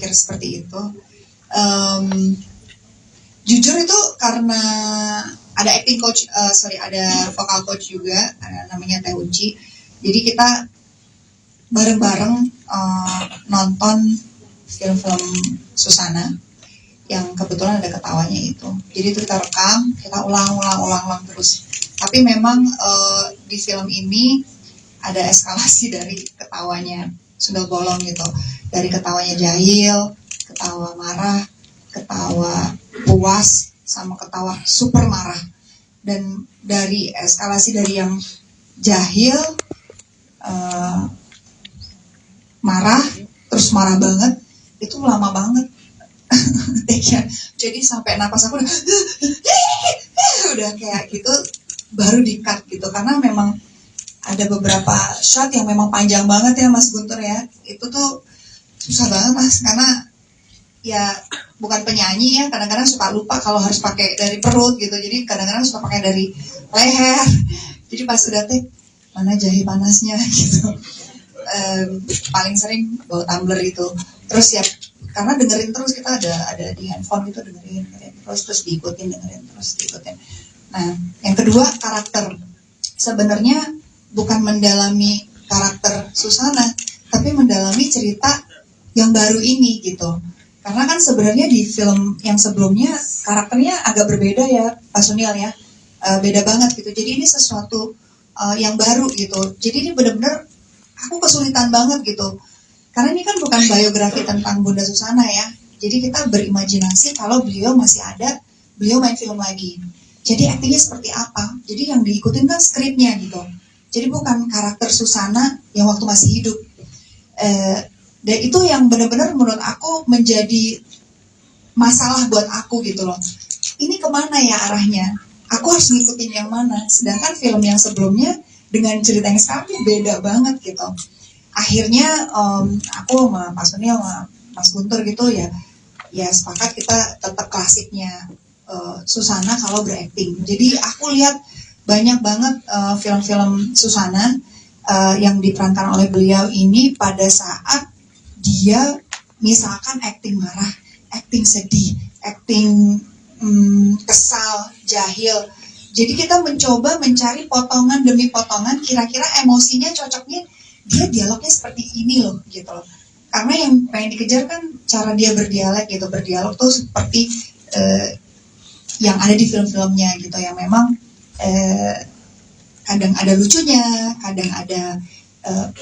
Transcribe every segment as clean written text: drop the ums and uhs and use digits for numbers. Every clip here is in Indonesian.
berpikir seperti itu. Jujur itu karena ada acting coach, ada vocal coach juga, namanya Teh Uci. Jadi kita bareng-bareng nonton film-film Susana yang kebetulan ada ketawanya itu. Jadi itu kita rekam, kita ulang terus. Tapi memang di film ini ada eskalasi dari ketawanya sundel bolong gitu. Dari ketawanya jahil, ketawa marah, ketawa puas, sama ketawa super marah. Dan dari eskalasi dari yang jahil, marah, terus marah banget, itu lama banget. Jadi sampai napas aku udah kayak gitu, baru di-cut gitu. Karena memang ada beberapa shot yang memang panjang banget ya Mas Guntur ya. Itu tuh susah banget Mas, karena ya bukan penyanyi ya, kadang-kadang suka lupa kalau harus pakai dari perut gitu. Jadi kadang-kadang suka pakai dari leher. Jadi pas udah take, mana jahe panasnya gitu. Paling sering bawa tumbler itu. Terus ya karena dengerin terus, kita ada di handphone gitu, dengerin terus diikutin. Nah, yang kedua karakter. Sebenarnya bukan mendalami karakter Susana, tapi mendalami cerita yang baru ini gitu. Karena kan sebenarnya di film yang sebelumnya karakternya agak berbeda ya, Pak Sunil ya, beda banget gitu. Jadi ini sesuatu yang baru gitu. Jadi ini benar-benar aku kesulitan banget gitu. Karena ini kan bukan biografi tentang Bunda Susana ya. Jadi kita berimajinasi kalau beliau masih ada, beliau main film lagi. Jadi aktingnya seperti apa? Jadi yang diikutin kan skripnya gitu. Jadi bukan karakter Susana yang waktu masih hidup. Dan itu yang benar-benar menurut aku menjadi masalah buat aku gitu loh. Ini kemana ya arahnya? Aku harus ngikutin yang mana? Sedangkan film yang sebelumnya dengan cerita yang sekarang beda banget gitu. Akhirnya aku sama Pak Sunil sama Mas Guntur gitu ya sepakat kita tetap klasiknya Susana kalau berakting. Jadi aku lihat banyak banget film-film Susana yang diperankan oleh beliau ini pada saat dia misalkan akting marah, akting sedih, akting kesal, jahil. Jadi kita mencoba mencari potongan demi potongan, kira-kira emosinya cocoknya dia dialognya seperti ini loh gitu loh. Karena yang pengen dikejar kan cara dia berdialog gitu, berdialog tuh seperti yang ada di film-filmnya gitu, yang memang kadang ada lucunya, kadang ada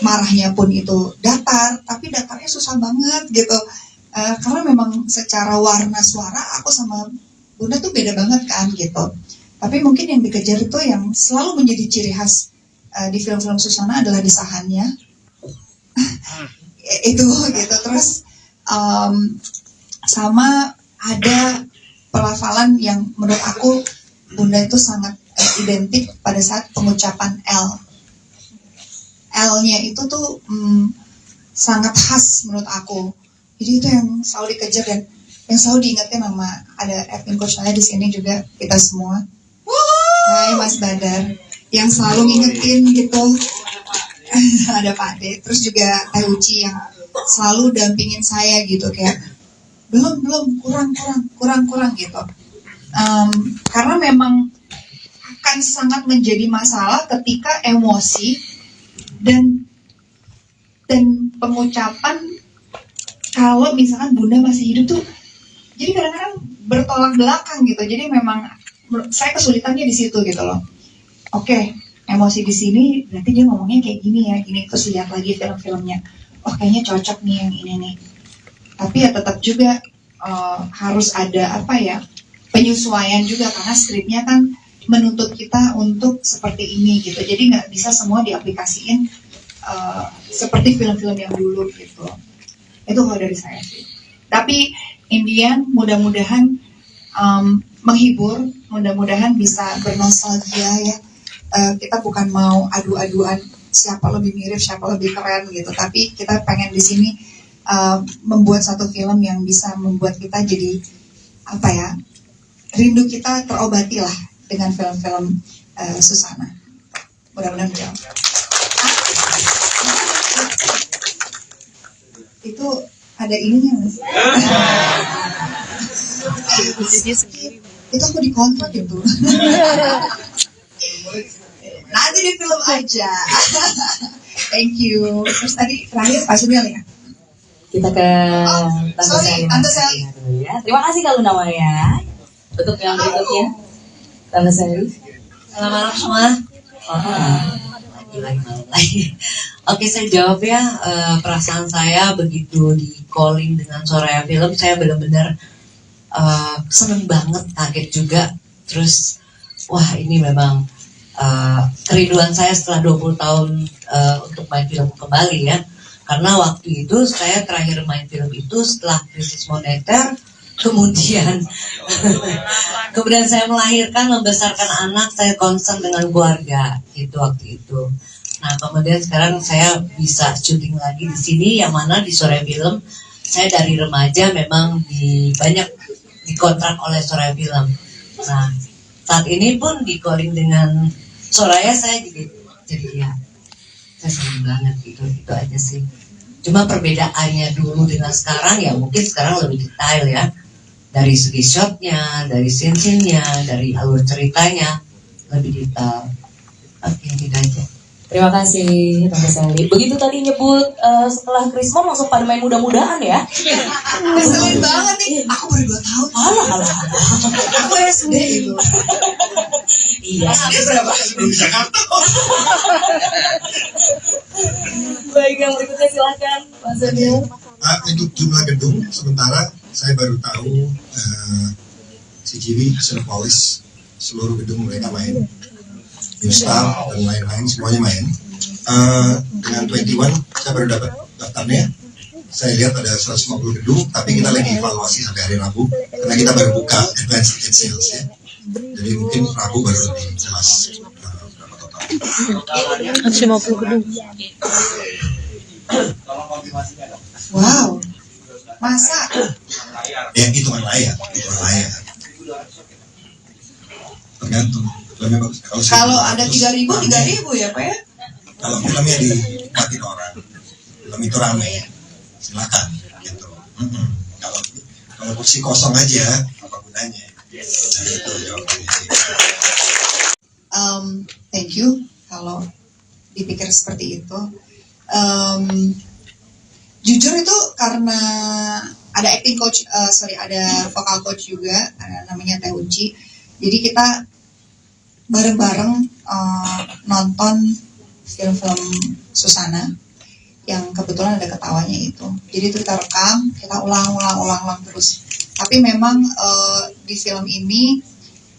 marahnya pun itu datar, tapi datarnya susah banget gitu. Karena memang secara warna suara aku sama Bunda tuh beda banget kan gitu. Tapi mungkin yang dikejar itu yang selalu menjadi ciri khas di film-film Susana adalah desahannya. Itu gitu. Terus sama ada pelafalan yang menurut aku Bunda itu sangat identik pada saat pengucapan L. L-nya itu tuh sangat khas menurut aku. Jadi itu yang selalu dikejar dan yang selalu diingatkan sama ada acting coach saya di sini juga, kita semua. Hai Mas Badar, yang selalu ngingetin gitu. Ada Pak De, terus juga Teh Uci yang selalu dampingin saya gitu, kayak belum kurang gitu. Karena memang akan sangat menjadi masalah ketika emosi dan pengucapan kalau misalkan Bunda masih hidup tuh, jadi kadang-kadang bertolak belakang gitu. Jadi memang saya kesulitannya di situ gitu loh. Oke, emosi di sini berarti dia ngomongnya kayak gini ya, gini. Terus lihat lagi film-filmnya, oh kayaknya cocok nih yang ini nih. Tapi ya tetap juga harus ada penyesuaian juga, karena skripnya kan menuntut kita untuk seperti ini gitu. Jadi nggak bisa semua diaplikasiin seperti film-film yang dulu gitu. Itu kalau dari saya sih. Tapi Indian mudah-mudahan menghibur, mudah-mudahan bisa bernostalgia ya. Kita bukan mau adu-aduan siapa lebih mirip, siapa lebih keren gitu. Tapi kita pengen di sini membuat satu film yang bisa membuat kita jadi rindu kita terobati lah dengan film-film Susana. Mudah-mudahan menjawab. Itu ada ininya mas. Itu aku dikontrak gitu. Nanti di film aja. Thank you. Terus tadi terakhir Pak Sunil ya. Kita ke Tante Sally. Ya. Terima kasih Kak Luna Maya. Untuk yang berikutnya, Tante Sally. Selamat malam semua. Lagi. Oke, saya jawab ya. Perasaan saya begitu di calling dengan Soraya Film, saya benar-benar seneng banget, kaget juga. Terus, wah ini memang kerinduan saya setelah 20 tahun untuk main film kembali ya. Karena waktu itu saya terakhir main film itu setelah krisis moneter, kemudian saya melahirkan, membesarkan anak, saya concern dengan keluarga gitu waktu itu. Nah kemudian sekarang saya bisa syuting lagi di sini, yang mana di Soraya Film saya dari remaja memang banyak dikontrak oleh Soraya Film. Nah saat ini pun di calling dengan Soraya saya juga jadi ya saya senang banget gitu, itu aja sih. Cuma perbedaannya dulu dengan sekarang ya mungkin sekarang lebih detail ya. Dari segi shotnya, dari scene-nya, dari alur ceritanya lebih detail. Oke, gitu aja. Terima kasih Tante Sally. Begitu tadi nyebut setelah Krismon langsung pada main mudah-mudahan ya. Keselin banget nih. Aku baru 2 tahun. Alah. Aku SD itu. Iya. SD berapa? Belum Jakarta. Baik, yang berikutnya silakan Mas Daniel. Untuk jumlah gedung sementara saya baru tahu CGV, Cinepolis, seluruh gedung mereka main, New Star dan lain-lain semuanya main. Dengan 21 saya baru dapat daftarnya. Saya lihat ada 150 gedung, tapi kita lagi evaluasi sampai hari Rabu karena kita baru buka advance ticket sales ya. Jadi mungkin Rabu baru lebih jelas berapa total. 150 gedung. Wow. Masa? Ya hitungan layak. Tergantung. Kalau ada 3.000 ya Pak ya? Kalau filmnya dinikmatin orang, film itu ramai, silakan gitu. Kalau kursi kosong aja, apa gunanya? Nah, itu jawabannya sih. Thank you. Kalau dipikir seperti itu, jujur itu karena ada acting coach, ada vocal coach juga, namanya Teh Uci. Jadi kita bareng-bareng nonton film-film Susana yang kebetulan ada ketawanya itu. Jadi itu kita rekam, kita ulang terus. Tapi memang di film ini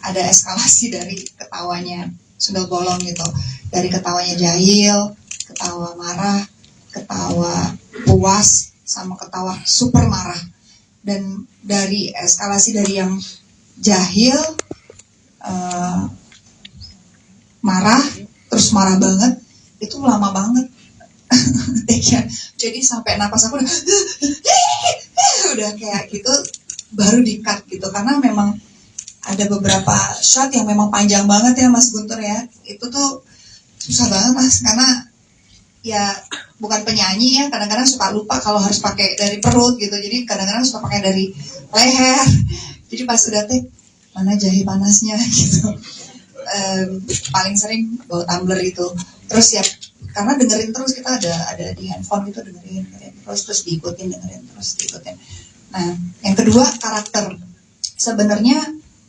ada eskalasi dari ketawanya sundel bolong gitu. Dari ketawanya jahil, ketawa marah, ketawa puas, sama ketawa super marah. Dan dari eskalasi dari yang jahil, marah, terus marah banget, itu lama banget. Jadi sampai napas aku udah kayak gitu, baru di-cut gitu. Karena memang ada beberapa shot yang memang panjang banget ya Mas Guntur ya. Itu tuh susah banget Mas, karena ya bukan penyanyi ya, kadang-kadang suka lupa kalau harus pakai dari perut gitu. Jadi kadang-kadang suka pakai dari leher. Jadi pas udah take, mana jahe panasnya gitu. Paling sering bawa tumbler itu. Terus ya karena dengerin terus, kita ada di handphone gitu, dengerin terus diikutin. Nah, yang kedua karakter. Sebenarnya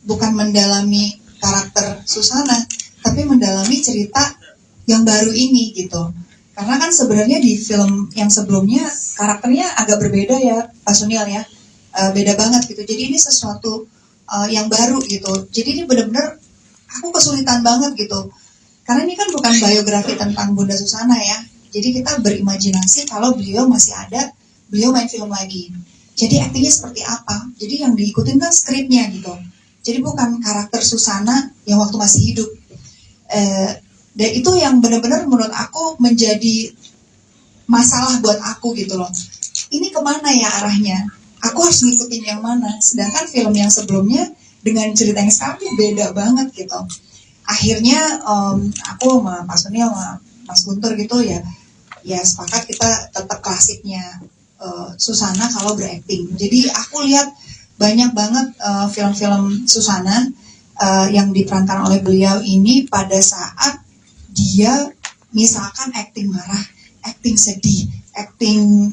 bukan mendalami karakter Susana, tapi mendalami cerita yang baru ini gitu. Karena kan sebenarnya di film yang sebelumnya karakternya agak berbeda ya, Pak Sunil ya, beda banget gitu. Jadi ini sesuatu yang baru gitu. Jadi ini benar-benar aku kesulitan banget gitu. Karena ini kan bukan biografi tentang Bunda Susana ya. Jadi kita berimajinasi kalau beliau masih ada, beliau main film lagi. Jadi aktingnya seperti apa? Jadi yang diikutin kan skripnya gitu. Jadi bukan karakter Susana yang waktu masih hidup. Dan itu yang benar-benar menurut aku menjadi masalah buat aku gitu loh. Ini kemana ya arahnya? Aku harus ngikutin yang mana? Sedangkan film yang sebelumnya dengan cerita yang sekarang beda banget gitu. Akhirnya aku sama Pak Sunil sama Mas Guntur gitu ya sepakat kita tetap klasiknya Susana kalau berakting. Jadi aku lihat banyak banget film-film Susana yang diperankan oleh beliau ini pada saat dia misalkan akting marah, akting sedih, akting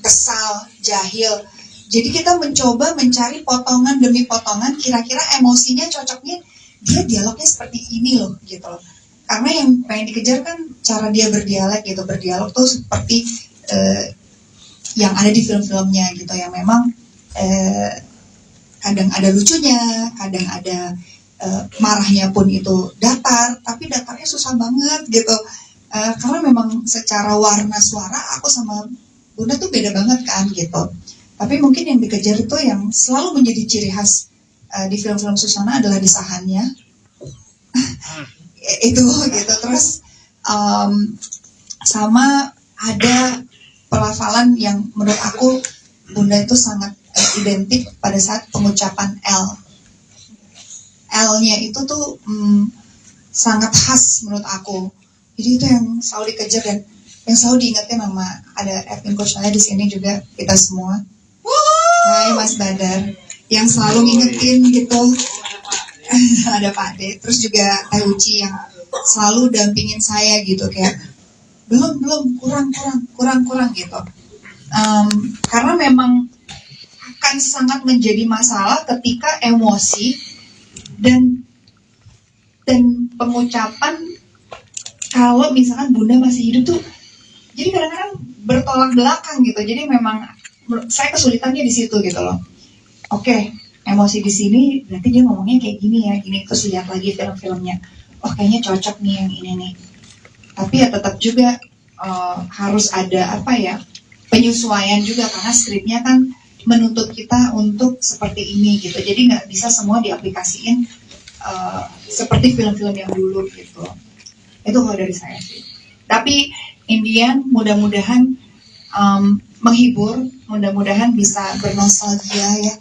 kesal, jahil. Jadi kita mencoba mencari potongan demi potongan, kira-kira emosinya cocoknya dia dialognya seperti ini loh gitu loh. Karena yang pengen dikejar kan cara dia berdialog gitu, berdialog tuh seperti yang ada di film-filmnya gitu, yang memang kadang ada lucunya, kadang ada marahnya pun itu datar, tapi datarnya susah banget gitu. Karena memang secara warna suara aku sama Bunda tuh beda banget kan gitu. Tapi mungkin yang dikejar itu yang selalu menjadi ciri khas di film-film Susana adalah desahannya. Itu gitu. Terus sama ada pelafalan yang menurut aku Bunda itu sangat identik pada saat pengucapan L. L-nya itu tuh sangat khas menurut aku. Jadi itu yang selalu dikejar dan yang selalu diingatkan sama ada acting coach saya di sini juga, kita semua. Hai Mas Badar, yang selalu ngingetin gitu. Ada Pak De, terus juga Teh Uci yang selalu dampingin saya gitu, kayak belum kurang gitu. Karena memang akan sangat menjadi masalah ketika emosi dan pengucapan kalau misalkan Bunda masih hidup tuh, jadi kadang-kadang bertolak belakang gitu. Jadi memang saya kesulitannya di situ gitu loh. Oke, emosi di sini berarti dia ngomongnya kayak gini ya, gini. Terus lihat lagi film-filmnya, oh kayaknya cocok nih yang ini nih. Tapi ya tetap juga harus ada penyesuaian juga, karena skripnya kan menuntut kita untuk seperti ini gitu. Jadi nggak bisa semua diaplikasiin seperti film-film yang dulu gitu. Itu kalau dari saya sih. Tapi Indian mudah-mudahan menghibur, mudah-mudahan bisa bernostalgia ya.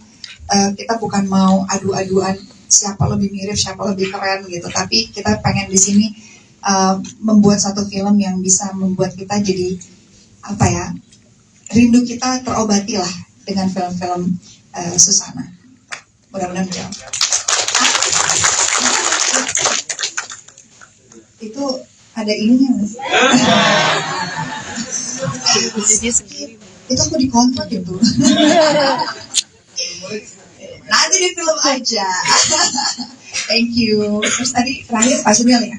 Kita bukan mau adu-aduan siapa lebih mirip, siapa lebih keren gitu. Tapi kita pengen di sini membuat satu film yang bisa membuat kita jadi rindu kita terobati lah dengan film-film Susana. Mudah-mudahan menjawab. Itu ada ininya Mas. Itu aku dikontrak gitu. Nanti di film aja. Thank you. Terus tadi terakhir Pak Sunil ya.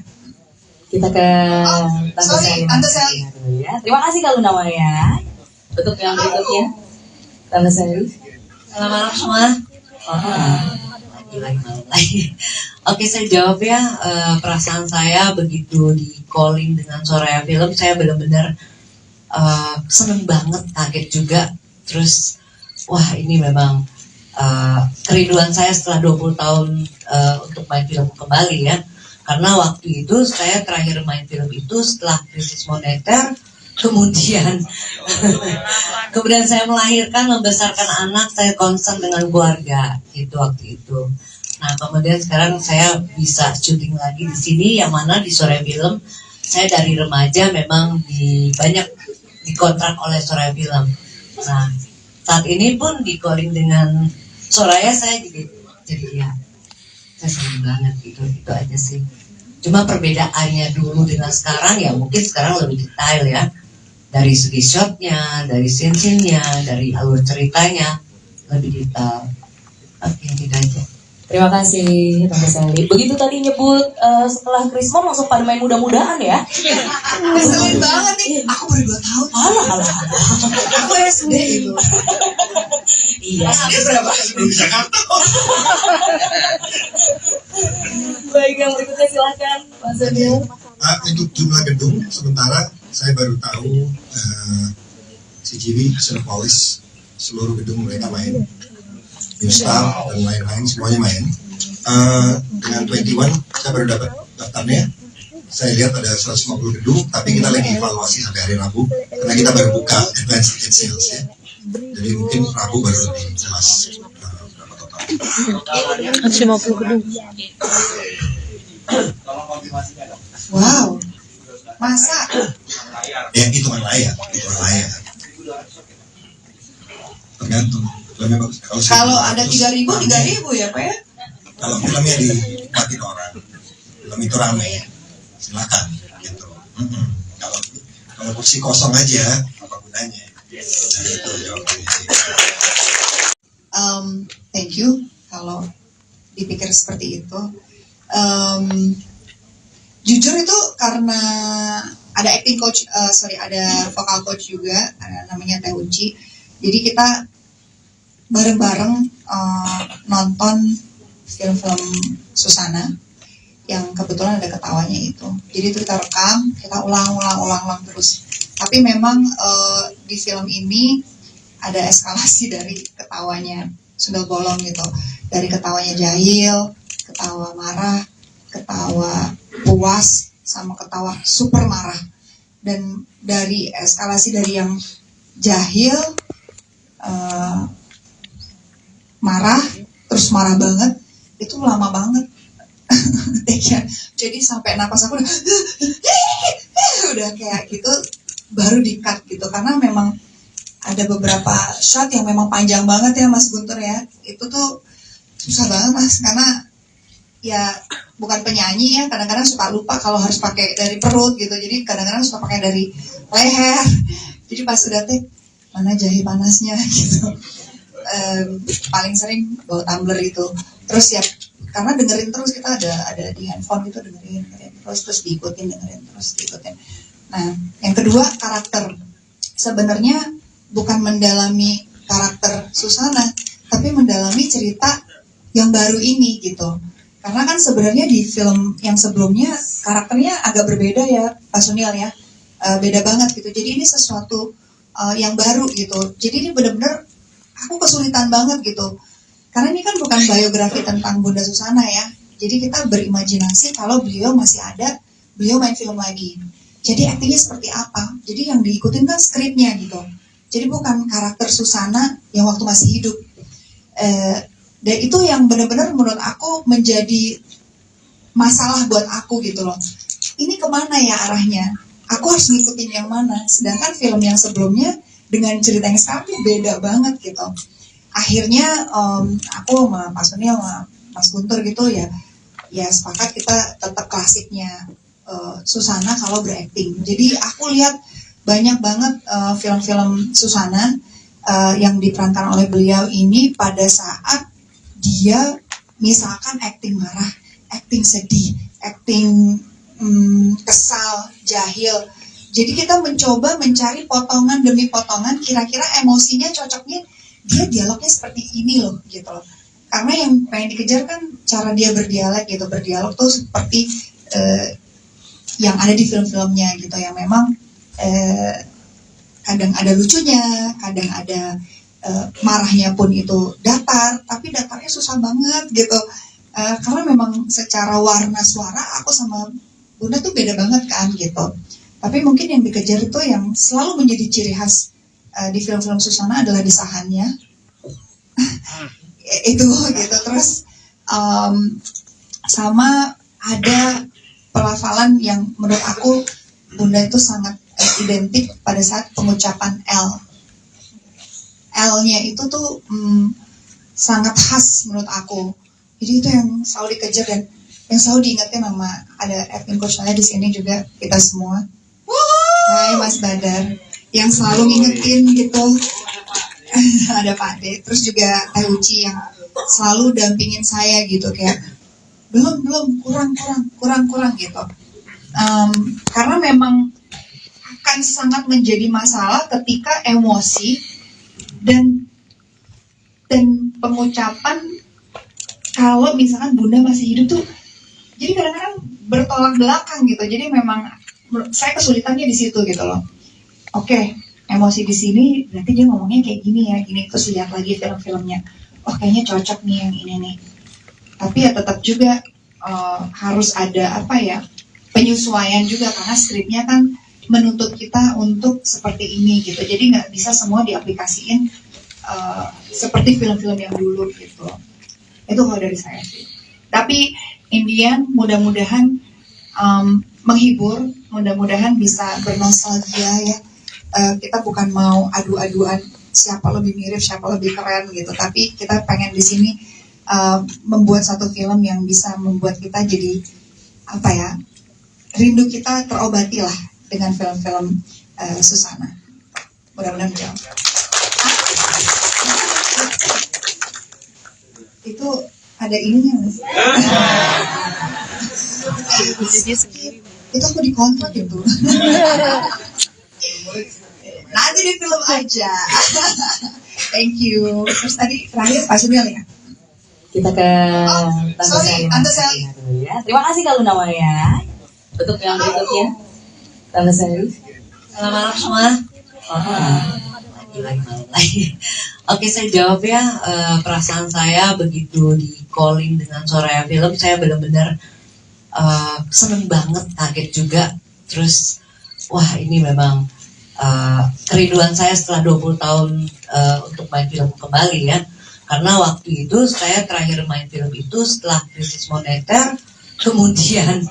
Kita ke Tante Sally. Ya. Terima kasih Kak Luna Maya. Untuk yang berikutnya, Tante Sally. Selamat malam semua. Lagi. Oke, saya jawab ya. Perasaan saya begitu di calling dengan Soraya Film, saya benar-benar seneng banget, kaget juga. Terus, wah ini memang kerinduan saya setelah 20 tahun untuk main film kembali ya. Karena waktu itu saya terakhir main film itu setelah krisis moneter, kemudian saya melahirkan, membesarkan anak, saya concern dengan keluarga gitu waktu itu. Nah kemudian sekarang saya bisa syuting lagi di sini, yang mana di Soraya Film saya dari remaja memang banyak dikontrak oleh Soraya Film. Nah saat ini pun di calling dengan Soraya saya jadi ya saya senang banget gitu, itu aja sih. Cuma perbedaannya dulu dengan sekarang ya mungkin sekarang lebih detail ya, dari segi shotnya, dari scene-nya, dari alur ceritanya lebih detail. Oke, gitu aja. Terima kasih Tante Sally. Begitu tadi nyebut setelah Krismon langsung pada main mudah-mudahan ya. Keselin banget nih. Aku baru 2 tahun. Alah. Aku SD itu. Iya. Dia berapa? Belum Jakarta. Baik, yang berikutnya silakan Mas Adil. Untuk jumlah gedung sementara saya baru tahu CGV, Cinepolis, seluruh gedung mereka main, New Star dan lain-lain semuanya main. Dengan 21 saya baru dapat daftarnya. Saya lihat ada 150 gedung, tapi kita lagi evaluasi sampai hari Rabu karena kita baru buka advance ticket sales ya. Jadi mungkin Rabu baru lebih jelas berapa total. 150 gedung. Wow. Masa? Ya hitungan layar. tergantung filmnya bagus. Kalau ada 3.000 ya Pak ya? Kalau filmnya dinikmatin orang, film itu rame, silakan gitu. Kalau kursi kosong aja, apa gunanya? Nah, itu jawabannya sih. Thank you kalau dipikir seperti itu. Jujur itu karena ada acting coach, ada vocal coach juga, namanya Teh Uci. Jadi kita bareng-bareng nonton film-film Susana yang kebetulan ada ketawanya itu. Jadi itu kita rekam, kita ulang terus. Tapi memang di film ini ada eskalasi dari ketawanya sundel bolong gitu. Dari ketawanya jahil, ketawa marah, ketawa puas, sama ketawa super marah. Dan dari eskalasi dari yang jahil, marah, terus marah banget, itu lama banget. Jadi sampai napas aku udah kayak gitu, baru di-cut gitu. Karena memang ada beberapa shot yang memang panjang banget ya Mas Guntur ya. Itu tuh susah banget Mas, karena ya bukan penyanyi ya, kadang-kadang suka lupa kalau harus pakai dari perut gitu. Jadi kadang-kadang suka pakai dari leher. Jadi pas udah take, mana jahe panasnya gitu. Paling sering bawa tumbler itu. Terus ya karena dengerin terus, kita ada di handphone gitu, dengerin terus diikutin. Nah, yang kedua karakter. Sebenarnya bukan mendalami karakter Susana, tapi mendalami cerita yang baru ini gitu. Karena kan sebenarnya di film yang sebelumnya karakternya agak berbeda ya, Pak Sunial ya, beda banget gitu. Jadi ini sesuatu yang baru gitu. Jadi ini benar-benar aku kesulitan banget gitu. Karena ini kan bukan biografi tentang Bunda Susana ya. Jadi kita berimajinasi kalau beliau masih ada, beliau main film lagi. Jadi aktingnya seperti apa? Jadi yang diikutin kan skripnya gitu. Jadi bukan karakter Susana yang waktu masih hidup. Dan itu yang benar-benar menurut aku menjadi masalah buat aku gitu loh. Ini kemana ya arahnya? Aku harus ngikutin yang mana? Sedangkan film yang sebelumnya dengan cerita yang sama beda banget gitu. Akhirnya aku sama Pak Sunil sama Mas Guntur gitu ya sepakat kita tetap klasiknya Susana kalau berakting. Jadi aku lihat banyak banget film-film Susana yang diperankan oleh beliau ini pada saat dia misalkan akting marah, akting sedih, akting kesal, jahil. Jadi kita mencoba mencari potongan demi potongan, kira-kira emosinya cocoknya dia dialognya seperti ini loh gitu loh. Karena yang pengen dikejar kan cara dia berdialog gitu. Berdialog tuh seperti yang ada di film-filmnya gitu, yang memang kadang ada lucunya, kadang ada marahnya pun itu datar, tapi datarnya susah banget gitu. Karena memang secara warna suara aku sama Bunda tuh beda banget kan gitu. Tapi mungkin yang dikejar itu yang selalu menjadi ciri khas di film-film Susana adalah desahannya. Itu gitu. Terus sama ada pelafalan yang menurut aku Bunda itu sangat identik pada saat pengucapan L. L-nya itu tuh sangat khas menurut aku. Jadi itu yang selalu dikejar dan yang selalu diingatkan sama ada acting coach saya di sini juga, kita semua. Hai Mas Badar, yang selalu ngingetin gitu. Ada Pak De, terus juga Teh Uci yang selalu dampingin saya gitu, kayak belum kurang gitu. Karena memang akan sangat menjadi masalah ketika emosi dan pengucapan kalau misalkan Bunda masih hidup tuh, jadi kadang-kadang bertolak belakang gitu. Jadi memang saya kesulitannya di situ gitu loh. Oke, emosi di sini berarti dia ngomongnya kayak gini ya, gini. Terus lihat lagi film-filmnya, oh kayaknya cocok nih yang ini nih. Tapi ya tetap juga harus ada penyesuaian juga, karena skripnya kan menuntut kita untuk seperti ini gitu. Jadi nggak bisa semua diaplikasiin seperti film-film yang dulu gitu. Itu kalau dari saya sih. Tapi Indian mudah-mudahan menghibur, mudah-mudahan bisa bernostalgia ya. Kita bukan mau adu-aduan siapa lebih mirip, siapa lebih keren gitu. Tapi kita pengen di sini membuat satu film yang bisa membuat kita jadi apa ya, rindu kita terobati lah dengan film-film Susana. Mudah-mudahan menjawab. Itu ada ininya nggak sih? Itu aku dikontrak itu. Nanti di film aja. Thank you. Terus tadi terakhir Pak Sunil ya? Kita ke Tante sorry, Sally. Tante Sally. Dulu ya. Terima kasih Kak Luna Maya. Untuk yang berikutnya, Tante Sally. Selamat malam semua. Lagi. Oke, saya jawab ya. Perasaan saya begitu di calling dengan Soraya Film, saya benar-benar seneng banget, kaget juga. Terus, wah ini memang kerinduan saya setelah 20 tahun untuk main film kembali ya. Karena waktu itu saya terakhir main film itu setelah krisis moneter, kemudian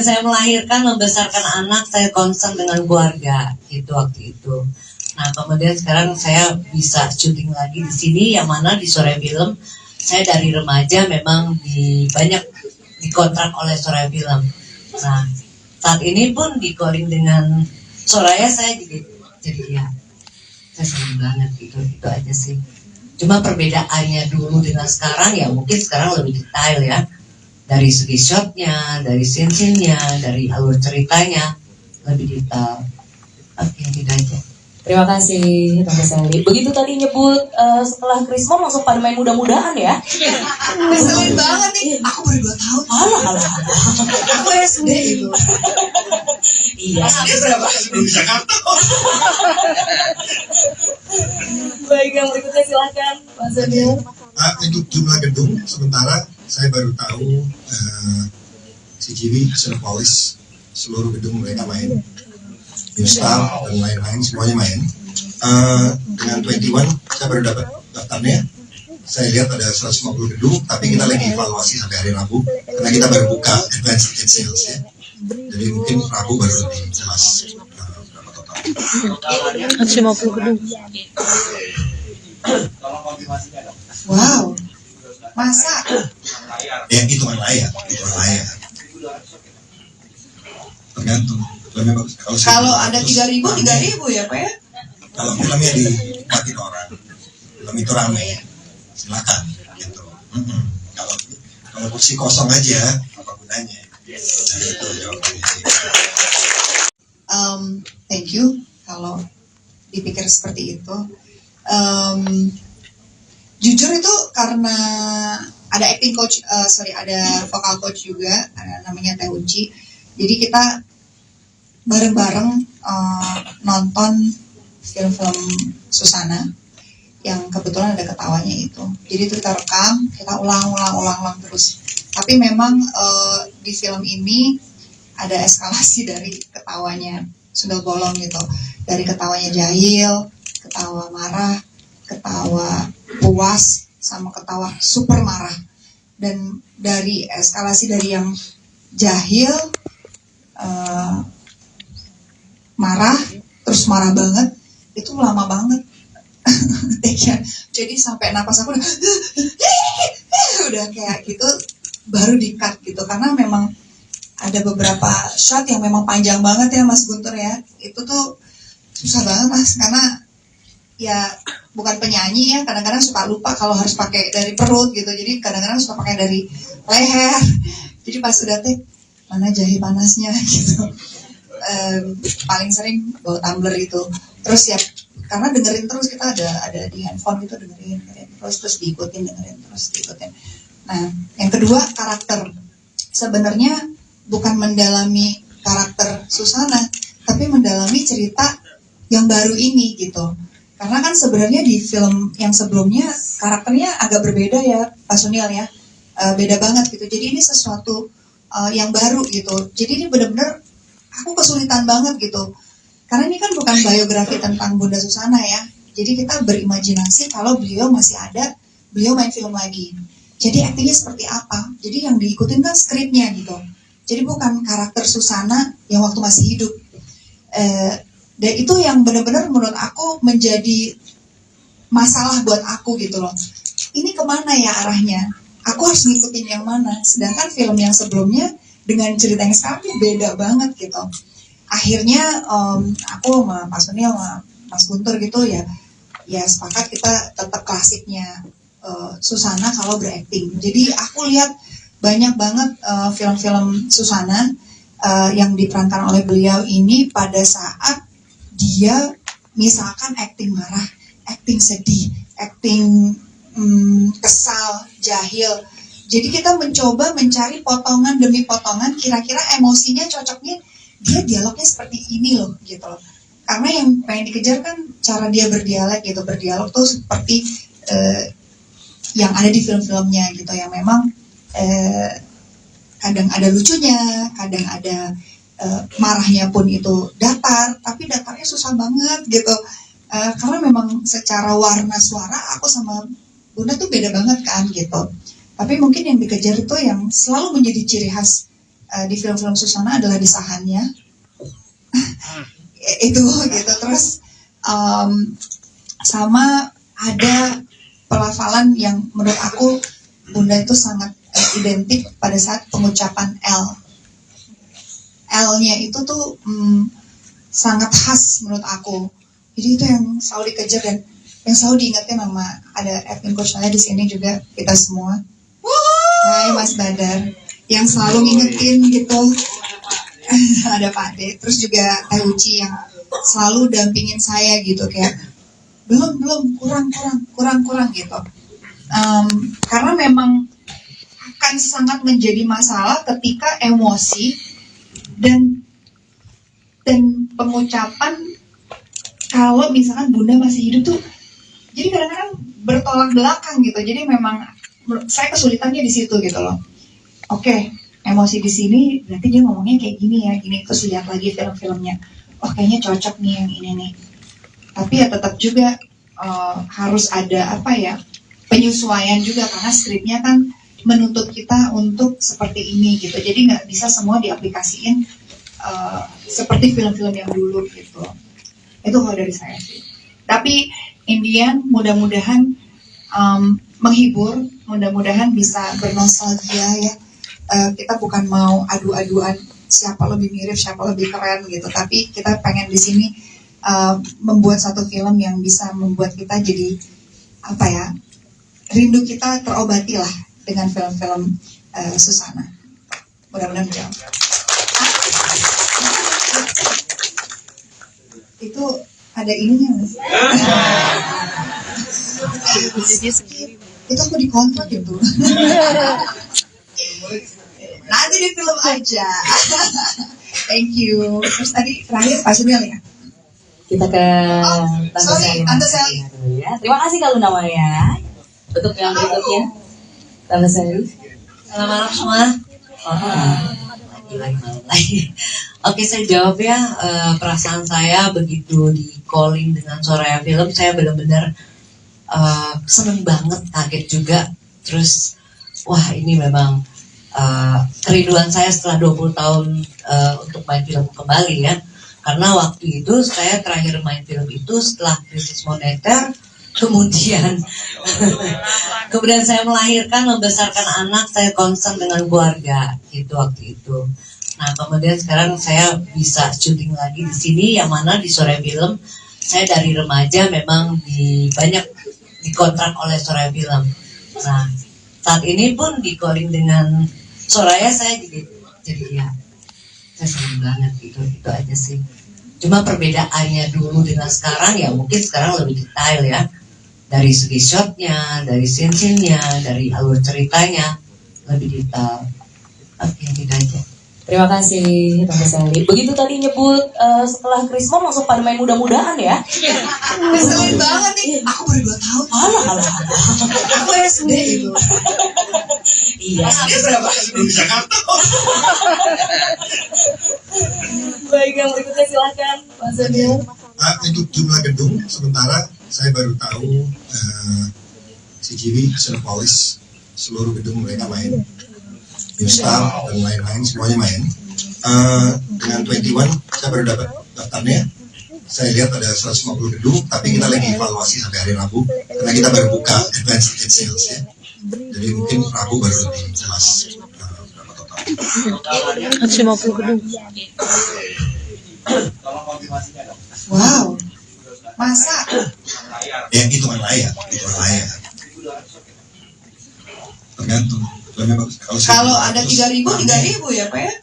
saya melahirkan, membesarkan anak, saya concern dengan keluarga gitu waktu itu. Nah kemudian sekarang saya bisa syuting lagi di sini, yang mana di Soraya Film saya dari remaja memang banyak dikontrak oleh Soraya Film. Nah saat ini pun di calling dengan Soraya saya jadi ya saya senang banget gitu, itu aja sih. Cuma perbedaannya dulu dengan sekarang ya mungkin sekarang lebih detail ya, dari segi shotnya, dari scene-nya, dari alur ceritanya lebih detail. Oke, gitu aja. Terima kasih Tante Sally. Begitu tadi nyebut setelah Krismon langsung pada main mudah-mudahan ya. Ngeselin banget nih. Aku baru 2 tahun. Alah. Aku SD itu. Iya. Dia berapa? Belum bisa kartu. Baik, yang berikutnya silakan Pak Sunil. Untuk jumlah gedung, sementara saya baru tahu CGV, Cinepolis, seluruh gedung mereka main, New Star dan lain-lain semuanya main. Dengan 21 saya baru dapat daftarnya. Saya lihat ada 150 gedung, tapi kita lagi evaluasi sampai hari Rabu karena kita baru buka advance ticket sales ya. Jadi mungkin Rabu baru lebih jelas berapa total. 150 gedung. Wow. Masa? Ya hitungan layak. Tergantung. Filmnya bagus. Kalau ada 3.000 ya Pak ya? Kalau filmnya dinikmati orang, film itu rame, silakan gitu. Kalau kursi kosong aja, apa gunanya? Jadi itu jawabannya sih. Thank you. Kalau dipikir seperti itu, jujur itu karena ada acting coach, ada vocal coach juga, namanya Teh Unci. Jadi kita bareng-bareng nonton film-film Susana yang kebetulan ada ketawanya itu. Jadi itu kita rekam, kita ulang terus. Tapi memang di film ini ada eskalasi dari ketawanya Sundel Bolong gitu. Dari ketawanya jahil, ketawa marah, ketawa puas, sama ketawa super marah. Dan dari eskalasi dari yang jahil, marah, terus marah banget, itu lama banget. Jadi sampai napas aku udah kayak gitu, baru di-cut gitu. Karena memang ada beberapa shot yang memang panjang banget ya Mas Guntur ya. Itu tuh susah banget Mas, karena ya bukan penyanyi ya, kadang-kadang suka lupa kalau harus pakai dari perut gitu. Jadi kadang-kadang suka pakai dari leher. Jadi pas udah take, mana jahe panasnya gitu. Paling sering bawa tumbler gitu. Terus ya karena dengerin terus, kita ada di handphone gitu, dengerin terus diikutin. Nah, yang kedua karakter. Sebenarnya bukan mendalami karakter Susana, tapi mendalami cerita yang baru ini gitu. Karena kan sebenarnya di film yang sebelumnya karakternya agak berbeda ya Pak Sunil ya, beda banget gitu. Jadi ini sesuatu yang baru gitu. Jadi ini benar-benar aku kesulitan banget gitu. Karena ini kan bukan biografi tentang Bunda Susana ya. Jadi kita berimajinasi kalau beliau masih ada, beliau main film lagi. Jadi aktingnya seperti apa? Jadi yang diikutin kan skripnya gitu. Jadi bukan karakter Susana yang waktu masih hidup. Dan itu yang benar-benar menurut aku menjadi masalah buat aku gitu loh. Ini kemana ya arahnya? Aku harus ngikutin yang mana? Sedangkan film yang sebelumnya dengan cerita yang sekarang tuh beda banget gitu. Akhirnya aku sama Pak Sunil sama Mas Guntur gitu ya sepakat kita tetap klasiknya Susana kalau berakting. Jadi aku lihat banyak banget film-film Susana yang diperankan oleh beliau ini pada saat dia misalkan akting marah, akting sedih, akting kesal, jahil. Jadi kita mencoba mencari potongan demi potongan, kira-kira emosinya cocoknya dia dialognya seperti ini loh gitu loh. Karena yang pengen dikejar kan cara dia berdialog gitu, berdialog tuh seperti yang ada di film-filmnya gitu, yang memang kadang ada lucunya, kadang ada marahnya pun itu datar, tapi datarnya susah banget gitu. Karena memang secara warna suara aku sama Bunda tuh beda banget kan gitu. Tapi mungkin yang dikejar itu yang selalu menjadi ciri khas di film-film Susana adalah desahannya. Itu gitu. Terus sama ada pelafalan yang menurut aku Bunda itu sangat identik pada saat pengucapan L. L-nya itu tuh sangat khas menurut aku. Jadi itu yang selalu dikejar dan yang selalu diingatkan sama ada acting coach saya di sini juga kita semua. Hai Mas Badar, yang selalu ngingetin gitu. Ada Pak De, terus juga Teh Uci yang selalu dampingin saya gitu kayak belum kurang gitu. Karena memang akan sangat menjadi masalah ketika emosi dan pengucapan kalau misalkan Bunda masih hidup tuh. Jadi kadang-kadang bertolak belakang gitu. Jadi memang saya kesulitannya di situ gitu loh. Oke, emosi di sini berarti dia ngomongnya kayak gini ya, gini. Terus lihat lagi film-filmnya. Oh kayaknya cocok nih yang ini nih. Tapi ya tetap juga harus ada penyesuaian juga karena skripnya kan menuntut kita untuk seperti ini gitu. Jadi nggak bisa semua diaplikasiin seperti film-film yang dulu gitu. Itu kalau dari saya sih. Tapi Indian mudah-mudahan menghibur, mudah-mudahan bisa bernostalgia ya. Kita bukan mau adu-aduan siapa lebih mirip, siapa lebih keren gitu. Tapi kita pengen di sini membuat satu film yang bisa membuat kita jadi rindu kita terobati lah dengan film-film Susana. Mudah-mudahan menjawab. Itu ada ininya mas. Itu aku dikontrak gitu. Nanti di film aja. Thank you. Terus tadi terakhir Pak Sunil ya. Kita ke Tante Sally. Ya. Terima kasih kalau namanya. Untuk yang berikutnya, Tante Sally. Selamat malam semua. Lagi. Oke, saya jawab ya. Perasaan saya begitu di calling dengan Soraya Film, saya benar-benar seneng banget, kaget juga. Terus, wah ini memang kerinduan saya setelah 20 tahun untuk main film kembali ya. Karena waktu itu saya terakhir main film itu setelah krisis moneter, kemudian saya melahirkan, membesarkan anak, saya concern dengan keluarga gitu waktu itu. Nah kemudian sekarang saya bisa syuting lagi di sini, yang mana di Soraya Film saya dari remaja memang banyak dikontrak oleh Soraya Film. Nah saat ini pun di calling dengan Soraya saya jadi ya saya senang banget gitu, itu aja sih. Cuma perbedaannya dulu dengan sekarang ya mungkin sekarang lebih detail ya, dari segi shotnya, dari scene-nya, dari alur ceritanya lebih detail. Oke, gitu aja. Terima kasih Tante Sally. Begitu tadi nyebut setelah Krismon langsung pada main mudah-mudahan ya. Keselin banget nih. Aku baru 2 tahun. Alah. Aku SD itu. Iya. Dia berapa? Belum di Jakarta. Baik, yang berikutnya silakan Pak Sunil. Untuk jumlah gedung sementara saya baru tahu CGV, Cinepolis, seluruh gedung mereka main. Instar dan lain-lain semuanya main. Dengan 21 saya baru dapat daftarnya. saya lihat ada 150 gedung, tapi kita lagi evaluasi sampai hari Rabu, karena kita baru buka advance ticket sales ya. Jadi mungkin Rabu baru lebih jelas berapa total. 150 gedung. Wow, masa? Ya hitungan layak. Tergantung. Filmnya bagus. Kalau ada 3.000 ya Pak ya?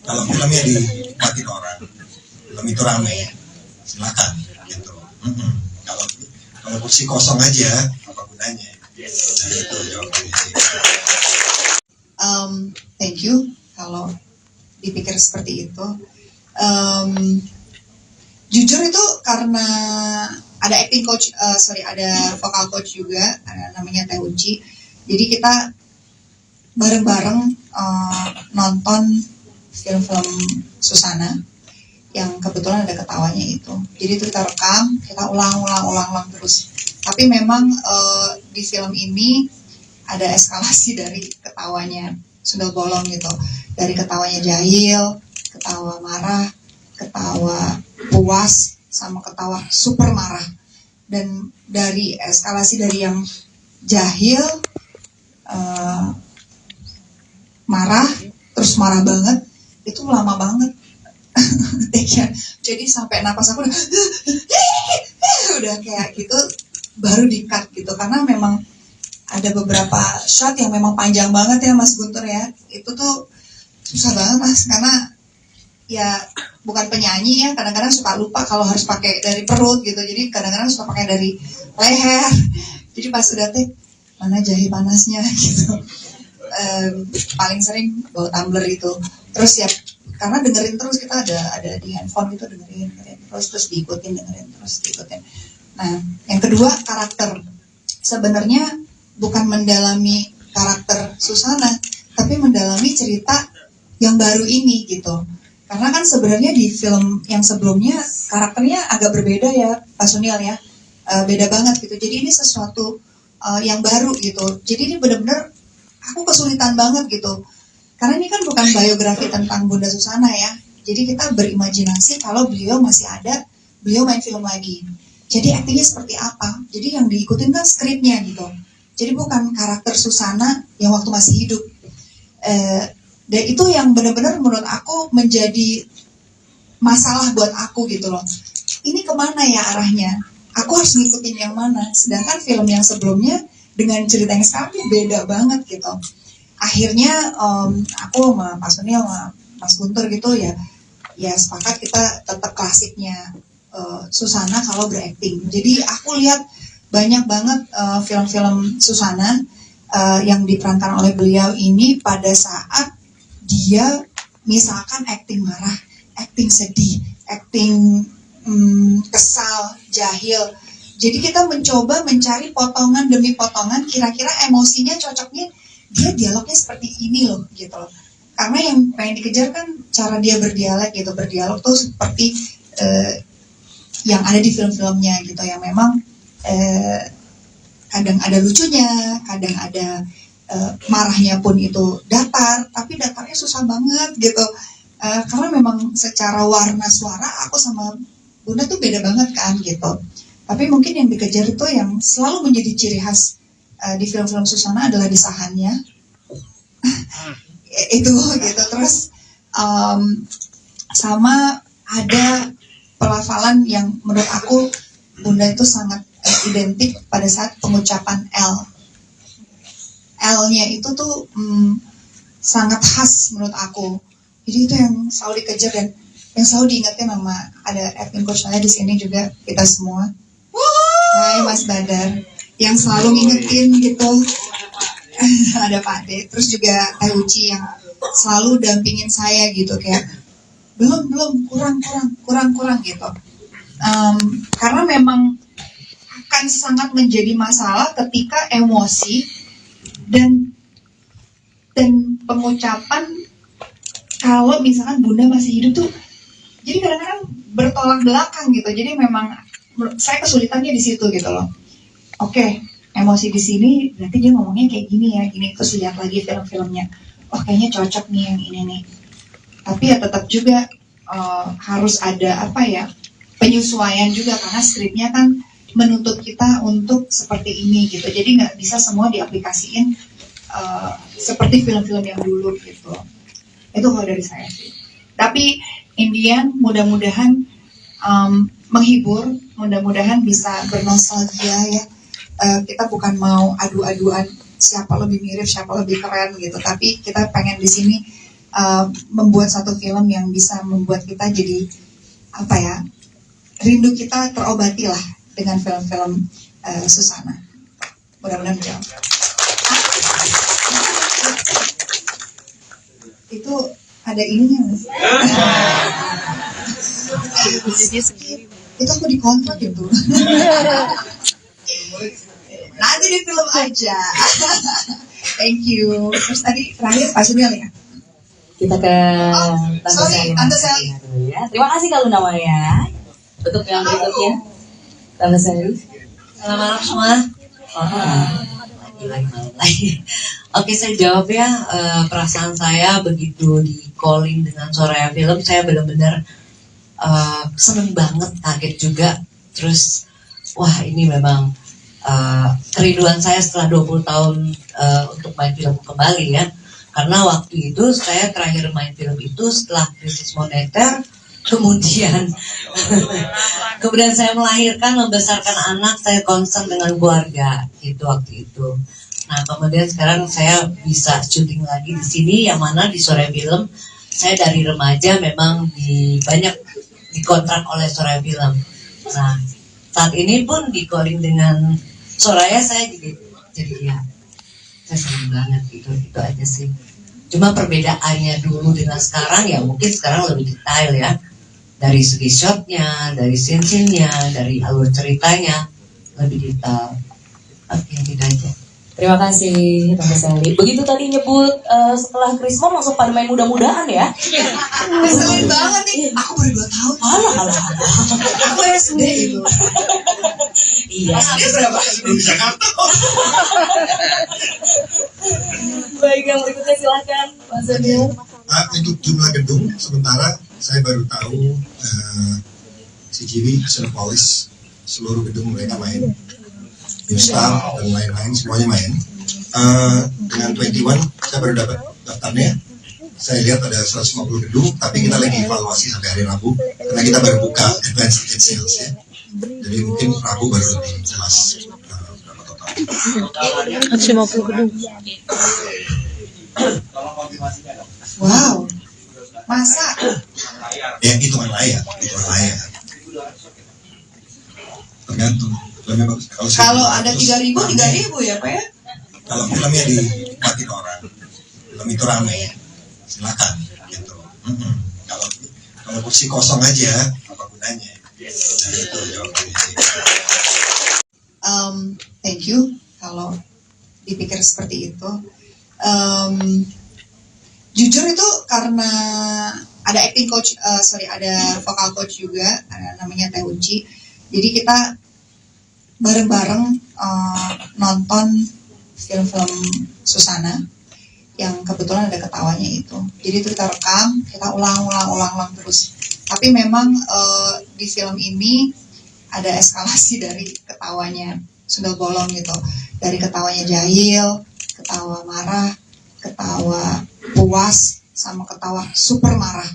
Kalau filmnya dinikmatin orang, film itu rame, silakan gitu. Kalau kursi kosong aja, apa gunanya? Nah, itu jawabannya sih. Thank you kalau dipikir seperti itu. Jujur itu karena ada acting coach, ada vocal coach juga, namanya Teh Uci. Jadi kita bareng-bareng nonton film-film Susana yang kebetulan ada ketawanya itu. Jadi itu kita rekam, kita ulang terus. Tapi memang di film ini ada eskalasi dari ketawanya Sundel Bolong gitu. Dari ketawanya jahil, ketawa marah, ketawa puas, sama ketawa super marah. Dan dari eskalasi dari yang jahil, marah, terus marah banget, itu lama banget. Jadi sampai napas aku udah kayak gitu, baru di-cut gitu. Karena memang ada beberapa shot yang memang panjang banget ya Mas Guntur ya. Itu tuh susah banget Mas, karena ya bukan penyanyi ya, kadang-kadang suka lupa kalau harus pakai dari perut gitu. Jadi kadang-kadang suka pakai dari leher. Jadi pas udah take, mana jahe panasnya gitu. Paling sering bawa tumbler itu. Terus ya karena dengerin terus, kita ada di handphone gitu, dengerin terus diikutin. Nah, yang kedua karakter. Sebenarnya bukan mendalami karakter Susana, tapi mendalami cerita yang baru ini gitu. Karena kan sebenarnya di film yang sebelumnya karakternya agak berbeda ya, Pak Sunil ya, beda banget gitu. Jadi ini sesuatu yang baru gitu. Jadi ini benar-benar aku kesulitan banget gitu. Karena ini kan bukan biografi tentang Bunda Susana ya. Jadi kita berimajinasi kalau beliau masih ada, beliau main film lagi. Jadi aktingnya seperti apa? Jadi yang diikutin kan skripnya gitu. Jadi bukan karakter Susana yang waktu masih hidup. Dan itu yang benar-benar menurut aku menjadi masalah buat aku gitu loh. Ini kemana ya arahnya? Aku harus ngikutin yang mana? Sedangkan film yang sebelumnya dengan cerita yang sekarang beda banget gitu. Akhirnya aku sama Pak Sunil sama Mas Guntur gitu ya sepakat kita tetap klasiknya Susana kalau berakting. Jadi aku lihat banyak banget film-film Susana yang diperankan oleh beliau ini pada saat dia misalkan akting marah, akting sedih, akting kesal, jahil. Jadi kita mencoba mencari potongan demi potongan, kira-kira emosinya cocoknya dia dialognya seperti ini loh gitu loh. Karena yang pengen dikejar kan cara dia berdialog gitu. Berdialog tuh seperti yang ada di film-filmnya gitu, yang memang kadang ada lucunya, kadang ada marahnya pun itu datar, tapi datarnya susah banget gitu. Karena memang secara warna suara aku sama Bunda tuh beda banget kan gitu. Tapi mungkin yang dikejar itu yang selalu menjadi ciri khas di film-film Susana adalah desahannya. Itu gitu. Terus sama ada pelafalan yang menurut aku Bunda itu sangat identik pada saat pengucapan L. L-nya itu tuh sangat khas menurut aku. Jadi itu yang selalu dikejar dan yang selalu diingatkan sama ada acting coach saya di sini juga, kita semua. Hai Mas Badar, yang selalu ngingetin gitu. Ada Pak De, terus juga Teh Uci yang selalu dampingin saya gitu, kayak belum kurang gitu. Karena memang akan sangat menjadi masalah ketika emosi dan pengucapan kalau misalkan Bunda masih hidup tuh, jadi kadang-kadang bertolak belakang gitu. Jadi memang saya kesulitannya di situ gitu loh. Oke, emosi di sini berarti dia ngomongnya kayak gini ya, gini. Terus lihat lagi film-filmnya, oh kayaknya cocok nih yang ini nih. Tapi ya tetap juga harus ada apa ya, penyesuaian juga karena skripnya kan menuntut kita untuk seperti ini gitu. Jadi nggak bisa semua diaplikasiin seperti film-film yang dulu gitu. Itu kalau dari saya sih. Tapi Indian mudah-mudahan menghibur, mudah-mudahan bisa bernostalgia ya. Kita bukan mau adu-aduan siapa lebih mirip, siapa lebih keren gitu. Tapi kita pengen di sini membuat satu film yang bisa membuat kita jadi apa ya, rindu kita terobati lah dengan film-film Susana. Mudah-mudahan menjawab. Itu ada ininya mas. Itu aku dikontrak gitu. Nanti di film aja. Thank you. Terus tadi terakhir Pak Sunil ya. Kita ke Tante Sally. Ya. Terima kasih Kak Luna Maya. Untuk yang berikutnya, Tante Sally. Selamat malam semua. Lagi. Oke, saya jawab ya. Perasaan saya begitu di calling dengan Soraya Film, saya benar-benar seneng banget, kaget juga. Terus, wah ini memang kerinduan saya setelah 20 tahun untuk main film kembali ya. Karena waktu itu saya terakhir main film itu setelah krisis moneter, kemudian saya melahirkan, membesarkan anak, saya concern dengan keluarga gitu waktu itu. Nah kemudian sekarang saya bisa syuting lagi di sini, yang mana di Soraya Film saya dari remaja memang banyak dikontrak oleh Soraya Film. Nah saat ini pun di calling dengan Soraya saya jadi ya saya senang banget gitu, itu aja sih. Cuma perbedaannya dulu dengan sekarang ya mungkin sekarang lebih detail ya, dari segi shotnya, dari scene-nya, dari alur ceritanya lebih detail. Oke, gitu aja. Terima kasih Tante Sally. Begitu tadi nyebut setelah Krismon langsung pada main mudah-mudahan ya. Keselin banget nih. Aku baru 2 tahun. Alah. Aku SD itu. Iya. SD berapa? Belum di Jakarta. Baik, yang berikutnya silakan Mas Sunil. Untuk jumlah gedung, sementara saya baru tahu CGV sudah polish seluruh gedung, mereka main. Staff dan lain-lain semuanya main. Dengan 21 saya baru dapat daftarnya. Saya lihat ada 150 gedung, tapi kita lagi evaluasi sampai hari Rabu karena kita baru buka advance ticket sales ya. Jadi mungkin Rabu baru lebih jelas berapa total. 150 gedung. Wow. Masa? Ya hitungan layak. Tergantung. Kalau ada 3.000 ya Pak ya? Kalau filmnya dinikmatin orang, film itu ramai, silakan gitu. Kalau kursi kosong aja, apa gunanya? Nah, itu jawabannya sih. Thank you. Kalau dipikir seperti itu, jujur itu karena ada acting coach, ada vocal coach juga, namanya Teh Unci. Jadi kita bareng-bareng nonton film-film Susana yang kebetulan ada ketawanya itu. Jadi itu kita rekam, kita ulang terus. Tapi memang di film ini ada eskalasi dari ketawanya Sundel Bolong gitu. Dari ketawanya jahil, ketawa marah, ketawa puas, sama ketawa super marah.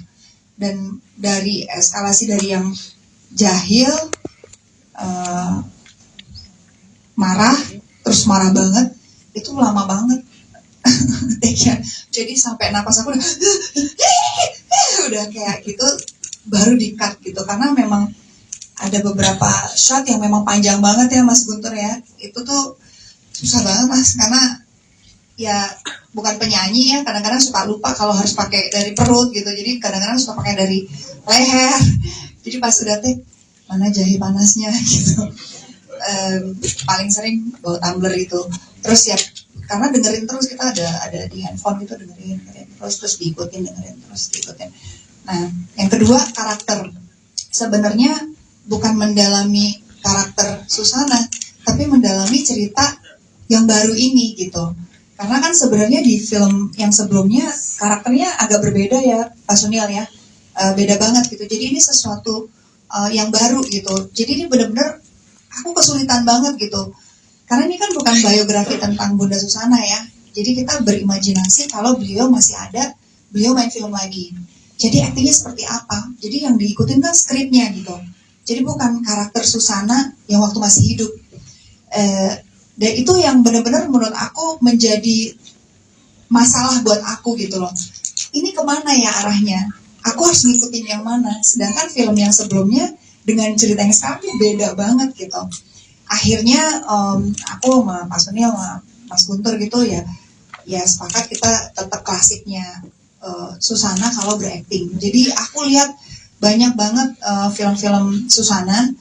Dan dari eskalasi dari yang jahil, marah, terus marah banget, itu lama banget. Jadi sampai napas aku udah kayak gitu, baru di-cut gitu. Karena memang ada beberapa shot yang memang panjang banget ya Mas Guntur ya. Itu tuh susah banget Mas, karena ya bukan penyanyi ya, kadang-kadang suka lupa kalau harus pakai dari perut gitu. Jadi kadang-kadang suka pakai dari leher. Jadi pas udah take, mana jahe panasnya gitu. Paling sering bawa tumbler itu. Terus ya karena dengerin terus, kita ada di handphone gitu, dengerin terus diikutin. Nah yang kedua, karakter. Sebenarnya bukan mendalami karakter Susana, tapi mendalami cerita yang baru ini gitu. Karena kan sebenarnya di film yang sebelumnya karakternya agak berbeda ya Pak Sunil ya, beda banget gitu. Jadi ini sesuatu yang baru gitu. Jadi ini benar-benar aku kesulitan banget gitu. Karena ini kan bukan biografi tentang Bunda Susana ya. Jadi kita berimajinasi kalau beliau masih ada, beliau main film lagi. Jadi aktingnya seperti apa? Jadi yang diikutin kan skripnya gitu. Jadi bukan karakter Susana yang waktu masih hidup. Dan itu yang benar-benar menurut aku menjadi masalah buat aku gitu loh. Ini kemana ya arahnya? Aku harus ngikutin yang mana? Sedangkan film yang sebelumnya dengan cerita yang sekarang beda banget gitu. Akhirnya aku sama Pak Sunil sama Mas Guntur gitu ya sepakat kita tetap klasiknya Susana kalau berakting. Jadi aku lihat banyak banget film-film Susana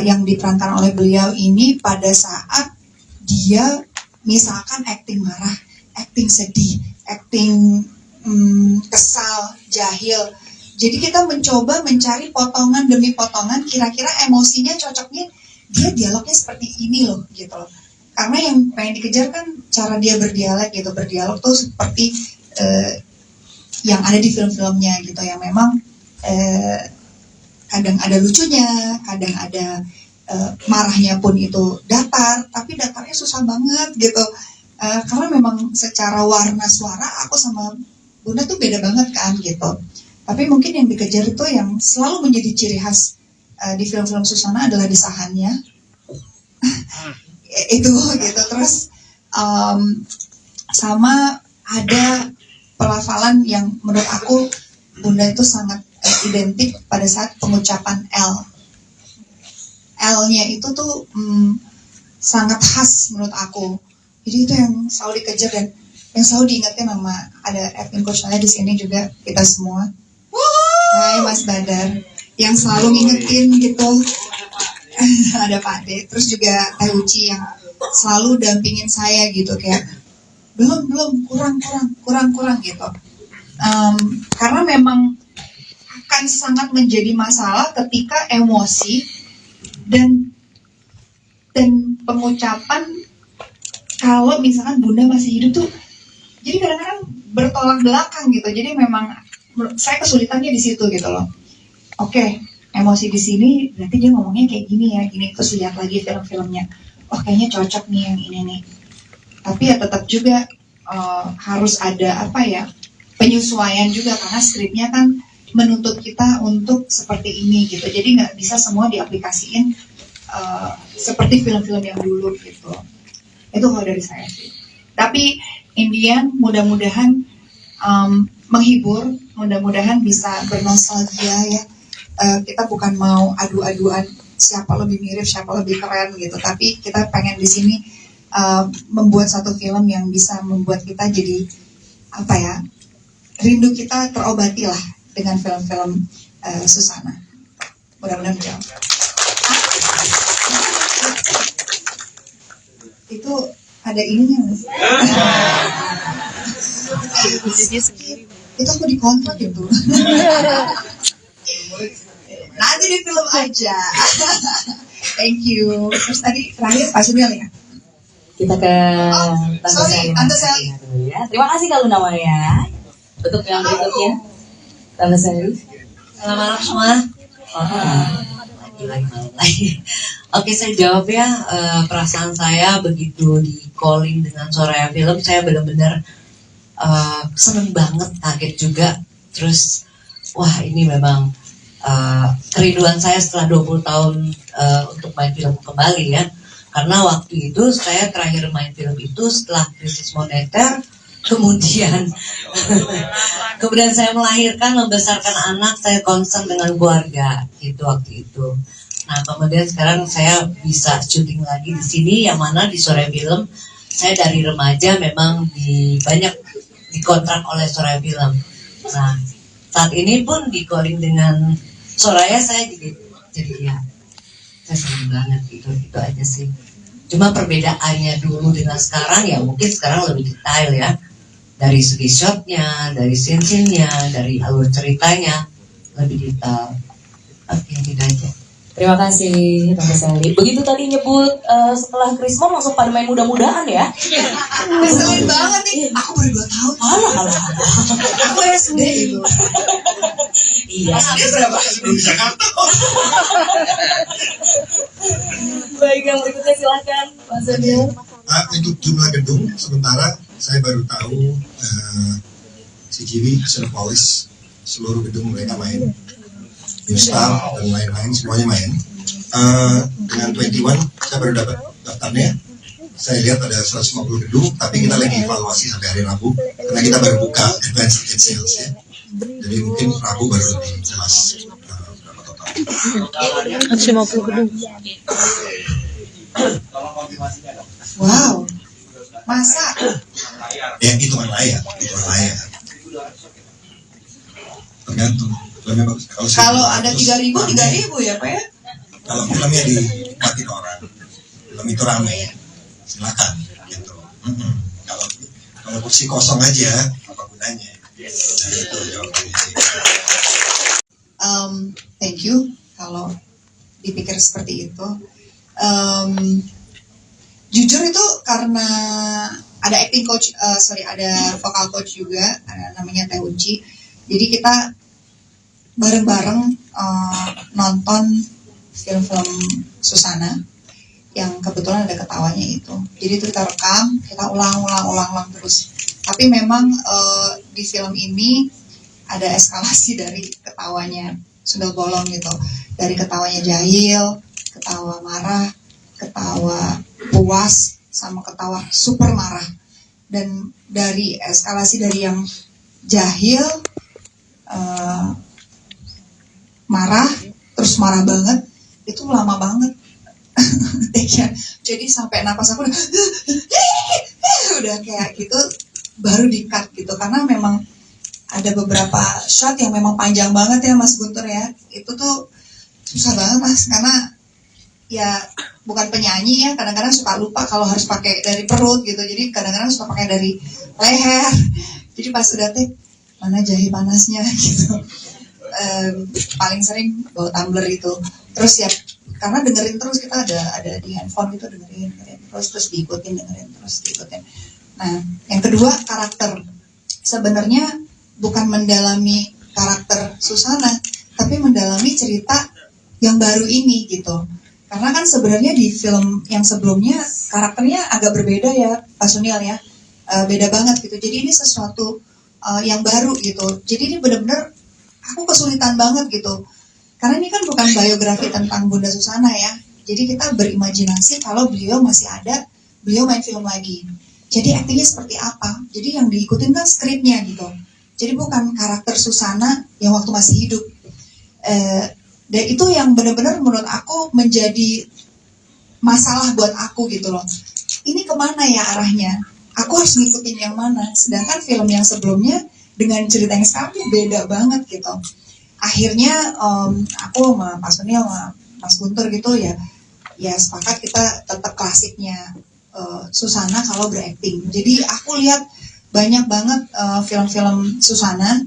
yang diperankan oleh beliau ini pada saat dia misalkan akting marah, akting sedih, akting kesal, jahil. Jadi kita mencoba mencari potongan demi potongan, kira-kira emosinya cocoknya dia dialognya seperti ini loh gitu loh. Karena yang pengen dikejar kan cara dia berdialog gitu, berdialog tuh seperti yang ada di film-filmnya gitu, yang memang kadang ada lucunya, kadang ada marahnya pun itu datar, tapi datarnya susah banget gitu. Karena memang secara warna suara aku sama Bunda tuh beda banget kan gitu. Tapi mungkin yang dikejar itu yang selalu menjadi ciri khas di film-film Susana adalah desahannya. Itu gitu. Terus sama ada pelafalan yang menurut aku Bunda itu sangat identik pada saat pengucapan L. L-nya itu tuh sangat khas menurut aku. Jadi itu yang selalu dikejar dan yang selalu diingatkan sama ada acting coach saya di sini juga, kita semua. Hai Mas Badar, yang selalu ngingetin gitu. Ada Pak De, terus juga Teh Uci yang selalu dampingin saya gitu, kayak belum kurang gitu. Karena memang akan sangat menjadi masalah ketika emosi dan pengucapan kalau misalkan Bunda masih hidup tuh, jadi kadang-kadang bertolak belakang gitu. Jadi memang saya kesulitannya di situ gitu loh. Oke, emosi di sini berarti dia ngomongnya kayak gini ya, gini. Terus lihat lagi film-filmnya, oh kayaknya cocok nih yang ini nih. Tapi ya tetap juga harus ada penyesuaian juga, karena skripnya kan menuntut kita untuk seperti ini gitu. Jadi nggak bisa semua diaplikasiin seperti film-film yang dulu gitu. Itu kalau dari saya sih. Tapi Indian mudah-mudahan menghibur, mudah-mudahan bisa bernostalgia ya. Kita bukan mau adu-aduan siapa lebih mirip, siapa lebih keren gitu. Tapi kita pengen di sini membuat satu film yang bisa membuat kita jadi rindu kita terobati lah dengan film-film Susana. Mudah-mudahan jauh. Itu ada ininya mas. Itu aku dikontrak gitu. Nanti di film aja. Thank you. Terus tadi terakhir Pak Sunil ya. Kita ke Tante Sally dulu ya. Terima kasih Kak Luna Maya. Untuk yang berikutnya, Tante Sally. Selamat malam semua. Lagi. Oke, saya jawab ya. Perasaan saya begitu di calling dengan Soraya Film, saya benar-benar seneng banget, kaget juga. Terus, wah ini memang kerinduan saya setelah 20 tahun untuk main film kembali ya. Karena waktu itu saya terakhir main film itu setelah krisis moneter, kemudian saya melahirkan, membesarkan anak, saya concern dengan keluarga gitu waktu itu. Nah kemudian sekarang saya bisa syuting lagi di sini, yang mana di Soraya Film saya dari remaja memang banyak dikontrak oleh Soraya Film. Nah saat ini pun di calling dengan Soraya saya jadi ya saya senang banget gitu aja sih. Cuma perbedaannya dulu dengan sekarang ya mungkin sekarang lebih detail ya, dari segi shotnya, dari scene-nya, dari alur ceritanya lebih detail. Oke, gitu aja. Terima kasih Tante Sally. Begitu tadi nyebut setelah Krismon langsung pada main mudah-mudahan ya. Ngeselin banget nih. Aku baru 2 tahun. Alah. Aku SD itu. Iya. Dia berapa? Belum bisa kantor. Baik, yang berikutnya silahkan Mas Daniel. Untuk jumlah gedung sementara saya baru tahu CGV sudah polish seluruh gedung mereka main. New Star dan lain-lain semuanya main. Dengan 21 saya baru dapat daftarnya. Saya lihat ada 150 gedung, tapi kita lagi evaluasi sampai hari Rabu karena kita baru buka advance ticket sales ya. Jadi mungkin Rabu baru lebih jelas berapa total. 150 gedung. Wow. Masa? Ya hitungan layak. Tergantung. Kalau ada 3.000 ya Pak ya? Kalau filmnya dinikmatin orang, film itu ramai, silakan gitu. Kalau kursi kosong aja, apa gunanya? Nah, itu jawabannya sih. Thank you. Kalau dipikir seperti itu, jujur itu karena ada acting coach, ada vocal coach juga, namanya Teh Unci. Jadi kita bareng-bareng nonton film-film Susana yang kebetulan ada ketawanya itu. Jadi itu kita rekam, kita ulang terus. Tapi memang di film ini ada eskalasi dari ketawanya sundel bolong gitu. Dari ketawanya jahil, ketawa marah, ketawa puas, sama ketawa super marah. Dan dari eskalasi dari yang jahil, marah, terus marah banget, itu lama banget. Jadi sampai napas aku udah kayak gitu, baru di-cut gitu. Karena memang ada beberapa shot yang memang panjang banget ya Mas Guntur ya. Itu tuh susah banget Mas, karena ya bukan penyanyi ya, kadang-kadang suka lupa kalau harus pakai dari perut gitu. Jadi kadang-kadang suka pakai dari leher. Jadi pas udah take, mana jahe panasnya gitu. Paling sering bawa tumbler itu. Terus ya karena dengerin terus, kita ada di handphone gitu, dengerin terus diikutin. Nah, yang kedua karakter. Sebenarnya bukan mendalami karakter Susana, tapi mendalami cerita yang baru ini gitu. Karena kan sebenarnya di film yang sebelumnya karakternya agak berbeda ya, Pak Sunial ya. Beda banget gitu. Jadi ini sesuatu yang baru gitu. Jadi ini benar-benar aku kesulitan banget gitu. Karena ini kan bukan biografi tentang Bunda Susana ya. Jadi kita berimajinasi kalau beliau masih ada, beliau main film lagi. Jadi aktingnya seperti apa? Jadi yang diikutin kan skripnya gitu. Jadi bukan karakter Susana yang waktu masih hidup. Dan itu yang benar-benar menurut aku menjadi masalah buat aku gitu loh. Ini kemana ya arahnya? Aku harus ngikutin yang mana? Sedangkan film yang sebelumnya dengan cerita yang sekarang beda banget gitu. Akhirnya aku sama Pak Sunil sama Mas Guntur gitu ya sepakat kita tetap klasiknya Susana kalau berakting. Jadi aku lihat banyak banget film-film Susana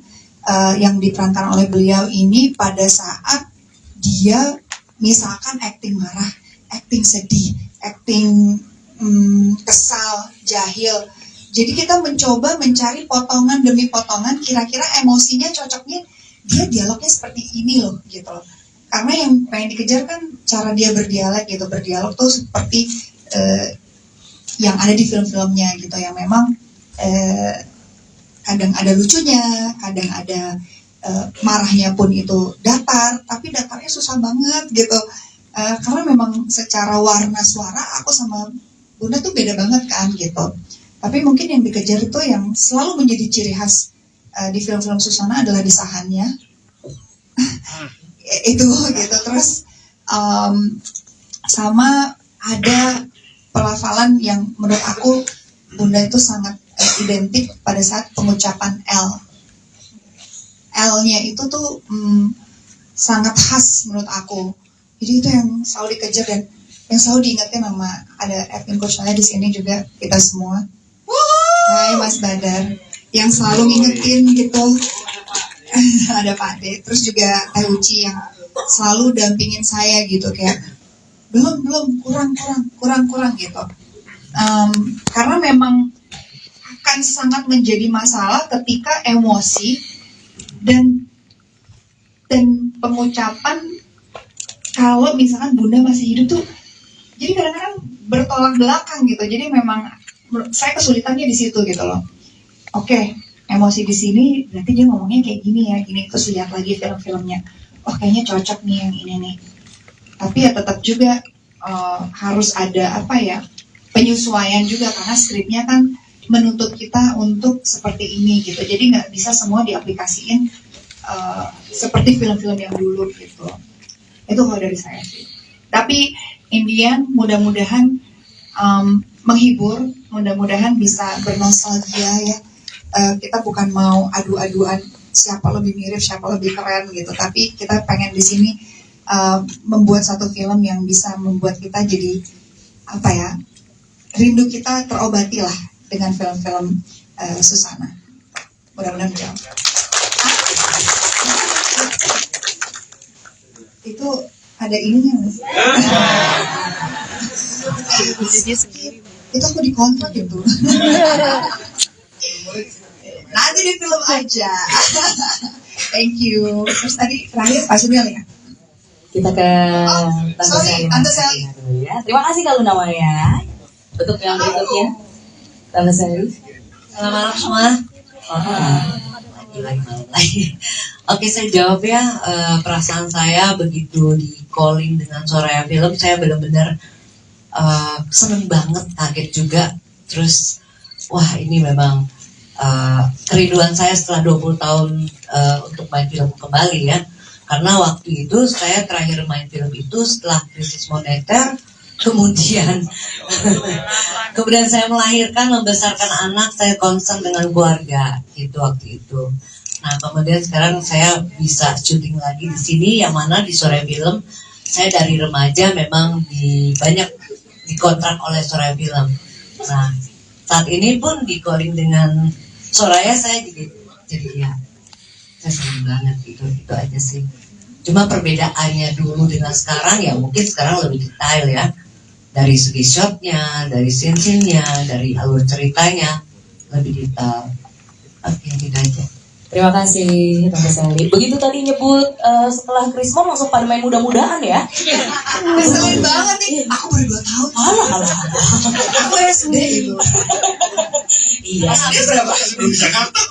yang diperankan oleh beliau ini pada saat dia misalkan akting marah, akting sedih, akting kesal, jahil. Jadi kita mencoba mencari potongan demi potongan, kira-kira emosinya cocoknya dia dialognya seperti ini loh gitu loh. Karena yang pengen dikejar kan cara dia berdialog gitu. Berdialog tuh seperti yang ada di film-filmnya gitu, yang memang kadang ada lucunya, kadang ada marahnya pun itu datar, tapi datarnya susah banget gitu. Karena memang secara warna suara aku sama Bunda tuh beda banget kan gitu. Tapi mungkin yang dikejar itu yang selalu menjadi ciri khas di film-film Susana adalah desahannya. Itu gitu. Terus sama ada pelafalan yang menurut aku Bunda itu sangat identik pada saat pengucapan L. L-nya itu tuh sangat khas menurut aku. Jadi itu yang selalu dikejar dan yang selalu diingatkan sama ada acting coach saya di sini juga, kita semua. Hai Mas Badar, yang selalu ngingetin gitu. Ada Pak De, terus juga Teh Uci yang selalu dampingin saya gitu, kayak belum kurang gitu. Karena memang akan sangat menjadi masalah ketika emosi dan pengucapan kalau misalkan Bunda masih hidup tuh, jadi kadang-kadang bertolak belakang gitu. Jadi memang saya kesulitannya di situ gitu loh. Oke, emosi di sini berarti dia ngomongnya kayak gini ya, gini. Terus lihat lagi film-filmnya, oh kayaknya cocok nih yang ini nih. Tapi ya tetap juga harus ada penyesuaian juga, karena skripnya kan menuntut kita untuk seperti ini gitu. Jadi nggak bisa semua diaplikasiin seperti film-film yang dulu gitu. Itu kalau dari saya sih. Tapi Indian mudah-mudahan menghibur, mudah-mudahan bisa bernostalgia ya. Kita bukan mau adu-aduan siapa lebih mirip, siapa lebih keren gitu. Tapi kita pengen di sini membuat satu film yang bisa membuat kita jadi rindu kita terobati lah dengan film-film Susana. Mudah-mudahan menjawab. Itu ada ininya nggak sih? Itu aku dikontrak gitu. Nanti di film aja. Thank you. Terus tadi terakhir Pak Sunil ya? Kita ke Tante Sally. Ya. Terima kasih Kak Luna Maya. Untuk yang berikutnya, Tante Sally. Selamat malam semua. Lagi. Oke, saya jawab ya. Perasaan saya begitu di calling dengan Soraya Film, saya benar-benar seneng banget, kaget juga. Terus, wah ini memang kerinduan saya setelah 20 tahun untuk main film kembali ya. Karena waktu itu saya terakhir main film itu setelah krisis moneter, kemudian saya melahirkan, membesarkan anak, saya concern dengan keluarga gitu waktu itu. Nah kemudian sekarang saya bisa syuting lagi di sini, yang mana di Soraya Film saya dari remaja memang banyak dikontrak oleh Soraya Film. Nah saat ini pun di calling dengan Soraya saya jadi ya saya senang banget gitu, itu aja sih. Cuma perbedaannya dulu dengan sekarang ya mungkin sekarang lebih detail ya, dari segi shotnya, dari scene-nya, dari alur ceritanya lebih detail. Oke, gitu aja. Terima kasih Tante Sally. Begitu tadi nyebut setelah Krismon langsung pada main mudah-mudahan ya. Keselin banget nih. Aku baru 2 tahun. Alah. Aku SD itu. Iya. Dia berapa? Belum Jakarta.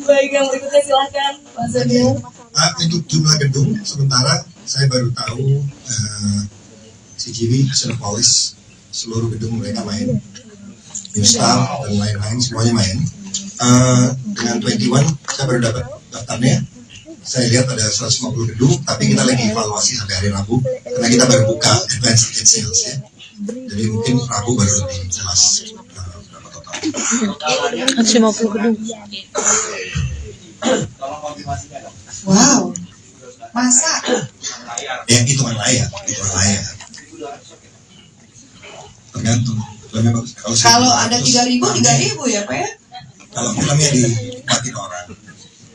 Baik, yang berikutnya silakan Pak Sunil. Untuk jumlah gedung sementara saya baru tahu CGV, Cinepolis, seluruh gedung mereka main, New Star dan lain-lain semuanya main. Dengan 21 saya baru dapat daftarnya. Saya lihat ada 150 gedung, tapi kita lagi evaluasi sampai hari Rabu karena kita baru buka advance ticket sales ya. Jadi mungkin Rabu baru lebih jelas berapa total. 150 gedung. Wow. Masa? Ya hitungan layak. Tergantung. Kalau ada 3.000 ya Pak ya? Kalau filmnya dinikmatin orang,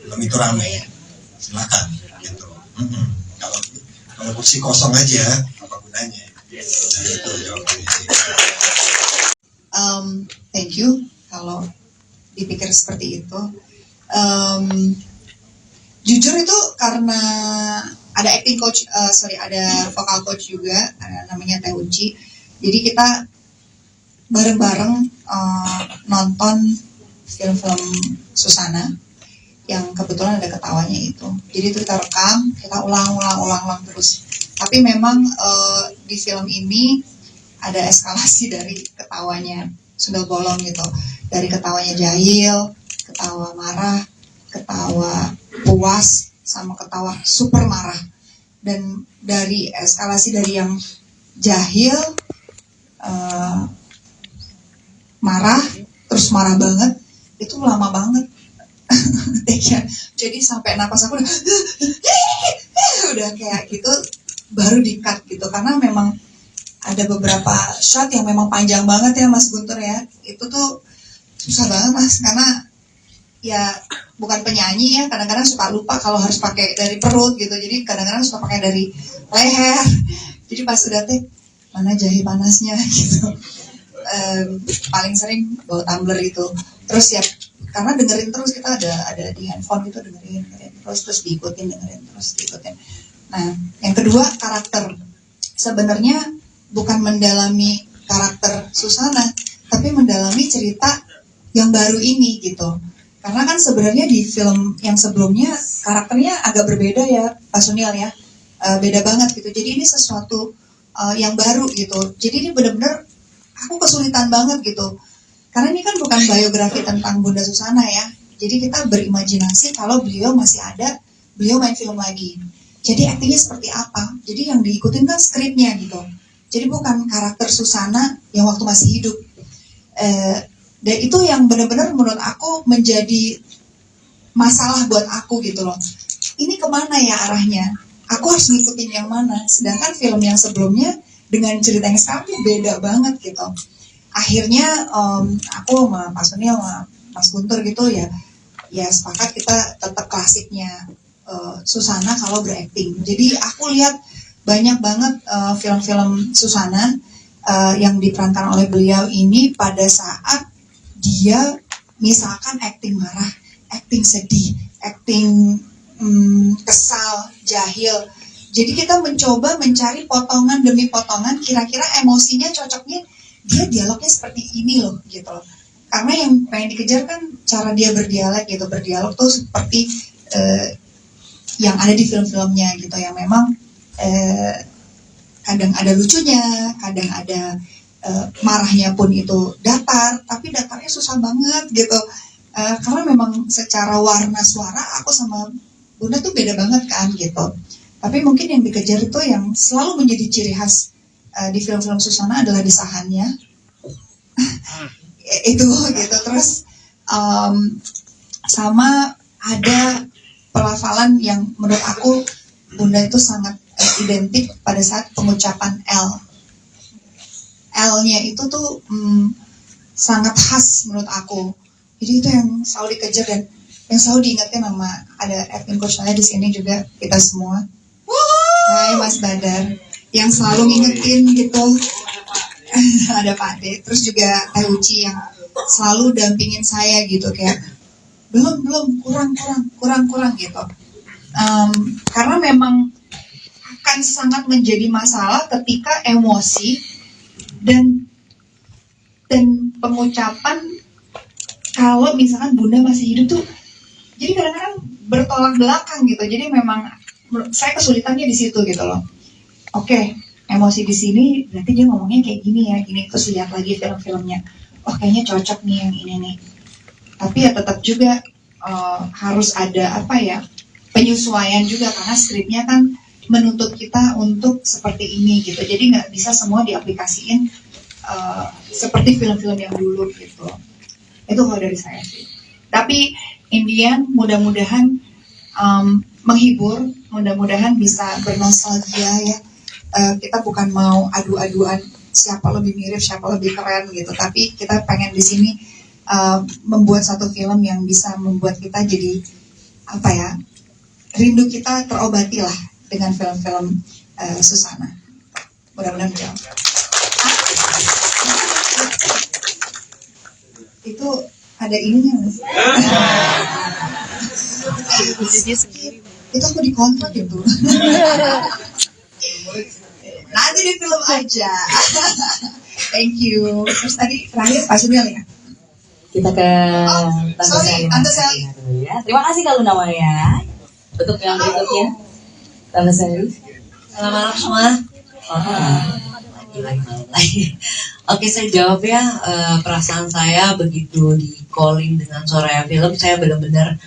film itu ramai, silakan gitu. Kalau kursi kosong aja, apa gunanya? Jadi itu jawabannya sih. Thank you. Kalau dipikir seperti itu, jujur itu karena ada acting coach, ada vocal coach juga, namanya Teh Unci. Jadi kita bareng-bareng nonton film-film Susana yang kebetulan ada ketawanya itu. Jadi itu kita rekam, kita ulang terus. Tapi memang di film ini ada eskalasi dari ketawanya Sundel Bolong gitu. Dari ketawanya jahil, ketawa marah, ketawa puas, sama ketawa super marah. Dan dari eskalasi dari yang jahil, marah, terus marah banget, itu lama banget. Jadi sampai napas aku udah kayak gitu, baru di-cut gitu. Karena memang ada beberapa shot yang memang panjang banget ya Mas Guntur ya. Itu tuh susah banget Mas, karena ya bukan penyanyi ya, kadang-kadang suka lupa kalau harus pakai dari perut gitu, jadi kadang-kadang suka pakai dari leher. Jadi pas udah teh mana jahe panasnya gitu. Paling sering bawa tumbler itu. Terus ya karena dengerin terus, kita ada di handphone gitu, dengerin terus diikutin, dengerin terus diikutin. Nah, yang kedua karakter. Sebenarnya bukan mendalami karakter Susana, tapi mendalami cerita yang baru ini gitu. Karena kan sebenarnya di film yang sebelumnya karakternya agak berbeda ya, Pak Sunil ya. Beda banget gitu. Jadi ini sesuatu yang baru gitu. Jadi ini benar-benar aku kesulitan banget gitu. Karena ini kan bukan biografi tentang Bunda Susana ya. Jadi kita berimajinasi kalau beliau masih ada, beliau main film lagi. Jadi aktingnya seperti apa? Jadi yang diikutin kan skripnya gitu. Jadi bukan karakter Susana yang waktu masih hidup. Dan itu yang benar-benar menurut aku menjadi masalah buat aku gitu loh. Ini kemana ya arahnya? Aku harus ngikutin yang mana? Sedangkan film yang sebelumnya dengan cerita yang sekarang beda banget gitu. Akhirnya aku sama Pak Sunil sama Mas Guntur gitu ya sepakat kita tetap klasiknya Susana kalau berakting. Jadi aku lihat banyak banget film-film Susana yang diperankan oleh beliau ini pada saat dia misalkan akting marah, akting sedih, akting kesal, jahil. Jadi kita mencoba mencari potongan demi potongan, kira-kira emosinya cocoknya dia dialognya seperti ini loh gitu loh. Karena yang pengen dikejar kan cara dia berdialog tuh seperti yang ada di film-filmnya gitu, yang memang kadang ada lucunya, kadang ada marahnya pun itu datar, tapi datarnya susah banget gitu. Karena memang secara warna suara aku sama Bunda tuh beda banget kan gitu. Tapi mungkin yang dikejar itu yang selalu menjadi ciri khas di film-film Susana adalah desahannya. Itu gitu. Terus sama ada pelafalan yang menurut aku Bunda itu sangat identik pada saat pengucapan L. L-nya itu tuh sangat khas menurut aku. Jadi itu yang selalu dikejar dan yang selalu diingatkan sama ada acting coach saya di sini juga, kita semua. Hai Mas Badar, yang selalu ngingetin gitu. Ada Pak De, terus juga Teh Uci yang selalu dampingin saya gitu kayak belum kurang gitu. Karena memang akan sangat menjadi masalah ketika emosi dan pengucapan kalau misalkan Bunda masih hidup tuh, jadi kadang-kadang bertolak belakang gitu. Jadi memang saya kesulitannya di situ gitu loh. Oke, emosi di sini berarti dia ngomongnya kayak gini ya, gini. Terus lihat lagi film-filmnya, oh kayaknya cocok nih yang ini nih. Tapi ya tetap juga harus ada penyesuaian juga, karena skripnya kan menuntut kita untuk seperti ini gitu. Jadi nggak bisa semua diaplikasiin seperti film-film yang dulu gitu. Itu kalau dari saya sih. Tapi Indian mudah-mudahan menghibur, mudah-mudahan bisa bernostalgia ya. Kita bukan mau adu-aduan siapa lebih mirip, siapa lebih keren gitu. Tapi kita pengen di sini membuat satu film yang bisa membuat kita jadi rindu kita terobati lah dengan film-film Susana. Mudah-mudahan menjawab. Itu ada ininya mas. Itu aku dikontrak gitu. Nanti di film aja. Thank you. Terus tadi terakhir Pak Sunil ya. Kita ke Tante Sally. Ya. Terima kasih kalau namanya. Untuk yang berikutnya, Tante Sally. Selamat malam semua. Lagi. Oke, saya jawab ya. Perasaan saya begitu di calling dengan Soraya Film, saya benar-benar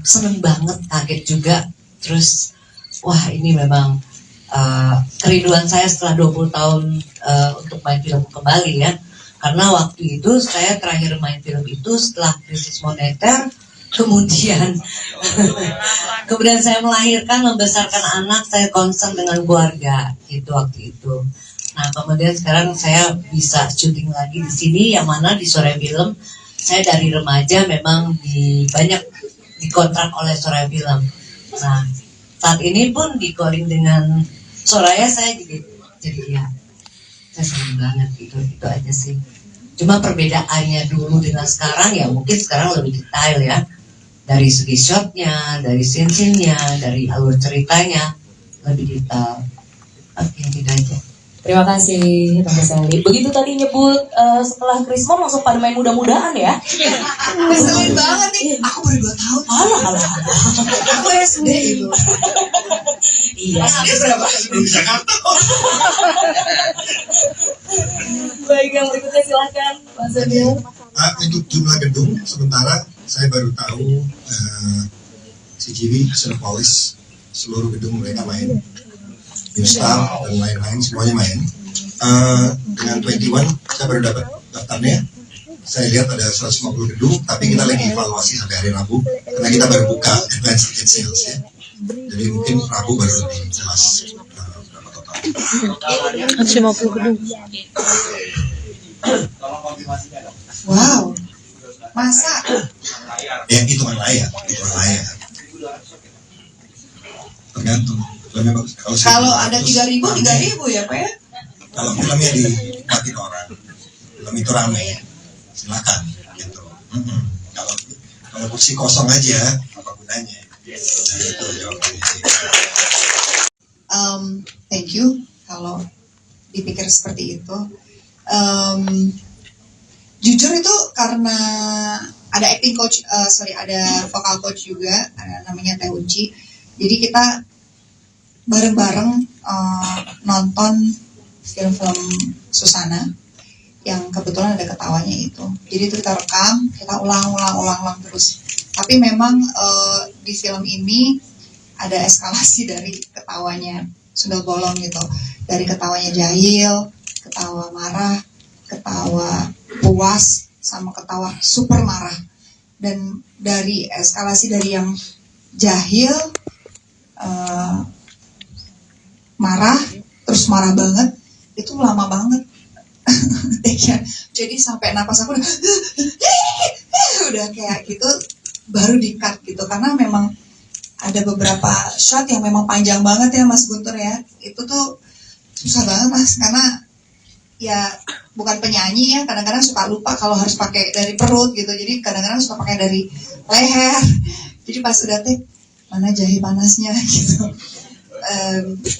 seneng banget, kaget juga. Terus, wah ini memang kerinduan saya setelah 20 tahun untuk main film kembali ya. Karena waktu itu saya terakhir main film itu setelah krisis moneter, kemudian saya melahirkan, membesarkan anak, saya concern dengan keluarga gitu waktu itu. Nah kemudian sekarang saya bisa syuting lagi di sini, yang mana di Soraya Film saya dari remaja memang banyak dikontrak oleh Soraya Film. Nah, saat ini pun di calling dengan Soraya saya jadi ya saya senang banget gitu, itu aja sih. Cuma perbedaannya dulu dengan sekarang ya mungkin sekarang lebih detail ya, dari segi shotnya, dari scene-nya, dari alur ceritanya lebih detail. Oke, gitu aja. Terima kasih Tante Sally. Begitu tadi nyebut setelah Krismon langsung pada main mudah-mudahan ya. Keselin banget nih. Aku baru 2 tahun. Alah. Aku SD itu. Iya. Dia berapa? Belum di Jakarta. Baik, yang berikutnya silakan Pak Senior. Untuk jumlah gedung, sementara saya baru tahu CGV, Cinepolis, seluruh gedung mereka main. Instar dan lain-lain semuanya main. Dengan 21 saya baru dapat daftarnya. Saya lihat ada 150 gedung, tapi kita lagi evaluasi sampai hari Rabu karena kita baru buka advance ticket sales ya. Jadi mungkin Rabu baru lebih jelas berapa total. 150 gedung. Wow. Masa? Ya hitungan layak. Tergantung. Kalau ada 3.000 ya Pak ya? Kalau filmnya dinikmatin orang, film itu ramai, silakan gitu. Kalau kursi kosong aja, apa gunanya? Jadi itu jawabannya sih. Thank you. Kalau dipikir seperti itu, jujur itu karena ada acting coach, ada vocal coach juga, namanya Teh Unci. Jadi kita bareng-bareng nonton film-film Susana yang kebetulan ada ketawanya itu. Jadi itu kita rekam, kita ulang terus. Tapi memang di film ini ada eskalasi dari ketawanya sundel bolong gitu. Dari ketawanya jahil, ketawa marah, ketawa puas, sama ketawa super marah. Dan dari eskalasi dari yang jahil, marah, terus marah banget, itu lama banget. Jadi sampai napas aku udah kayak gitu, baru di-cut gitu. Karena memang ada beberapa shot yang memang panjang banget ya Mas Guntur ya. Itu tuh susah banget Mas, karena ya bukan penyanyi ya, kadang-kadang suka lupa kalau harus pakai dari perut gitu. Jadi kadang-kadang suka pakai dari leher. Jadi pas udah take, mana jahe panasnya gitu.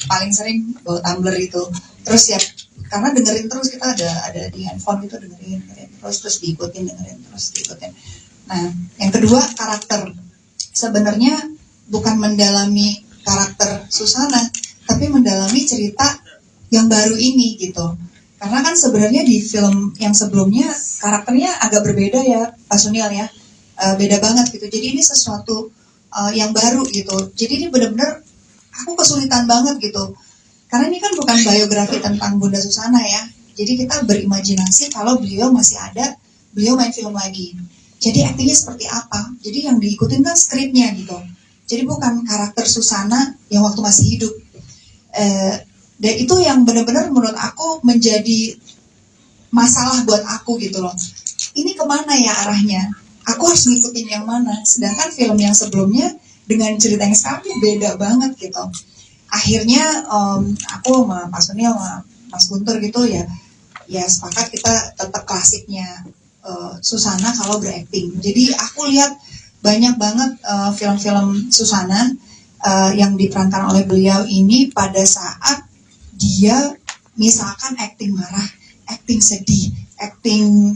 Paling sering bawa tumbler itu. Terus ya karena dengerin terus, kita ada di handphone gitu, dengerin terus diikutin. Nah, yang kedua karakter. Sebenarnya bukan mendalami karakter Susana, tapi mendalami cerita yang baru ini gitu. Karena kan sebenarnya di film yang sebelumnya karakternya agak berbeda ya, Pak Sunil ya. Beda banget gitu. Jadi ini sesuatu yang baru gitu. Jadi ini benar-benar aku kesulitan banget gitu. Karena ini kan bukan biografi tentang Bunda Susana ya. Jadi kita berimajinasi kalau beliau masih ada, beliau main film lagi. Jadi aktingnya seperti apa? Jadi yang diikutin kan skripnya gitu. Jadi bukan karakter Susana yang waktu masih hidup. Dan itu yang benar-benar menurut aku menjadi masalah buat aku gitu loh. Ini kemana ya arahnya? Aku harus ngikutin yang mana? Sedangkan film yang sebelumnya dengan cerita yang sekarang beda banget gitu. Akhirnya aku sama Pak Sunil sama Mas Guntur gitu ya sepakat kita tetap klasiknya Susana kalau berakting. Jadi aku lihat banyak banget film-film Susana yang diperankan oleh beliau ini pada saat dia misalkan akting marah, akting sedih, akting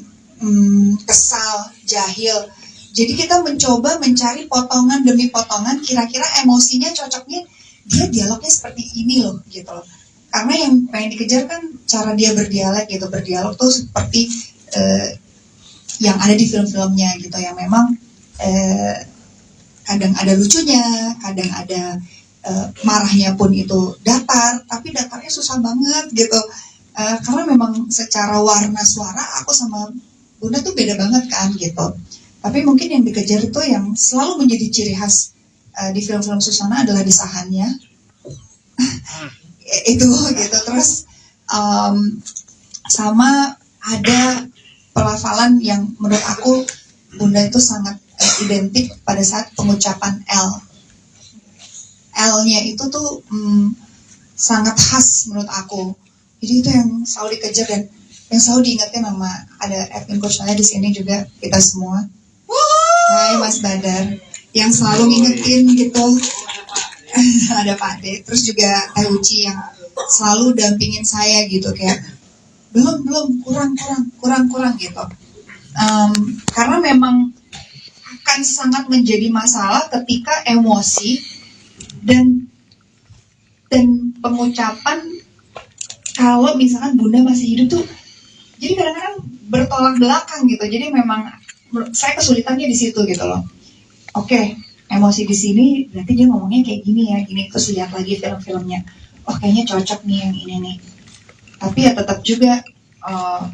kesal, jahil. Jadi kita mencoba mencari potongan demi potongan, kira-kira emosinya cocoknya dia dialognya seperti ini loh gitu loh. Karena yang pengen dikejar kan cara dia berdialog gitu. Berdialog tuh seperti yang ada di film-filmnya gitu, yang memang kadang ada lucunya, kadang ada marahnya pun itu datar, tapi datarnya susah banget gitu. Karena memang secara warna suara aku sama Bunda tuh beda banget kan gitu. Tapi mungkin yang dikejar itu yang selalu menjadi ciri khas di film-film Susana adalah desahannya. Itu gitu. Terus sama ada pelafalan yang menurut aku Bunda itu sangat identik pada saat pengucapan L. L-nya itu tuh sangat khas menurut aku. Jadi itu yang selalu dikejar dan yang selalu diingatkan sama ada admin coach saya di sini juga kita semua. Hai Mas Badar yang selalu ngingetin gitu. Ada Pak De, terus juga Teh Uci yang selalu dampingin saya gitu kayak belum kurang gitu. Karena memang akan sangat menjadi masalah ketika emosi dan pengucapan kalau misalkan Bunda masih hidup tuh jadi kadang-kadang bertolak belakang gitu. Jadi memang saya kesulitannya di situ gitu loh. Oke, emosi di sini berarti dia ngomongnya kayak gini ya, gini, terus lihat lagi film-filmnya. Oh kayaknya cocok nih yang ini nih. Tapi ya tetap juga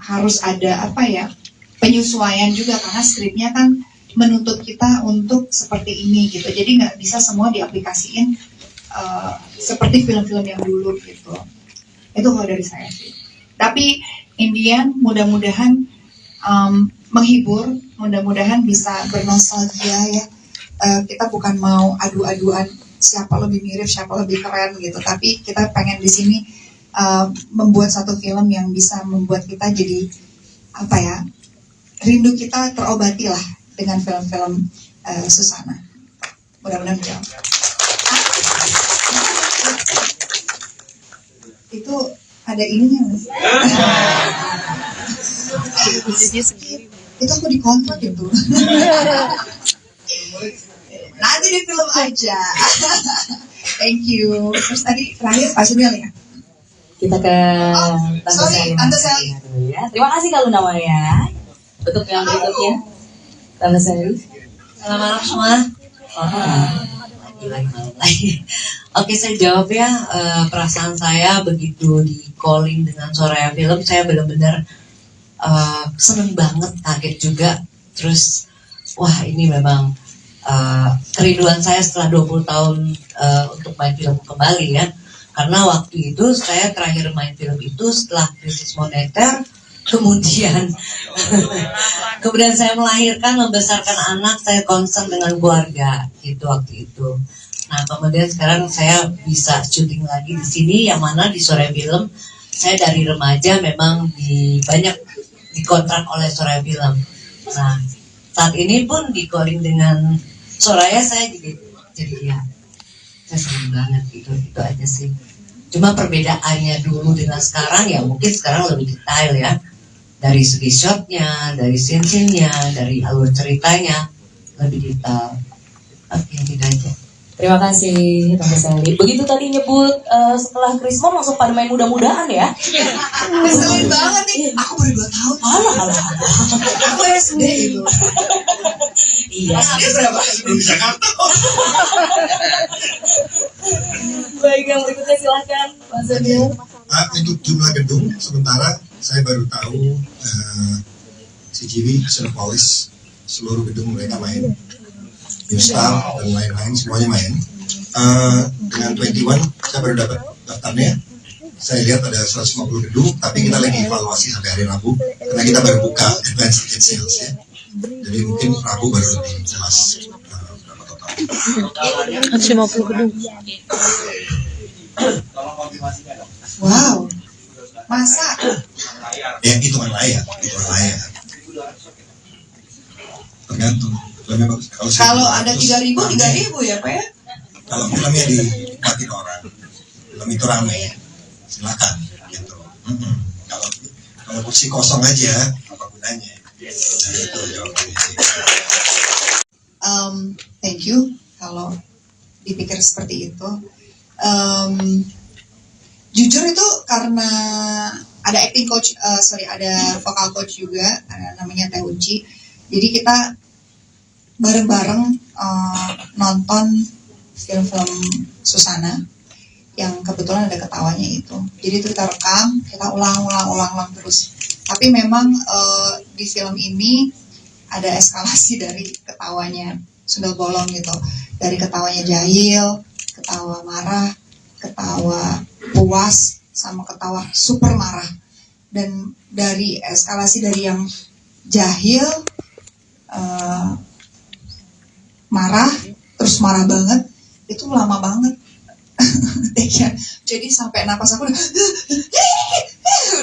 harus ada apa ya, penyesuaian juga karena skripnya kan menuntut kita untuk seperti ini gitu. Jadi nggak bisa semua diaplikasiin seperti film-film yang dulu gitu. Itu kalau dari saya sih. Tapi Indian mudah-mudahan menghibur, mudah-mudahan bisa bernostalgia ya. Kita bukan mau adu-aduan siapa lebih mirip, siapa lebih keren gitu. Tapi kita pengen di sini membuat satu film yang bisa membuat kita jadi apa ya, rindu kita terobati lah dengan film-film Susana. Mudah-mudahan menjawab. Itu ada ininya Mas. Itu aku dikontrak gitu. Nanti di film aja. Thank you. Terus tadi terakhir Pak Sunil ya. Kita ke Tante Sally. Ya. Terima kasih Kak Luna Maya. Untuk yang berikutnya, Tante Sally. Selamat malam semua. Lagi. Oke, saya jawab ya. Perasaan saya begitu di calling dengan Soraya Film, saya benar-benar seneng banget, kaget juga. Terus, wah ini memang kerinduan saya setelah 20 tahun untuk main film kembali ya. Karena waktu itu saya terakhir main film itu setelah krisis moneter, kemudian saya melahirkan, membesarkan anak, saya concern dengan keluarga gitu waktu itu. Nah kemudian sekarang saya bisa syuting lagi di sini, yang mana di Soraya Film saya dari remaja memang banyak dikontrak oleh Soraya Film. Nah saat ini pun di calling dengan Soraya saya jadi ya saya senang banget gitu, itu aja sih. Cuma perbedaannya dulu dengan sekarang ya mungkin sekarang lebih detail ya, dari segi shotnya, dari scene-nya, dari alur ceritanya lebih detail. Oke, gitu aja. Terima kasih Tante Sally. Begitu tadi nyebut setelah Krismon langsung pada main mudah-mudahan ya. Keselin banget nih. Aku baru 2 tahun. Alah. Aku SD itu. Iya. SD berapa? Belum bisa kartu. Baik, yang berikutnya silahkan Mas Adil. Untuk jumlah gedung sementara saya baru tahu CGV, Cinepolis, seluruh gedung mereka main. New Star dan lain-lain semuanya main. Dengan 21 saya baru dapat daftarnya. Saya lihat ada 150 gedung, tapi kita lagi evaluasi sampai hari Rabu karena kita baru buka advance ticket sales ya. Jadi mungkin Rabu baru lebih jelas berapa total. 150 gedung. Wow. Masa? Ya hitungan layar. Tergantung. Kalau ada 3.000 ya Pak ya? Kalau filmnya dinikmatin orang, film itu ramai, silakan gitu. Kalau kursi kosong aja, apa gunanya? Itu jawabannya. Thank you. Kalau dipikir seperti itu, jujur itu karena ada acting coach, ada vocal coach juga, namanya Teh Uci. Jadi kita bareng-bareng nonton film-film Susana yang kebetulan ada ketawanya itu. Jadi itu kita rekam, kita ulang terus. Tapi memang di film ini ada eskalasi dari ketawanya sundel bolong gitu. Dari ketawanya jahil, ketawa marah, ketawa puas, sama ketawa super marah. Dan dari eskalasi dari yang jahil, marah, terus marah banget, itu lama banget. Jadi sampai napas aku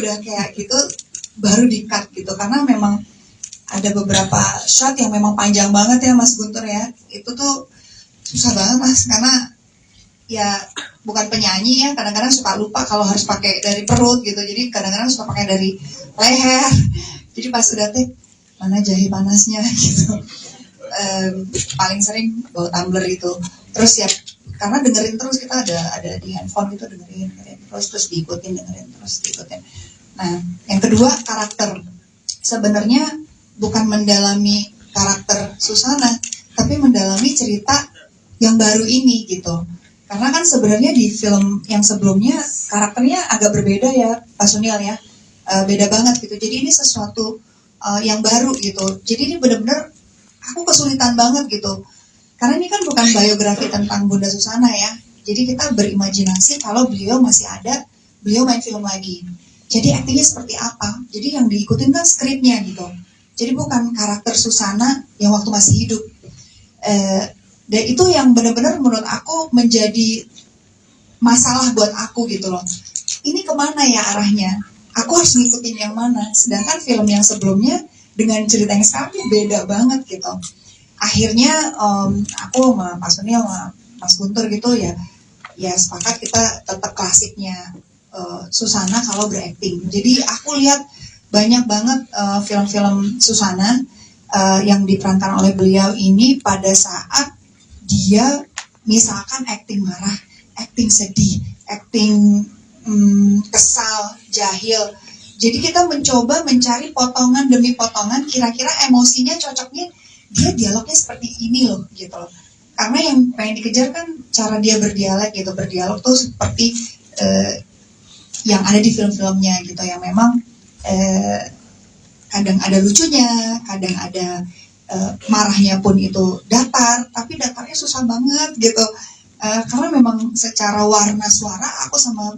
udah kayak gitu, baru di cut gitu, karena memang ada beberapa shot yang memang panjang banget ya Mas Guntur ya. Itu tuh susah banget Mas, karena ya bukan penyanyi ya, kadang-kadang suka lupa kalau harus pakai dari perut gitu, jadi kadang-kadang suka pakai dari leher. Jadi pas udah take, mana jahe panasnya gitu. Paling sering bawa tumbler itu. Terus ya karena dengerin terus, kita ada di handphone gitu, dengerin terus diikutin, dengerin terus diikutin. Nah, yang kedua karakter. Sebenarnya bukan mendalami karakter Susana, tapi mendalami cerita yang baru ini gitu. Karena kan sebenarnya di film yang sebelumnya karakternya agak berbeda ya, Pak Sunil ya, beda banget gitu. Jadi ini sesuatu yang baru gitu. Jadi ini benar-benar aku kesulitan banget gitu. Karena ini kan bukan biografi tentang Bunda Susana ya. Jadi kita berimajinasi kalau beliau masih ada, beliau main film lagi. Jadi aktingnya seperti apa? Jadi yang diikutin kan skripnya gitu. Jadi bukan karakter Susana yang waktu masih hidup. Dan itu yang benar-benar menurut aku menjadi masalah buat aku gitu loh. Ini kemana ya arahnya? Aku harus ngikutin yang mana? Sedangkan film yang sebelumnya dengan cerita yang sekarang beda banget gitu. Akhirnya aku sama Pak Sunil sama Mas Guntur gitu ya sepakat kita tetap klasiknya Susana kalau berakting. Jadi aku lihat banyak banget film-film Susana yang diperankan oleh beliau ini pada saat dia misalkan akting marah, akting sedih, akting kesal, jahil. Jadi kita mencoba mencari potongan demi potongan, kira-kira emosinya cocoknya dia dialognya seperti ini loh gitu loh. Karena yang pengen dikejar kan cara dia berdialog gitu, berdialog tuh seperti yang ada di film-filmnya gitu, yang memang kadang ada lucunya, kadang ada marahnya pun itu datar, tapi datarnya susah banget gitu. Karena memang secara warna suara aku sama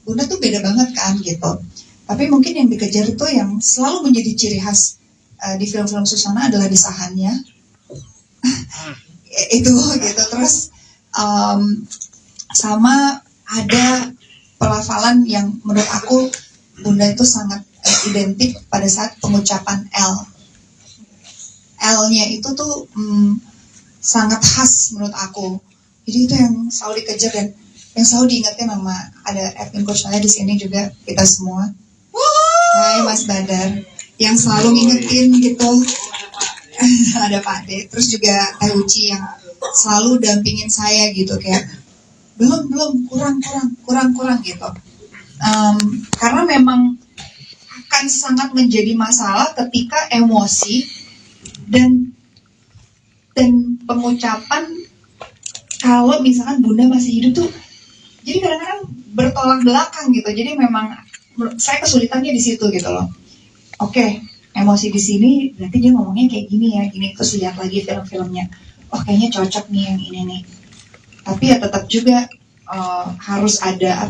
Bunda tuh beda banget kan gitu. Tapi mungkin yang dikejar itu yang selalu menjadi ciri khas di film-film Susana adalah desahannya. Itu gitu. Terus sama ada pelafalan yang menurut aku Bunda itu sangat identik pada saat pengucapan L. L-nya itu tuh sangat khas menurut aku. Jadi itu yang selalu dikejar dan yang selalu diingatkan sama ada acting coach saya di sini juga, kita semua. Hai Mas Badar, yang selalu ngingetin gitu. Ada Pak De, terus juga Teh Uci yang selalu dampingin saya gitu, kayak belum kurang gitu. Karena memang akan sangat menjadi masalah ketika emosi dan pengucapan kalau misalkan Bunda masih hidup tuh, jadi kadang-kadang bertolak belakang gitu. Jadi memang saya kesulitannya di situ gitu loh. Oke, emosi di sini berarti dia ngomongnya kayak gini ya, gini. Terus lihat lagi film-filmnya, oh kayaknya cocok nih yang ini nih. Tapi ya tetap juga harus ada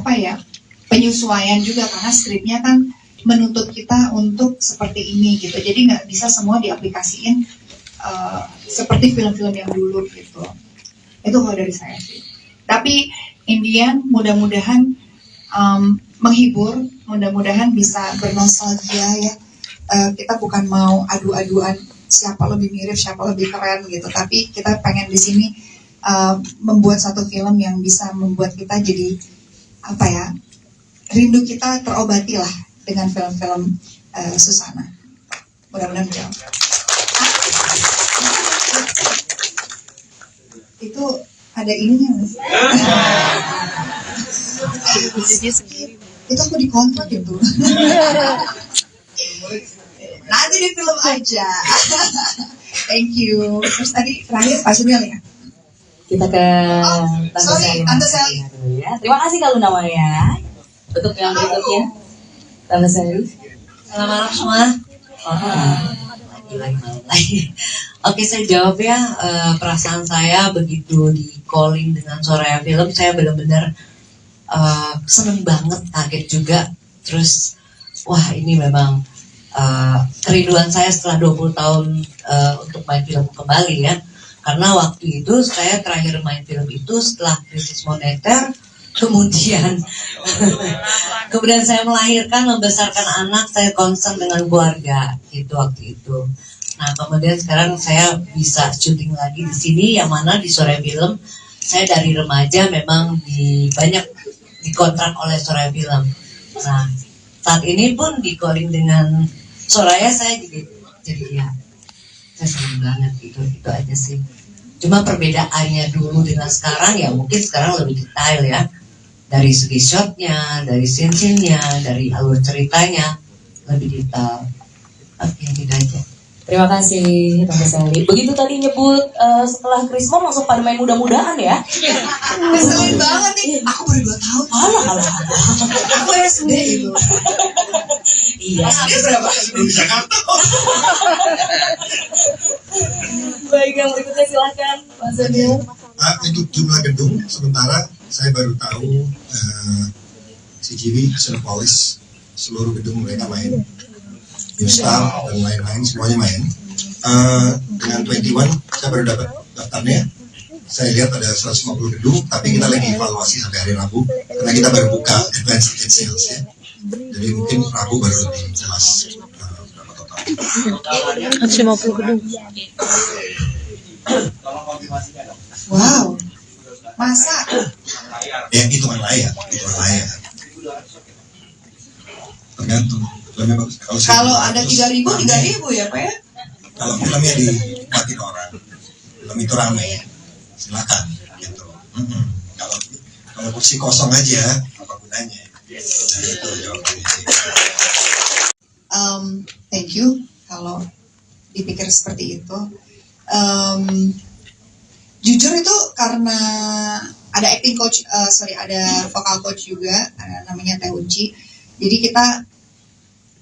penyesuaian juga, karena skripnya kan menuntut kita untuk seperti ini gitu. Jadi nggak bisa semua diaplikasiin seperti film-film yang dulu gitu. Itu kalau dari saya sih. Tapi Indian mudah-mudahan menghibur, mudah-mudahan bisa bernostalgia ya. Kita bukan mau adu-aduan siapa lebih mirip, siapa lebih keren gitu. Tapi kita pengen di sini membuat satu film yang bisa membuat kita jadi rindu kita terobati lah dengan film-film Susana. Mudah-mudahan menjawab. Itu ada ininya Mas. Itu aku dikontrak gitu. Nanti di film aja. Thank you. Terus tadi terakhir Pak Sunil ya. Kita ke Tante Sally. Ya. Terima kasih Kak Luna Maya. Untuk yang berikutnya, Tante Sally. Selamat malam semua. Lagi. Oke, saya jawab ya. Perasaan saya begitu di calling dengan Soraya Film, saya benar-benar seneng banget, kaget juga. Terus, wah ini memang kerinduan saya setelah 20 tahun untuk main film kembali ya. Karena waktu itu saya terakhir main film itu setelah krisis moneter, kemudian saya melahirkan, membesarkan anak, saya concern dengan keluarga gitu waktu itu. Nah kemudian sekarang saya bisa syuting lagi di sini, yang mana di Soraya Film saya dari remaja memang banyak dikontrak oleh Soraya Film. Nah saat ini pun di calling dengan Soraya saya jadi ya saya senang banget gitu, itu aja sih. Cuma perbedaannya dulu dengan sekarang ya mungkin sekarang lebih detail ya, dari segi shotnya, dari scene-nya, dari alur ceritanya lebih detail. Oke, gitu aja. Terima kasih Tante Sally. Begitu tadi nyebut setelah Krismon langsung pada main mudah-mudahan ya. Keselin banget nih. Aku baru 2 tahun. Alah. Aku SD itu. Iya. Dia berapa? Di Jakarta. Baik, yang berikutnya silahkan Mas Daniel. Untuk jumlah gedung sementara saya baru tahu CGV, Cinepolis, seluruh gedung mereka main, New Star dan lain-lain semuanya main. Dengan 21 saya baru dapat daftarnya. Saya lihat ada 150 gedung, tapi kita lagi evaluasi sampai hari Rabu karena kita baru buka advance ticket sales ya. Jadi mungkin Rabu baru lebih jelas berapa total. 150 gedung. Wow. Masa? Ya hitungan layak. Tergantung. Filmnya bagus. Kalau ada 3.000 ya Pak ya? Kalau filmnya dinikmatin orang, film itu ramai, silakan gitu. Kalau kursi kosong aja, apa gunanya? Itu jawabannya sih. Thank you. Kalau dipikir seperti itu, jujur itu karena ada acting coach, ada vocal coach juga, namanya Teh Unci. Jadi kita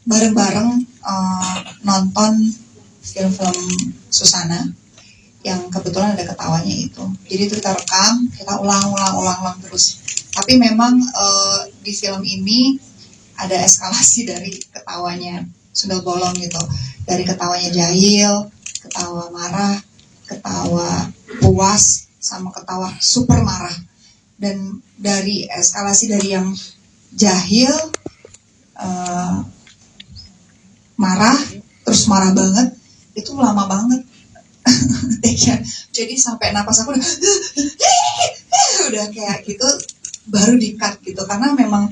bareng-bareng nonton film-film Susana yang kebetulan ada ketawanya itu. Jadi itu kita rekam, kita ulang terus. Tapi memang di film ini ada eskalasi dari ketawanya sundel bolong gitu. Dari ketawanya jahil, ketawa marah, ketawa puas, sama ketawa super marah. Dan dari eskalasi dari yang jahil, marah, terus marah banget, itu lama banget. Jadi sampai napas aku udah kayak gitu, baru di-cut gitu. Karena memang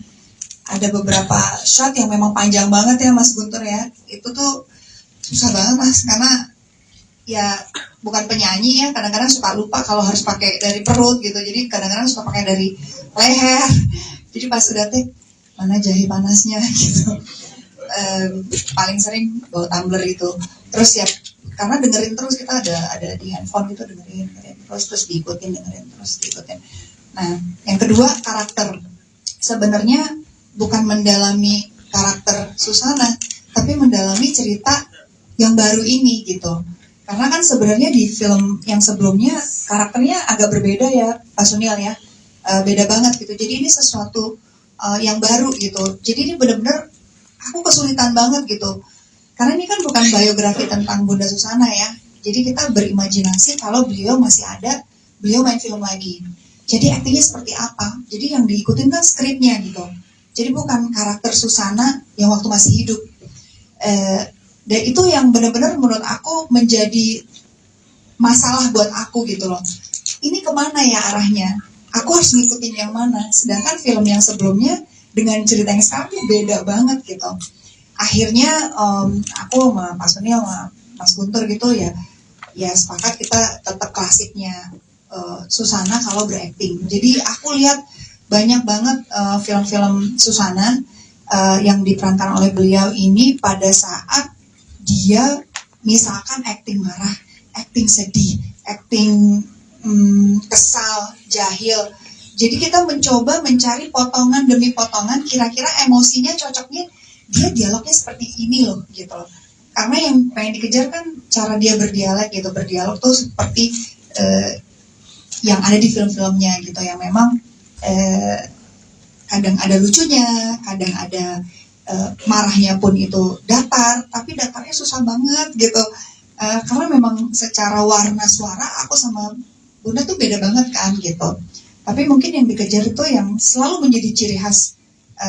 ada beberapa shot yang memang panjang banget ya Mas Guntur ya. Itu tuh susah banget Mas, karena ya bukan penyanyi ya, kadang-kadang suka lupa kalau harus pakai dari perut gitu. Jadi kadang-kadang suka pakai dari leher. Jadi pas udah take, mana jahe panasnya gitu. Paling sering bawa tumbler itu. Terus ya karena dengerin terus, kita ada di handphone gitu, dengerin terus diikutin. Nah, yang kedua karakter. Sebenarnya bukan mendalami karakter Susana, tapi mendalami cerita yang baru ini gitu. Karena kan sebenarnya di film yang sebelumnya karakternya agak berbeda ya, Pak Sunial ya, beda banget gitu. Jadi ini sesuatu yang baru gitu. Jadi ini benar-benar aku kesulitan banget gitu. Karena ini kan bukan biografi tentang Bunda Susana ya. Jadi kita berimajinasi kalau beliau masih ada, beliau main film lagi. Jadi aktingnya seperti apa? Jadi yang diikutin kan skripnya gitu. Jadi bukan karakter Susana yang waktu masih hidup. Dan itu yang benar-benar menurut aku menjadi masalah buat aku gitu loh. Ini kemana ya arahnya? Aku harus ngikutin yang mana? Sedangkan film yang sebelumnya dengan cerita yang sekarang beda banget gitu. Akhirnya aku sama Pak Sunil sama Mas Guntur gitu ya sepakat kita tetap klasiknya Susana kalau berakting. Jadi aku lihat banyak banget film-film Susana yang diperankan oleh beliau ini pada saat dia misalkan akting marah, akting sedih, akting kesal, jahil. Jadi kita mencoba mencari potongan demi potongan, kira-kira emosinya cocoknya dia dialognya seperti ini loh gitu loh. Karena yang pengen dikejar kan cara dia berdialog gitu, berdialog tuh seperti yang ada di film-filmnya gitu, yang memang kadang ada lucunya, kadang ada marahnya pun itu datar, tapi datarnya susah banget gitu. Karena memang secara warna suara aku sama Bunda tuh beda banget kan gitu. Tapi mungkin yang dikejar itu yang selalu menjadi ciri khas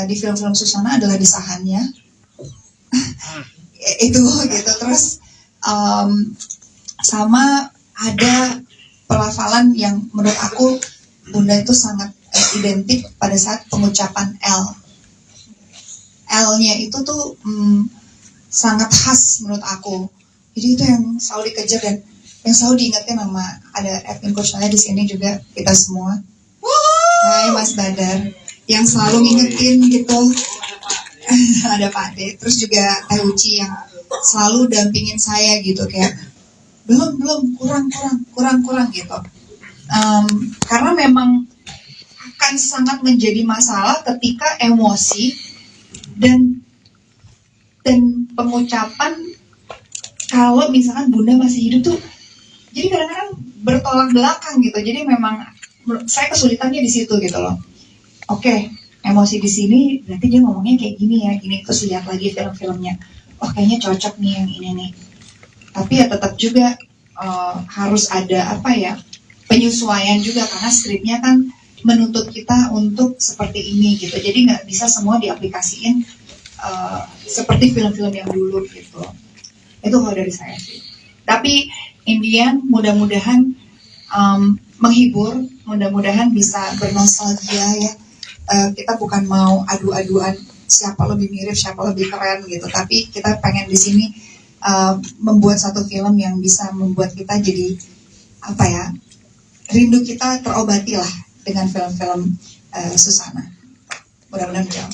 di film-film Susana adalah desahannya. Itu gitu. Terus sama ada pelafalan yang menurut aku Bunda itu sangat identik pada saat pengucapan L. L-nya itu tuh sangat khas menurut aku. Jadi itu yang selalu dikejar dan yang selalu diingatkan sama ada acting coach saya di sini juga, kita semua. Hai Mas Badar, yang selalu ngingetin gitu. Ada Pak De, terus juga Teh Uci yang selalu dampingin saya gitu kayak belum kurang gitu. Karena memang akan sangat menjadi masalah ketika emosi dan pengucapan kalau misalkan Bunda masih hidup tuh jadi kadang-kadang bertolak belakang gitu. Jadi memang saya kesulitannya di situ gitu loh. Oke, emosi di sini berarti dia ngomongnya kayak gini ya, gini. Terus lihat lagi film-filmnya. Oh kayaknya cocok nih yang ini nih. Tapi ya tetap juga harus ada penyesuaian juga karena skripnya kan menuntut kita untuk seperti ini gitu. Jadi nggak bisa semua diaplikasiin seperti film-film yang dulu gitu. Itu kalau dari saya sih. Tapi Indian mudah-mudahan menghibur, mudah-mudahan bisa bernostalgia ya. Kita bukan mau adu-aduan siapa lebih mirip, siapa lebih keren gitu. Tapi kita pengen di sini membuat satu film yang bisa membuat kita jadi rindu kita terobati lah dengan film-film Susana. Mudah-mudahan menjawab.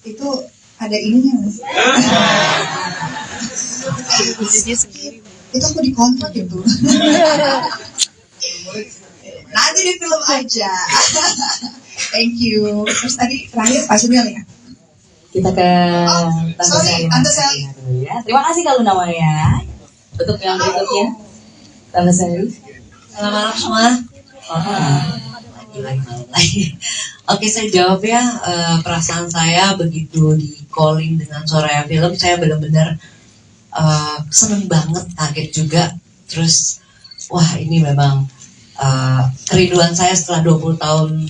Itu ada ininya mas. Itu aku dikontrak gitu. Nanti di film aja. Thank you. Terus tadi terakhir Pak Sunil ya. Kita ke Tante Sally. Ya. Terima kasih kalau namanya. Untuk yang berikutnya, Tante Sally. Selamat malam semua. Lagi. Oke, saya jawab ya. Perasaan saya begitu di calling dengan Soraya Film, saya benar-benar seneng banget, kaget juga. Terus, wah ini memang kerinduan saya setelah 20 tahun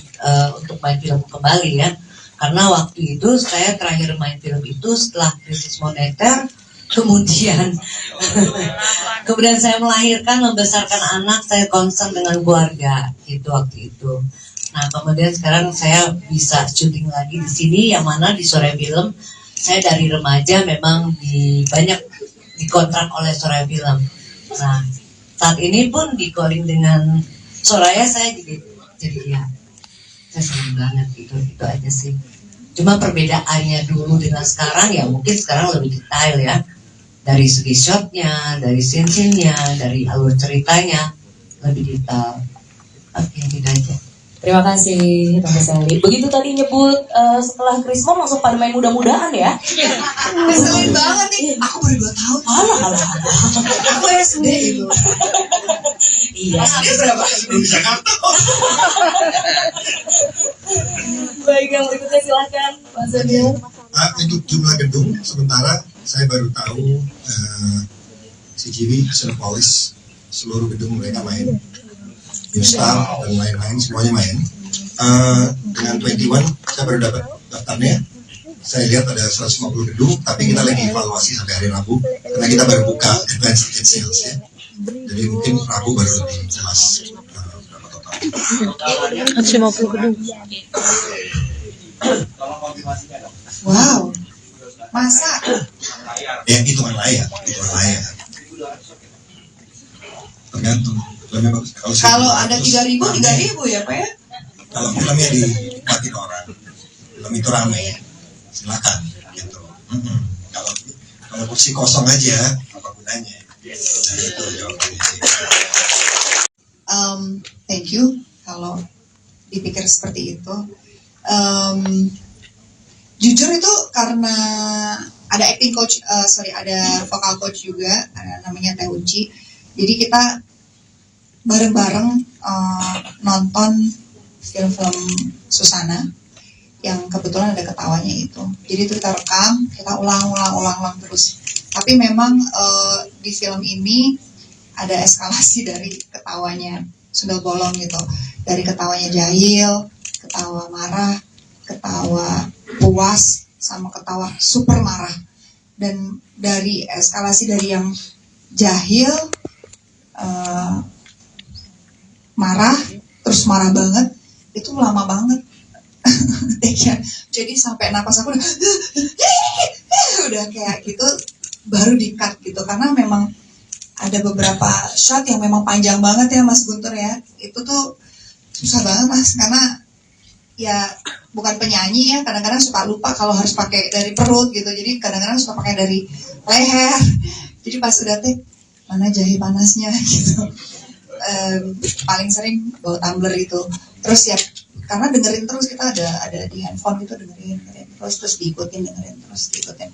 untuk main film kembali ya. Karena waktu itu saya terakhir main film itu setelah krisis moneter, kemudian saya melahirkan, membesarkan anak, saya concern dengan keluarga gitu waktu itu. Nah kemudian sekarang saya bisa syuting lagi di sini, yang mana di Soraya Film saya dari remaja memang banyak dikontrak oleh Soraya Film. Nah saat ini pun di calling dengan Soraya saya jadi ya saya senang banget gitu, itu aja sih. Cuma perbedaannya dulu dengan sekarang ya mungkin sekarang lebih detail ya, dari segi shotnya, dari scene-nya, dari alur ceritanya lebih detail. Oke, gitu aja. Terima kasih Tante Sally. Begitu tadi nyebut setelah Krismon langsung pada main mudah-mudahan ya. Keselin banget nih. Aku baru 2 tahun. Alah. Aku SD itu. Iya. Dia berapa? Belum bisa kartu. Baik, yang berikutnya silakan Pak Sunil. Untuk jumlah gedung sementara saya baru tahu CGV, Cinepolis, seluruh gedung mereka main. Instar dan lain-lain semuanya main. Dengan 21 saya baru dapat daftarnya. Saya lihat ada 150 gedung, tapi kita lagi evaluasi sampai hari Rabu karena kita baru buka advance ticket sales ya. Jadi mungkin Rabu baru lebih jelas berapa total. 150 gedung. Wow. Masa? Ya hitungan layak. Tergantung. Kalau ada 3.000 ya Pak ya? Kalau filmnya dinikmatin orang, film itu ramai, silakan gitu. Kalau kursi kosong aja, apa gunanya? Jadi itu jawabannya sih. Thank you. Kalau dipikir seperti itu, jujur itu karena ada acting coach, ada vocal coach juga, namanya Teh Uci. Jadi kita bareng-bareng nonton film-film Susana yang kebetulan ada ketawanya itu. Jadi itu kita rekam, kita ulang terus. Tapi memang di film ini ada eskalasi dari ketawanya Sundel Bolong gitu. Dari ketawanya jahil, ketawa marah, ketawa puas, sama ketawa super marah. Dan dari eskalasi dari yang jahil, marah, terus marah banget, itu lama banget. Jadi sampai napas aku udah kayak gitu, baru di-cut gitu. Karena memang ada beberapa shot yang memang panjang banget ya Mas Guntur ya. Itu tuh susah banget Mas, karena ya bukan penyanyi ya, kadang-kadang suka lupa kalau harus pakai dari perut gitu, jadi kadang-kadang suka pakai dari leher, jadi pas udah take mana jahe panasnya gitu. Paling sering bawa tumbler itu, terus ya karena dengerin terus, kita ada di handphone gitu, dengerin terus diikutin, dengerin terus diikutin.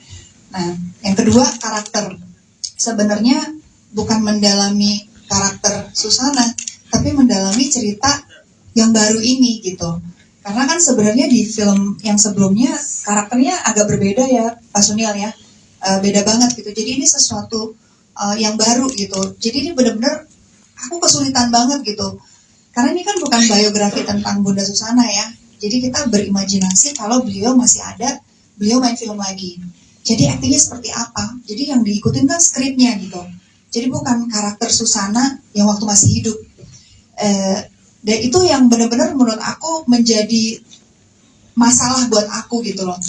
Nah yang kedua, karakter. Sebenarnya bukan mendalami karakter Susana, tapi mendalami cerita yang baru ini gitu. Karena kan sebenarnya di film yang sebelumnya karakternya agak berbeda ya, Pak Sunil ya, beda banget gitu. Jadi ini sesuatu yang baru gitu. Jadi ini benar-benar aku kesulitan banget gitu. Karena ini kan bukan biografi tentang Bunda Susana ya. Jadi kita berimajinasi kalau beliau masih ada, beliau main film lagi. Jadi aktingnya seperti apa? Jadi yang diikutin kan skripnya gitu. Jadi bukan karakter Susana yang waktu masih hidup. Dan itu yang benar-benar menurut aku menjadi masalah buat aku gitu loh.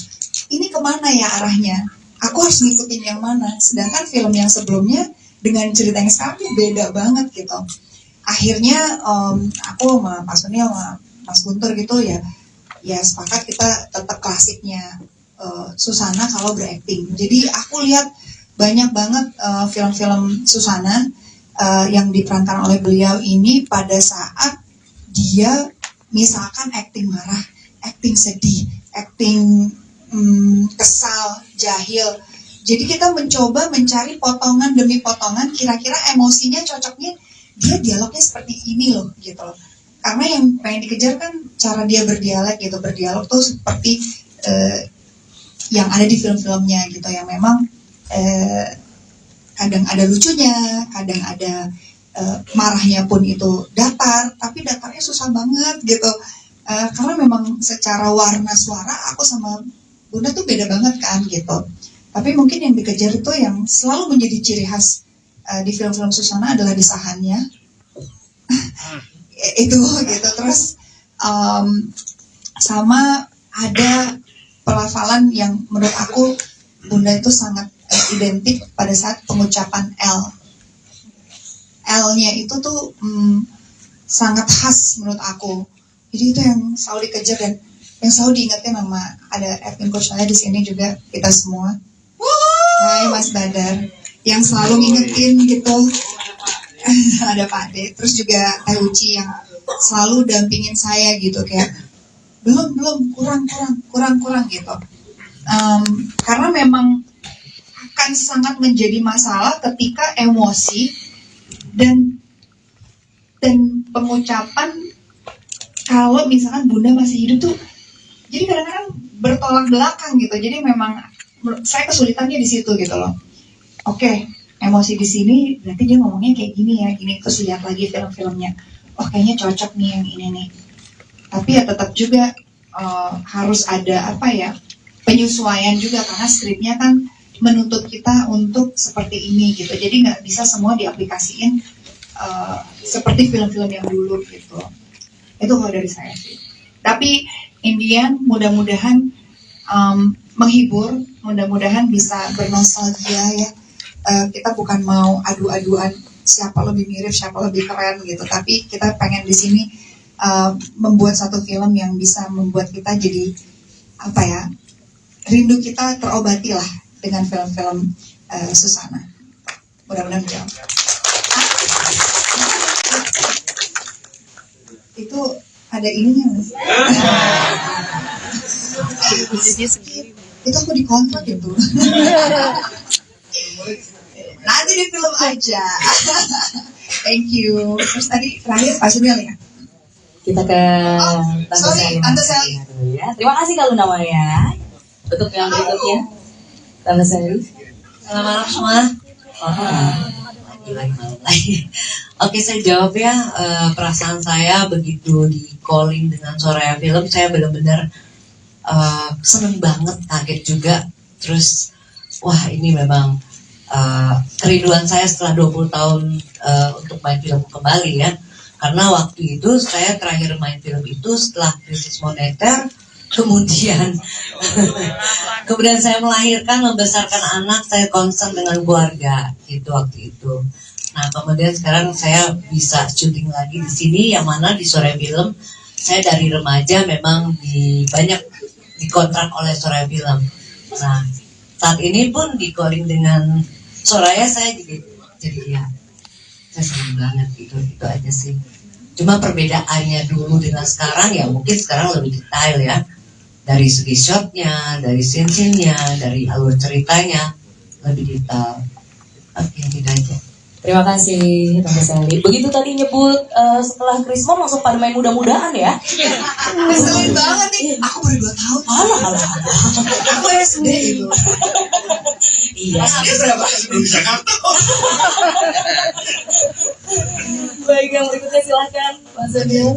Ini kemana ya arahnya? Aku harus ngikutin yang mana? Sedangkan film yang sebelumnya dengan cerita yang sekarang beda banget gitu. Akhirnya aku sama Pak Sunil sama Mas Guntur gitu ya sepakat kita tetap klasiknya Susana kalau berakting. Jadi aku lihat banyak banget film-film Susana yang diperankan oleh beliau ini pada saat dia misalkan acting marah, acting sedih, acting kesal, jahil. Jadi kita mencoba mencari potongan demi potongan, kira-kira emosinya cocoknya dia dialognya seperti ini loh gitu loh. Karena yang pengen dikejar kan cara dia berdialog gitu, berdialog tuh seperti yang ada di film-filmnya gitu, yang memang kadang ada lucunya, kadang ada marahnya pun itu datar, tapi datarnya susah banget gitu. Karena memang secara warna suara aku sama Bunda tuh beda banget kan gitu. Tapi mungkin yang dikejar itu yang selalu menjadi ciri khas di film-film Susana adalah desahannya. Itu gitu. Terus sama ada pelafalan yang menurut aku Bunda itu sangat identik pada saat pengucapan L. L-nya itu tuh sangat khas menurut aku. Jadi itu yang selalu dikejar dan yang selalu diingatkan sama ada acting coach saya di sini juga, kita semua. Hai Mas Badar, yang selalu ngingetin gitu. Ada Pak De, terus juga Teh Uci yang selalu dampingin saya gitu, kayak belum kurang gitu. Karena memang akan sangat menjadi masalah ketika emosi dan pengucapan kalau misalkan Bunda masih hidup tuh, jadi kadang-kadang bertolak belakang gitu. Jadi memang saya kesulitannya di situ gitu loh. Oke, emosi di sini berarti dia ngomongnya kayak gini ya, gini. Terus lihat lagi film-filmnya, oh kayaknya cocok nih yang ini nih. Tapi ya tetap juga harus ada penyesuaian juga, karena skripnya kan menuntut kita untuk seperti ini gitu. Jadi nggak bisa semua diaplikasiin seperti film-film yang dulu gitu. Itu kalau dari saya sih. Tapi Indian mudah-mudahan menghibur, mudah-mudahan bisa bernostalgia ya. Kita bukan mau adu-aduan siapa lebih mirip, siapa lebih keren gitu. Tapi kita pengen di sini membuat satu film yang bisa membuat kita jadi rindu kita terobati lah dengan film-film Susana. Mudah-mudahan menjawab. Itu ada ininya Mas. Itu aku dikontrak gitu. Nanti di film aja. Thank you. Terus tadi terakhir Pak Sunil ya. Kita ke Tante sorry, Sally. Tante Sally. dulu ya. Terima kasih Kak Luna Maya. Untuk yang berikutnya, Tante Sally. Selamat malam semua. Lagi malam lagi. Oke, saya jawab ya. Perasaan saya begitu di calling dengan Soraya Film, saya benar-benar seneng banget, kaget juga. Terus, wah ini memang kerinduan saya setelah 20 tahun untuk main film kembali ya. Karena waktu itu saya terakhir main film itu setelah krisis moneter, kemudian saya melahirkan, membesarkan anak, saya concern dengan keluarga gitu waktu itu. Nah kemudian sekarang saya bisa syuting lagi di sini, yang mana di Soraya Film saya dari remaja memang banyak dikontrak oleh Soraya Film. Nah saat ini pun di calling dengan Soraya saya jadi ya saya senang banget gitu, itu aja sih. Cuma perbedaannya dulu dengan sekarang ya mungkin sekarang lebih detail ya, dari segi shotnya, dari scene-nya, dari alur ceritanya lebih detail. Oke, gitu aja. Terima kasih Tante Sally. Begitu tadi nyebut setelah Krismon langsung pada main mudah-mudahan ya. Ngeselin banget nih. Aku baru 2 tahun. Alah. Aku SD itu. Iya. SD berapa? Sebelum di Jakarta. Baik, yang berikutnya silakan Mas Daniel.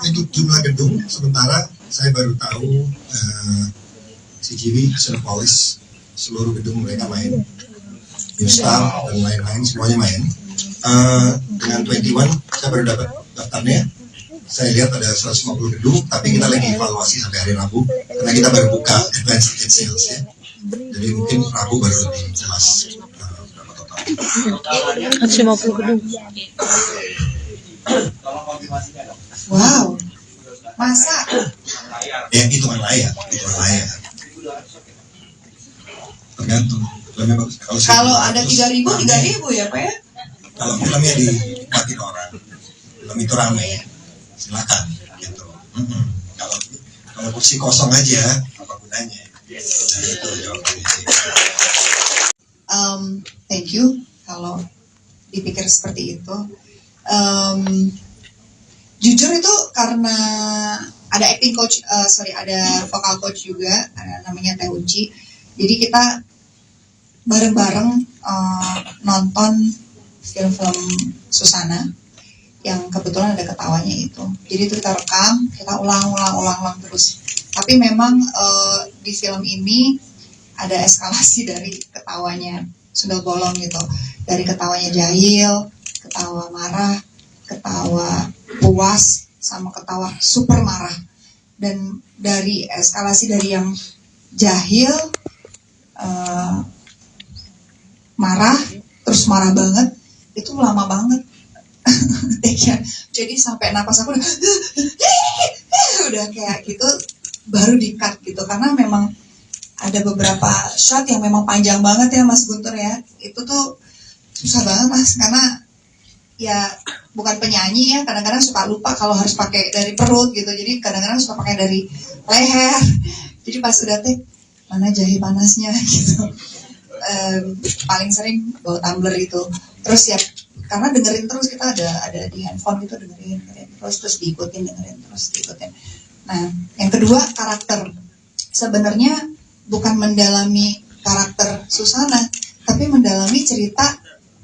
Untuk jumlah gedung, sementara saya baru tahu CGV sudah polish seluruh gedung, mereka main. New Star dan lain-lain semuanya main. Dengan 21 saya baru dapat daftarnya. Saya lihat ada 150 gedung, tapi kita lagi evaluasi sampai hari Rabu karena kita baru buka advance ticket sales ya. Jadi mungkin Rabu baru lebih jelas berapa total. 150 gedung. Wow. Masa? Ya hitungan layak. Tergantung. Kalau ada 3.000 ya Pak ya? Kalau filmnya dinikmatin orang, film itu ramai, silakan gitu. Kalau kursi kosong aja, apa gunanya? Nah, itu jawabannya sih. Thank you kalau dipikir seperti itu. Jujur itu karena ada acting coach, ada vocal coach juga, namanya Teh Uci. Jadi kita bareng-bareng nonton film-film Susana yang kebetulan ada ketawanya itu. Jadi itu kita rekam, kita ulang terus. Tapi memang di film ini ada eskalasi dari ketawanya Sundel Bolong gitu. Dari ketawanya jahil, ketawa marah, ketawa puas, sama ketawa super marah. Dan dari eskalasi dari yang jahil, marah, terus marah banget, itu lama banget. Jadi sampai napas aku udah kayak gitu, baru di-cut gitu. Karena memang ada beberapa shot yang memang panjang banget ya Mas Guntur ya. Itu tuh susah banget Mas, karena ya bukan penyanyi ya, kadang-kadang suka lupa kalau harus pakai dari perut gitu. Jadi kadang-kadang suka pakai dari leher. Jadi pas udah take, mana jahe panasnya gitu. Paling sering bawa tumbler itu. Terus ya karena dengerin terus, kita ada di handphone gitu, dengerin terus diikutin. Nah yang kedua, karakter. Sebenarnya bukan mendalami karakter Susana, tapi mendalami cerita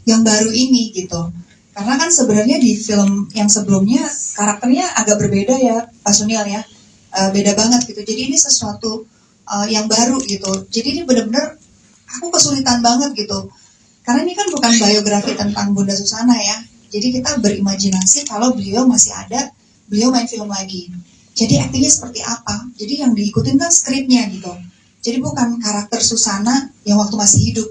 yang baru ini gitu. Karena kan sebenarnya di film yang sebelumnya karakternya agak berbeda ya Pak Sunil ya, beda banget gitu. Jadi ini sesuatu yang baru gitu. Jadi ini benar-benar aku kesulitan banget gitu. Karena ini kan bukan biografi tentang Bunda Susana ya. Jadi kita berimajinasi kalau beliau masih ada, beliau main film lagi. Jadi aktingnya seperti apa? Jadi yang diikutin kan skripnya gitu. Jadi bukan karakter Susana yang waktu masih hidup.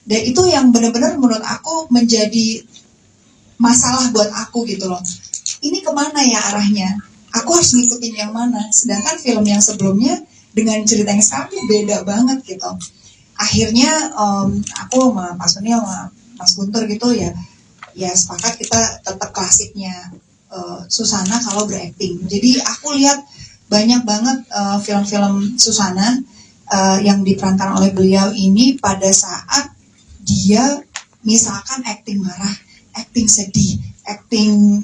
Dan itu yang benar-benar menurut aku menjadi masalah buat aku gitu loh. Ini kemana ya arahnya? Aku harus ngikutin yang mana? Sedangkan film yang sebelumnya dengan cerita yang sekarang beda banget gitu. Akhirnya aku sama Pak Sunil sama Mas Guntur gitu ya sepakat kita tetap klasiknya Susana kalau berakting. Jadi aku lihat banyak banget film-film Susana yang diperankan oleh beliau ini pada saat dia misalkan akting marah, akting sedih, akting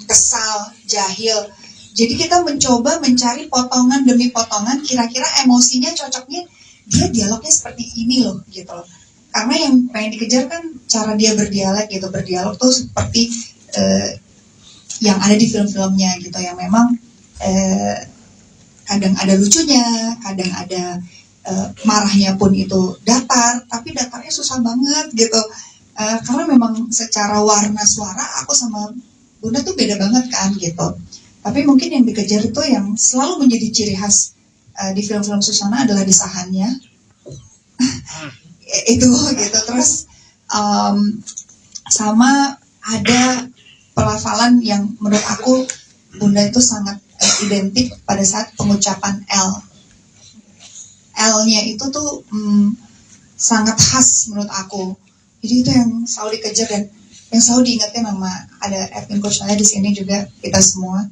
kesal, jahil. Jadi kita mencoba mencari potongan demi potongan, kira-kira emosinya cocoknya dia dialognya seperti ini loh gitu loh. Karena yang pengen dikejar kan cara dia berdialog gitu, berdialog tuh seperti yang ada di film-filmnya gitu, yang memang kadang ada lucunya, kadang ada marahnya pun itu datar, tapi datarnya susah banget gitu. Karena memang secara warna suara aku sama Bunda tuh beda banget kan gitu. Tapi mungkin yang dikejar itu yang selalu menjadi ciri khas di film-film Susana adalah desahannya. Itu gitu. Terus sama ada pelafalan yang menurut aku Bunda itu sangat identik pada saat pengucapan L. L-nya itu tuh sangat khas menurut aku. Jadi itu yang selalu dikejar dan yang selalu diingatkan sama ada admin coach saya di sini juga, kita semua.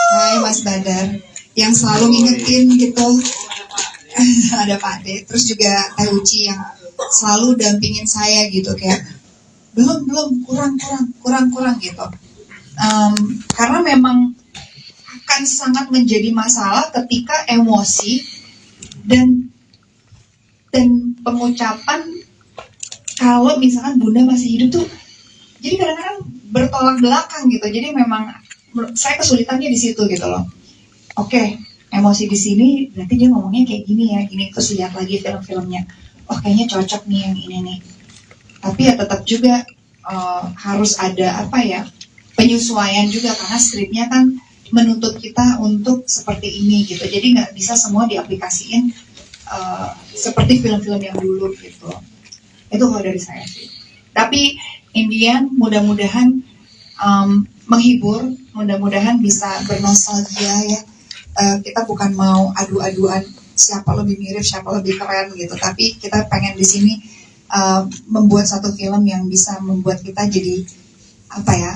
Hai Mas Badar, yang selalu ngingetin gitu. Ada Pak De, terus juga Teh Uci yang selalu dampingin saya gitu, kayak belum kurang gitu. Karena memang akan sangat menjadi masalah ketika emosi dan pengucapan kalau misalkan Bunda masih hidup tuh, jadi kadang-kadang bertolak belakang gitu. Jadi memang saya kesulitannya di situ gitu loh. Oke, emosi di sini berarti dia ngomongnya kayak gini ya, gini. Terus lihat lagi film-filmnya, oh kayaknya cocok nih yang ini nih. Tapi ya tetap juga harus ada apa ya, penyesuaian juga, karena skripnya kan menuntut kita untuk seperti ini gitu. Jadi nggak bisa semua diaplikasiin seperti film-film yang dulu gitu. Itu kalau dari saya sih. Tapi Indian mudah-mudahan menghibur, mudah-mudahan bisa bernostalgia ya. Kita bukan mau adu-aduan siapa lebih mirip, siapa lebih keren gitu. Tapi kita pengen di sini membuat satu film yang bisa membuat kita jadi apa ya,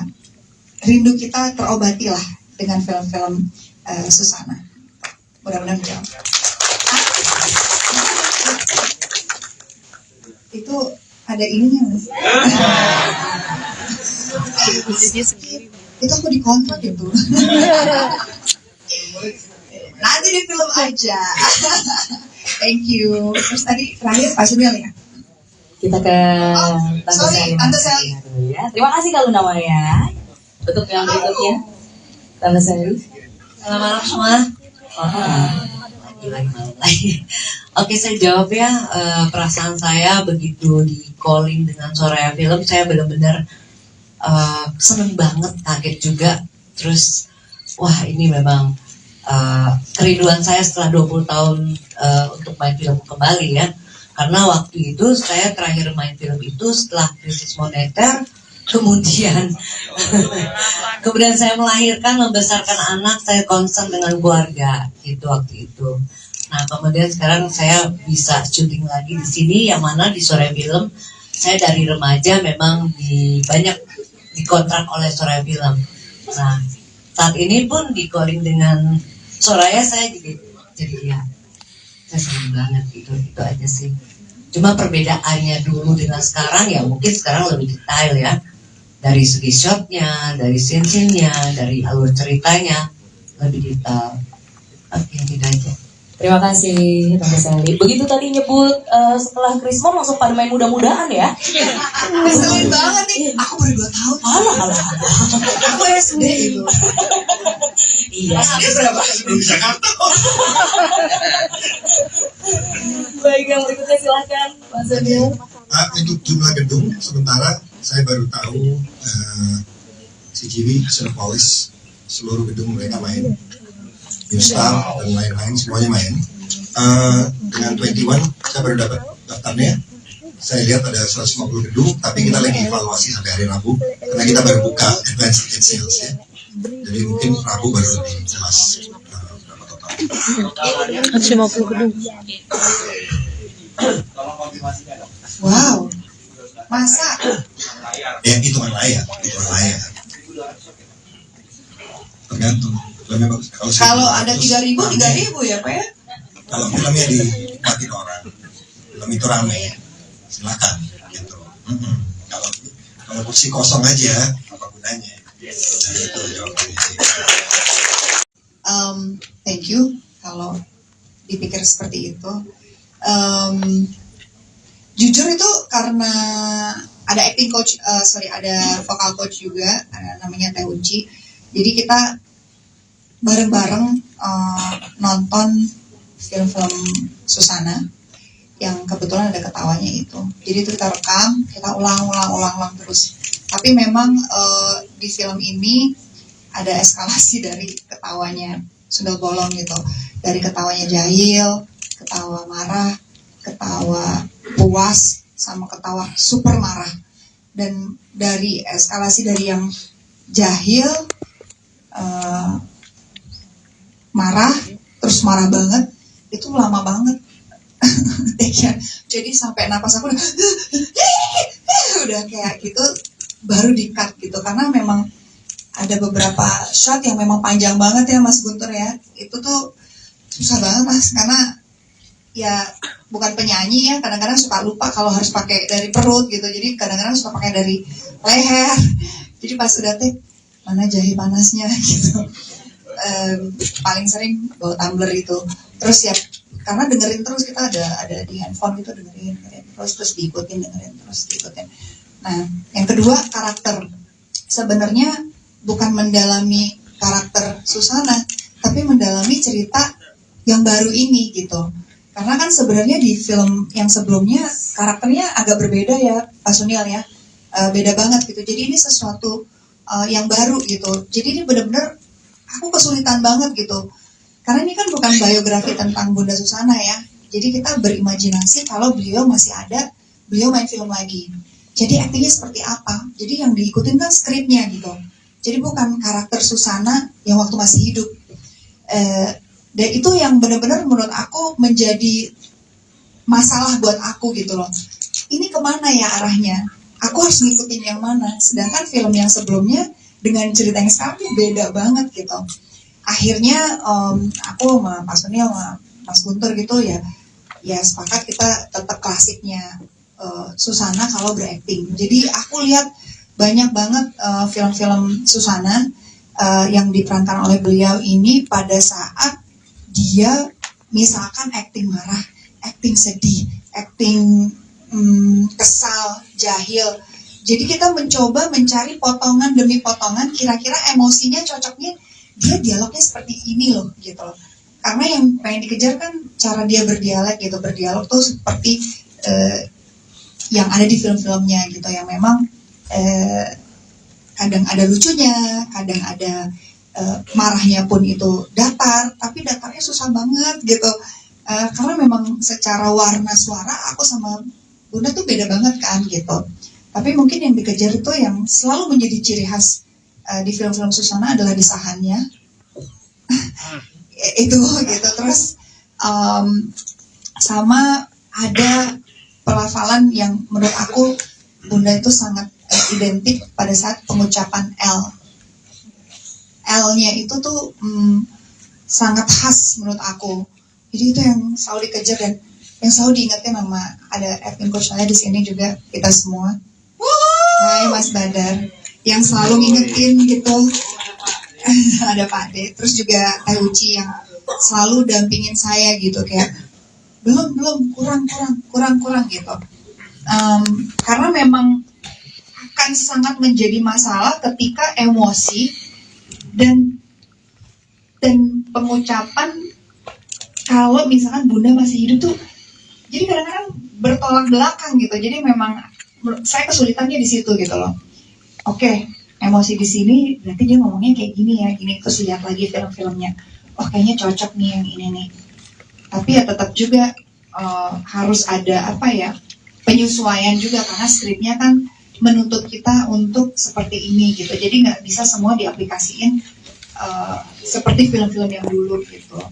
rindu kita terobati lah dengan film-film Susana. Mudah-mudahan menjawab. Itu ada ininya Mas. Itu aku dikontrak gitu. Nanti di film aja. Thank you. Terus tadi terakhir Pak Sunil ya. Kita ke Tante Sally. Ya. Terima kasih Kak Luna Maya. Untuk yang berikutnya, Tante Sally. Selamat malam semua. Lagi. Oke, saya jawab ya. Perasaan saya begitu di calling dengan Soraya Film, saya benar-benar seneng banget, kaget juga. Terus, wah ini memang kerinduan saya setelah 20 tahun untuk main film kembali ya. Karena waktu itu saya terakhir main film itu setelah krisis moneter, kemudian saya melahirkan, membesarkan anak, saya concern dengan keluarga gitu waktu itu. Nah kemudian sekarang saya bisa syuting lagi di sini, yang mana di Soraya Film saya dari remaja memang banyak dikontrak oleh Soraya Film. Nah saat ini pun di calling dengan Soraya saya jadi ya saya senang banget gitu, itu aja sih. Cuma perbedaannya dulu dengan sekarang ya mungkin sekarang lebih detail ya, dari segi shotnya, dari scene-nya, dari alur ceritanya lebih detail. Oke, gitu aja. Terima kasih Tante Sally. Begitu tadi nyebut setelah Krismon langsung pada main mudah-mudahan ya. Keselin banget nih. Aku baru 2 tahun. Alah. Aku SD itu. Iya. SD berapa? Sebelum di Jakarta. Baik, yang berikutnya silakan Mas Daniel. Untuk jumlah gedung, sementara saya baru tahu CGV, Cinepolis, seluruh gedung mereka main. Star dan lain-lain semuanya main. Dengan 21 saya baru dapat daftarnya. Saya lihat ada 150 gedung, tapi kita lagi evaluasi sampai hari Rabu karena kita baru buka advance ticket sales ya. Jadi mungkin Rabu baru lebih jelas berapa total. 150 gedung. Wow. Masa? Ya hitungan layar. Tergantung. Kalau ada 3.000 ya Pak ya? Kalau filmnya dinikmatin orang, film itu ramai ya, silakan gitu. Kalau kursi kosong aja apa gunanya Thank you kalau dipikir seperti itu. Jujur itu karena ada acting coach, ada vocal coach juga, namanya Teh Uci. Jadi kita bareng-bareng nonton film-film Susana yang kebetulan ada ketawanya itu. Jadi itu kita rekam, kita ulang terus. Tapi memang di film ini ada eskalasi dari ketawanya sundel bolong gitu. Dari ketawanya jahil, ketawa marah, ketawa puas, sama ketawa super marah. Dan dari eskalasi dari yang jahil, marah, terus marah banget, itu lama banget. Jadi sampai napas aku udah kayak gitu, baru di-cut gitu. Karena memang ada beberapa shot yang memang panjang banget ya Mas Guntur ya. Itu tuh susah banget Mas, karena ya bukan penyanyi ya, kadang-kadang suka lupa kalau harus pakai dari perut gitu. Jadi kadang-kadang suka pakai dari leher. Jadi pas udah take, mana jahe panasnya gitu. Paling sering bawa tumbler itu. Terus ya karena dengerin terus, kita ada di handphone gitu, dengerin terus diikutin, dengerin terus diikutin. Nah, yang kedua karakter. Sebenarnya bukan mendalami karakter Susana, tapi mendalami cerita yang baru ini gitu. Karena kan sebenarnya di film yang sebelumnya karakternya agak berbeda ya, Pak Sunil ya, beda banget gitu. Jadi ini sesuatu yang baru gitu. Jadi ini benar-benar aku kesulitan banget gitu. Karena ini kan bukan biografi tentang Bunda Susana ya. Jadi kita berimajinasi kalau beliau masih ada, beliau main film lagi. Jadi aktingnya seperti apa? Jadi yang diikutin kan skripnya gitu. Jadi bukan karakter Susana yang waktu masih hidup. Dan itu yang benar-benar menurut aku menjadi masalah buat aku gitu loh. Ini kemana ya arahnya? Aku harus ngikutin yang mana? Sedangkan film yang sebelumnya dengan cerita yang sekarang beda banget gitu. Akhirnya aku sama Pak Sunil sama Mas Guntur gitu ya sepakat kita tetap klasiknya Susana kalau berakting. Jadi aku lihat banyak banget film-film Susana yang diperankan oleh beliau ini pada saat dia misalkan akting marah, akting sedih, akting kesal, jahil. Jadi kita mencoba mencari potongan demi potongan, kira-kira emosinya cocoknya dia dialognya seperti ini loh gitu loh. Karena yang pengen dikejar kan cara dia berdialog gitu, berdialog tuh seperti yang ada di film-filmnya gitu, yang memang kadang ada lucunya, kadang ada marahnya pun itu datar, tapi datarnya susah banget gitu. Karena memang secara warna suara aku sama Bunda tuh beda banget kan gitu. Tapi mungkin yang dikejar itu yang selalu menjadi ciri khas di film-film Susana adalah desahannya. Itu gitu. Terus sama ada pelafalan yang menurut aku Bunda itu sangat identik pada saat pengucapan L. L-nya itu tuh sangat khas menurut aku. Jadi itu yang selalu dikejar dan yang selalu diingatkan sama ada acting coach saya di sini juga, kita semua. Hai Mas Badar, yang selalu ngingetin gitu. Ada Pak De, terus juga Teh Uci yang selalu dampingin saya gitu, kayak belum kurang gitu. Karena memang akan sangat menjadi masalah ketika emosi dan pengucapan kalau misalkan Bunda masih hidup tuh, jadi kadang-kadang bertolak belakang gitu. Jadi memang saya kesulitannya di situ gitu loh. Oke, emosi di sini berarti dia ngomongnya kayak gini ya, gini. Terus lihat lagi film-filmnya, oh kayaknya cocok nih yang ini nih. Tapi ya tetap juga harus ada penyesuaian juga, karena skripnya kan menuntut kita untuk seperti ini gitu. Jadi nggak bisa semua diaplikasiin seperti film-film yang dulu gitu.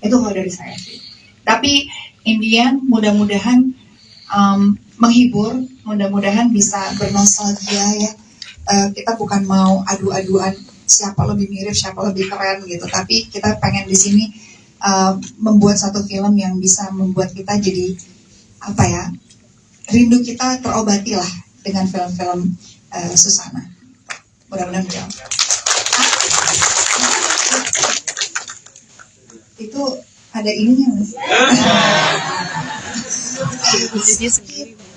Itu kalau dari saya sih. Tapi Indian mudah-mudahan menghibur, mudah-mudahan bisa bernostalgia ya. Kita bukan mau adu-aduan siapa lebih mirip, siapa lebih keren gitu. Tapi kita pengen di sini membuat satu film yang bisa membuat kita jadi rindu kita terobati lah dengan film-film Susana. Mudah-mudahan jawab. Itu ada ininya mas.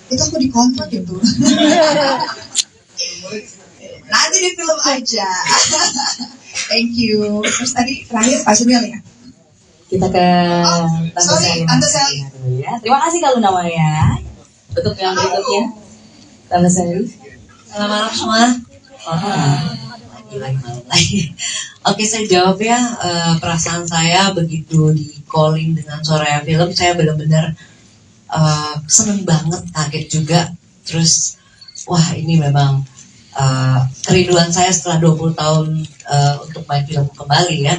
Itu aku dikontrak itu. Nanti di film aja. Thank you. Terus tadi terakhir Pak Sunil ya. Kita ke Tante sorry, Sally. Tante Sally. dulu ya. Terima kasih Kak Luna Maya. Untuk yang berikutnya, Tante Sally. Selamat malam semua. Lagi. Oke, saya jawab ya. Perasaan saya begitu di calling dengan Soraya Film, saya benar-benar seneng banget, kaget juga. Terus, wah ini memang kerinduan saya setelah 20 tahun untuk main film kembali ya.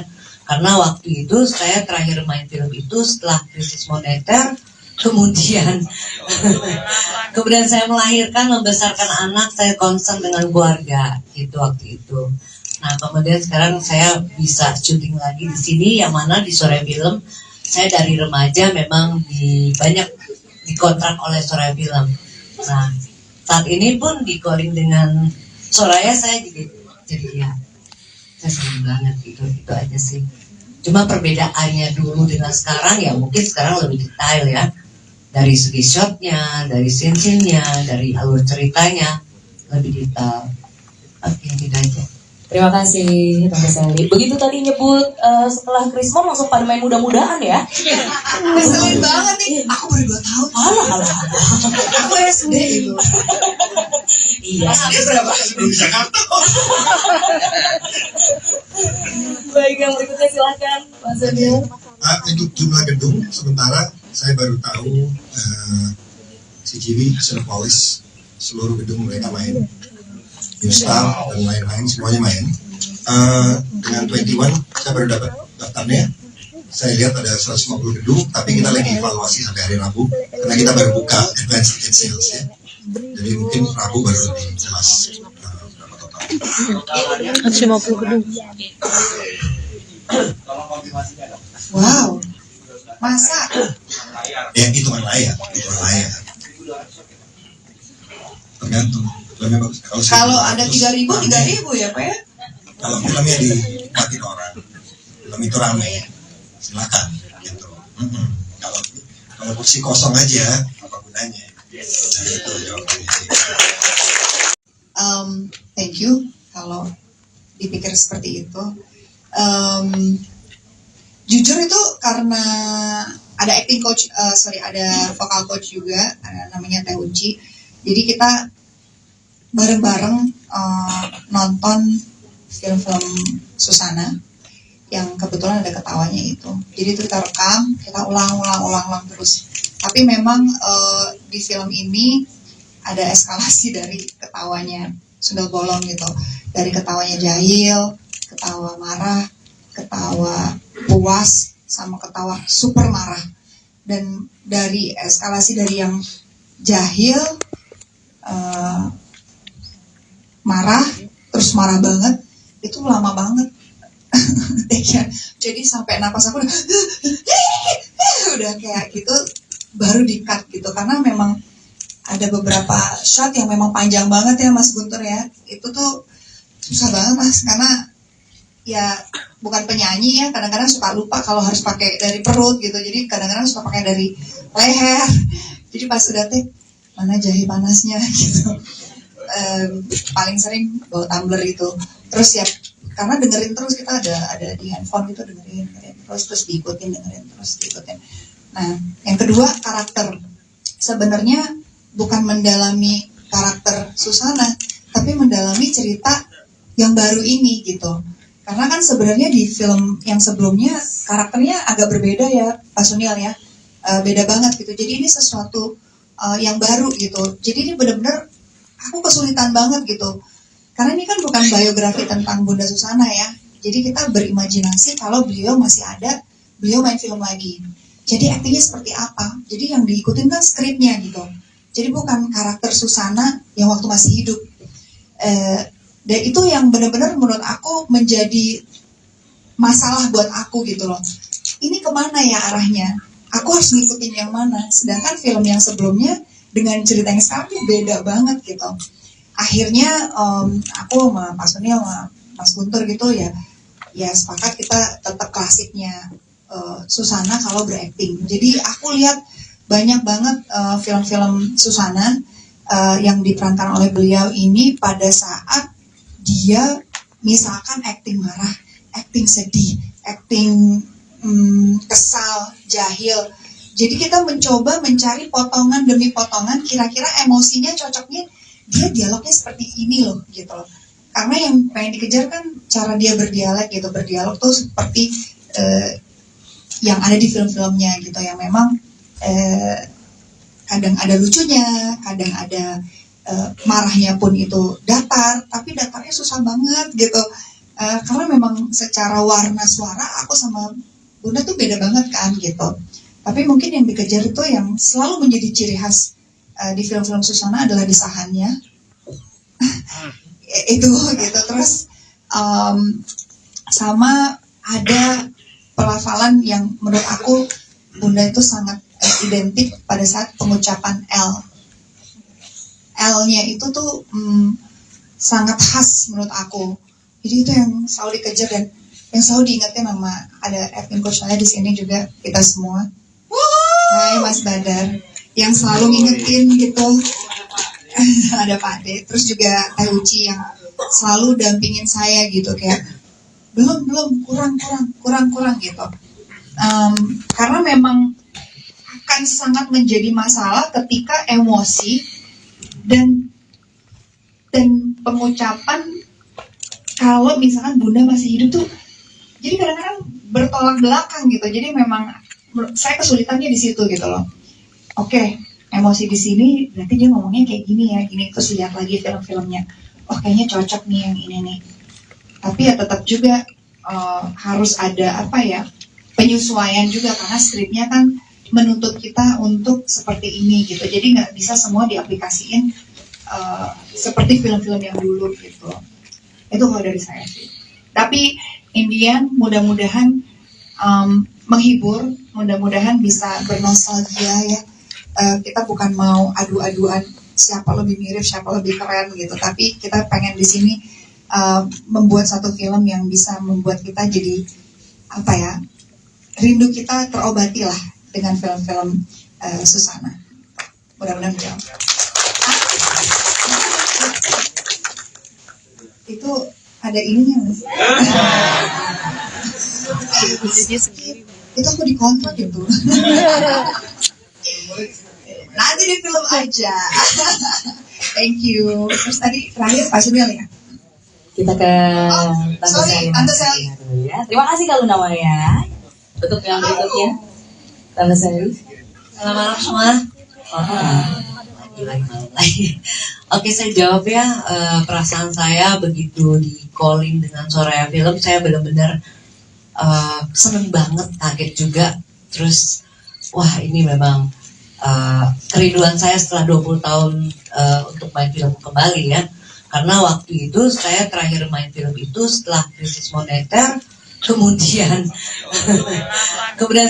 Karena waktu itu saya terakhir main film itu setelah krisis moneter, kemudian saya melahirkan, membesarkan anak, saya concern dengan keluarga gitu waktu itu. Nah kemudian sekarang saya bisa syuting lagi di sini, yang mana di Soraya Film saya dari remaja memang banyak dikontrak oleh Soraya Film. Nah saat ini pun di calling dengan Soraya saya juga jadi ya saya senang banget gitu, itu aja sih. Cuma perbedaannya dulu dengan sekarang ya mungkin sekarang lebih detail ya. Dari segi shotnya, dari scene-nya, dari alur ceritanya lebih detail. Oke, gitu aja. Terima kasih Tante Sally. Begitu tadi nyebut setelah Krismon langsung pada main mudah-mudahan ya. Ngeselin banget nih. Aku baru 2 tahun. Alah. Aku SD itu. Iya. Dia berapa? Belum Jakarta. Baik, yang berikutnya silakan Mas Adil. Untuk jumlah gedung sementara saya baru tahu CGV, Cinepolis, seluruh gedung mereka main, New Star dan lain-lain semuanya main. Dengan 21 saya baru dapat daftarnya. Saya lihat ada 150 gedung, tapi kita lagi evaluasi sampai hari Rabu karena kita baru buka advance ticket sales ya. Jadi mungkin Rabu baru lebih jelas berapa total. 150 gedung. Wow. Masa? Ya hitungan layar. Tergantung. Filmnya bagus. Kalau ada 3.000 ya Pak ya? Kalau filmnya dinikmatin orang, film itu ramai, silakan gitu. Kalau kursi kosong aja, apa gunanya? Nah, itu jawabannya sih. Thank you. Kalau dipikir seperti itu, jujur itu karena ada acting coach, ada vocal coach juga, namanya Teh Unci. Jadi kita bareng-bareng nonton film-film Susana yang kebetulan ada ketawanya itu. Jadi itu kita rekam, kita ulang terus. Tapi memang di film ini ada eskalasi dari ketawanya Sundel Bolong gitu. Dari ketawanya jahil, ketawa marah, ketawa puas, sama ketawa super marah. Dan dari eskalasi dari yang jahil, marah, terus marah banget, itu lama banget. Jadi sampai napas aku udah kayak gitu, baru di-cut gitu. Karena memang ada beberapa shot yang memang panjang banget ya Mas Guntur ya. Itu tuh susah banget Mas, karena ya bukan penyanyi ya, kadang-kadang suka lupa kalau harus pakai dari perut gitu. Jadi kadang-kadang suka pakai dari leher. Jadi pas udah take, mana jahe panasnya gitu. Paling sering bawa tumbler itu. Terus ya karena dengerin terus, kita ada di handphone gitu, dengerin terus diikutin. Nah, yang kedua karakter. Sebenarnya bukan mendalami karakter Susana, tapi mendalami cerita yang baru ini gitu. Karena kan sebenarnya di film yang sebelumnya karakternya agak berbeda ya, Pak Sunil ya, beda banget gitu. Jadi ini sesuatu yang baru gitu. Jadi ini benar-benar aku kesulitan banget gitu. Karena ini kan bukan biografi tentang Bunda Susana ya. Jadi kita berimajinasi kalau beliau masih ada, beliau main film lagi. Jadi aktingnya seperti apa? Jadi yang diikutin kan skripnya gitu. Jadi bukan karakter Susana yang waktu masih hidup. Dan itu yang benar-benar menurut aku menjadi masalah buat aku gitu loh. Ini kemana ya arahnya? Aku harus ngikutin yang mana? Sedangkan film yang sebelumnya dengan cerita yang sekarang beda banget gitu. akhirnya aku sama Pak Sunil sama Mas Guntur gitu ya sepakat kita tetap klasiknya Susana kalau berakting. Jadi aku lihat banyak banget film-film Susana yang diperankan oleh beliau ini pada saat dia misalkan akting marah, akting sedih, akting kesal, jahil. Jadi kita mencoba mencari potongan demi potongan kira-kira emosinya cocoknya dia dialognya seperti ini loh gitu loh. Karena yang pengen dikejar kan cara dia berdialog gitu. Berdialog tuh seperti yang ada di film-filmnya gitu, yang memang kadang ada lucunya, kadang ada marahnya pun itu datar, tapi datarnya susah banget gitu. Karena memang secara warna suara aku sama Bunda tuh beda banget kan gitu. Tapi mungkin yang dikejar itu yang selalu menjadi ciri khas di film-film Susana adalah desahannya. Itu gitu. Terus sama ada pelafalan yang menurut aku Bunda itu sangat identik pada saat pengucapan L. L-nya itu tuh sangat khas menurut aku. Jadi itu yang selalu dikejar dan yang selalu diingatkan sama ada acting coach saya di sini juga kita semua. Hai Mas Badar, yang selalu ngingetin gitu. Ada Pak De, terus juga Teh Uci yang selalu dampingin saya gitu kayak belum kurang gitu. Karena memang akan sangat menjadi masalah ketika emosi dan pengucapan kalau misalkan Bunda masih hidup tuh, jadi kadang-kadang bertolak belakang gitu. Jadi memang saya kesulitannya di situ gitu loh. Oke, emosi di sini berarti dia ngomongnya kayak gini ya, gini. Terus lihat lagi film-filmnya. Oh kayaknya cocok nih yang ini nih. Tapi ya tetap juga harus ada penyesuaian juga karena skripnya kan menuntut kita untuk seperti ini gitu. Jadi nggak bisa semua diaplikasiin seperti film-film yang dulu gitu. Itu kalau dari saya sih. Tapi Indian mudah-mudahan menghibur, mudah-mudahan bisa bernostalgia ya. Kita bukan mau adu-aduan siapa lebih mirip, siapa lebih keren gitu. Tapi kita pengen di sini membuat satu film yang bisa membuat kita jadi rindu kita terobati lah dengan film-film Susana. Mudah-mudahan menjawab. Itu ada ininya mas. Itu aku dikontrak gitu. Nanti di film aja. Thank you. Terus tadi terakhir Pak Sunil ya. Kita ke Tante Sally. Ya. Terima kasih kalau namanya. Untuk yang berikutnya, Tante Sally. Selamat malam semua. Lagi. Oke, saya jawab ya. Perasaan saya begitu di calling dengan Soraya Film, saya benar-benar seneng banget, kaget juga. Terus, wah ini memang kerinduan saya setelah 20 tahun untuk main film kembali ya. Karena waktu itu saya terakhir main film itu setelah krisis moneter, kemudian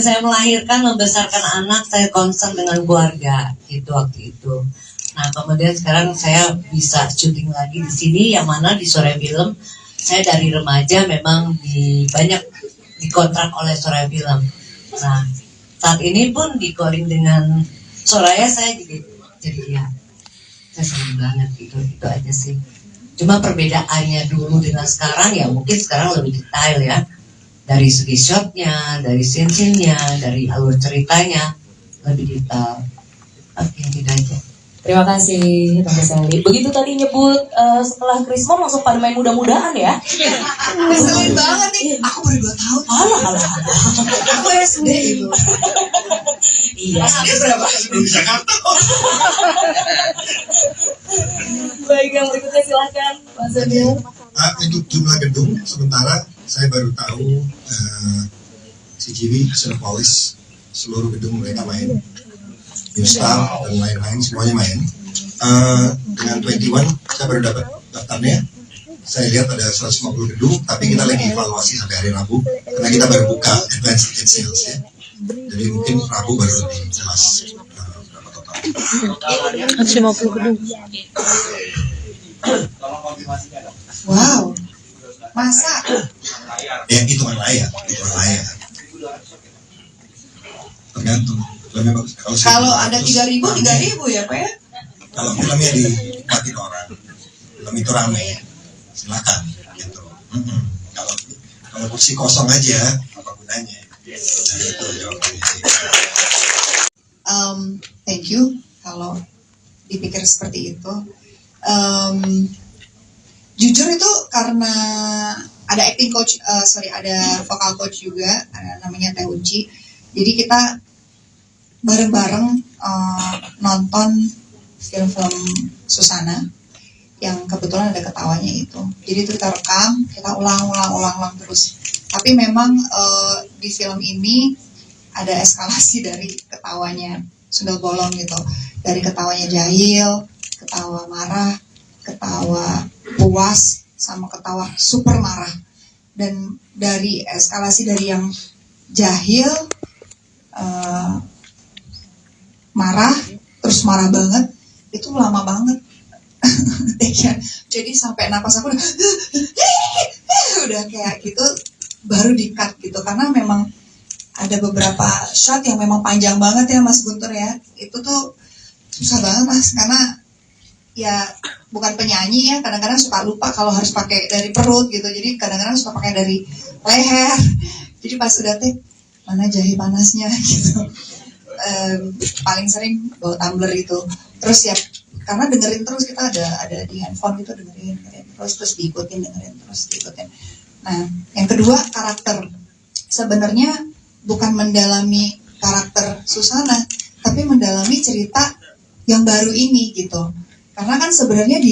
saya melahirkan, membesarkan anak, saya concern dengan keluarga gitu waktu itu. Nah kemudian sekarang saya bisa syuting lagi di sini, yang mana di Soraya Film saya dari remaja memang banyak dikontrak oleh Soraya Film. Nah saat ini pun di calling dengan Soraya saya jadi ya saya senang banget gitu, itu aja sih. Cuma perbedaannya dulu dengan sekarang ya mungkin sekarang lebih detail ya, dari segi shotnya, dari scene-nya, dari alur ceritanya lebih detail. Oke, gitu aja. Terima kasih Tante Sally. Begitu tadi nyebut setelah Krismon langsung pada main mudah-mudahan ya. Ngeselin banget nih. Aku baru 2 tahun. Alah. Aku SD itu. Iya. Dia berapa? Belum di Jakarta. Baik, yang berikutnya silakan Pak Sunil. Untuk jumlah gedung sementara saya baru tahu CGV, Cinepolis, seluruh gedung mereka main. Instar dan lain-lain semuanya main. Dengan 21 saya baru dapat daftarnya. Saya lihat ada 150 gedung, tapi kita lagi evaluasi sampai hari Rabu karena kita baru buka advance ticket sales ya. Jadi mungkin Rabu baru lebih jelas berapa total. 150 gedung. Tolong konfirmasinya dong. Wow, masa? Ya hitungan layar. Tergantung. Lebih bagus. Kalau ada 3.000 rame. 3.000 ya Pak ya? Kalau filmnya dinikmatin orang, film itu rame, silakan gitu. Kalau kursi kosong aja, apa gunanya? Nah, itu jawabannya sih. Thank you kalau dipikir seperti itu. Jujur itu karena ada acting coach, ada vocal coach juga, namanya Teh Unci. Jadi kita bareng-bareng nonton film-film Susana yang kebetulan ada ketawanya itu. Jadi itu kita rekam, kita ulang terus. Tapi memang di film ini ada eskalasi dari ketawanya sundel bolong gitu. Dari ketawanya jahil, ketawa marah, ketawa puas, sama ketawa super marah. Dan dari eskalasi dari yang jahil, marah, terus marah banget, itu lama banget. Jadi sampai napas aku udah kayak gitu, baru di-cut gitu. Karena memang ada beberapa shot yang memang panjang banget ya Mas Guntur ya. Itu tuh susah banget Mas, karena ya bukan penyanyi ya, kadang-kadang suka lupa kalau harus pakai dari perut gitu. Jadi kadang-kadang suka pakai dari leher. Jadi pas udah take, mana jahe panasnya gitu. Paling sering bawa tumbler itu. Terus ya karena dengerin terus, kita ada di handphone gitu, dengerin terus diikutin. Nah, yang kedua karakter. Sebenarnya bukan mendalami karakter Susana, tapi mendalami cerita yang baru ini gitu. Karena kan sebenarnya di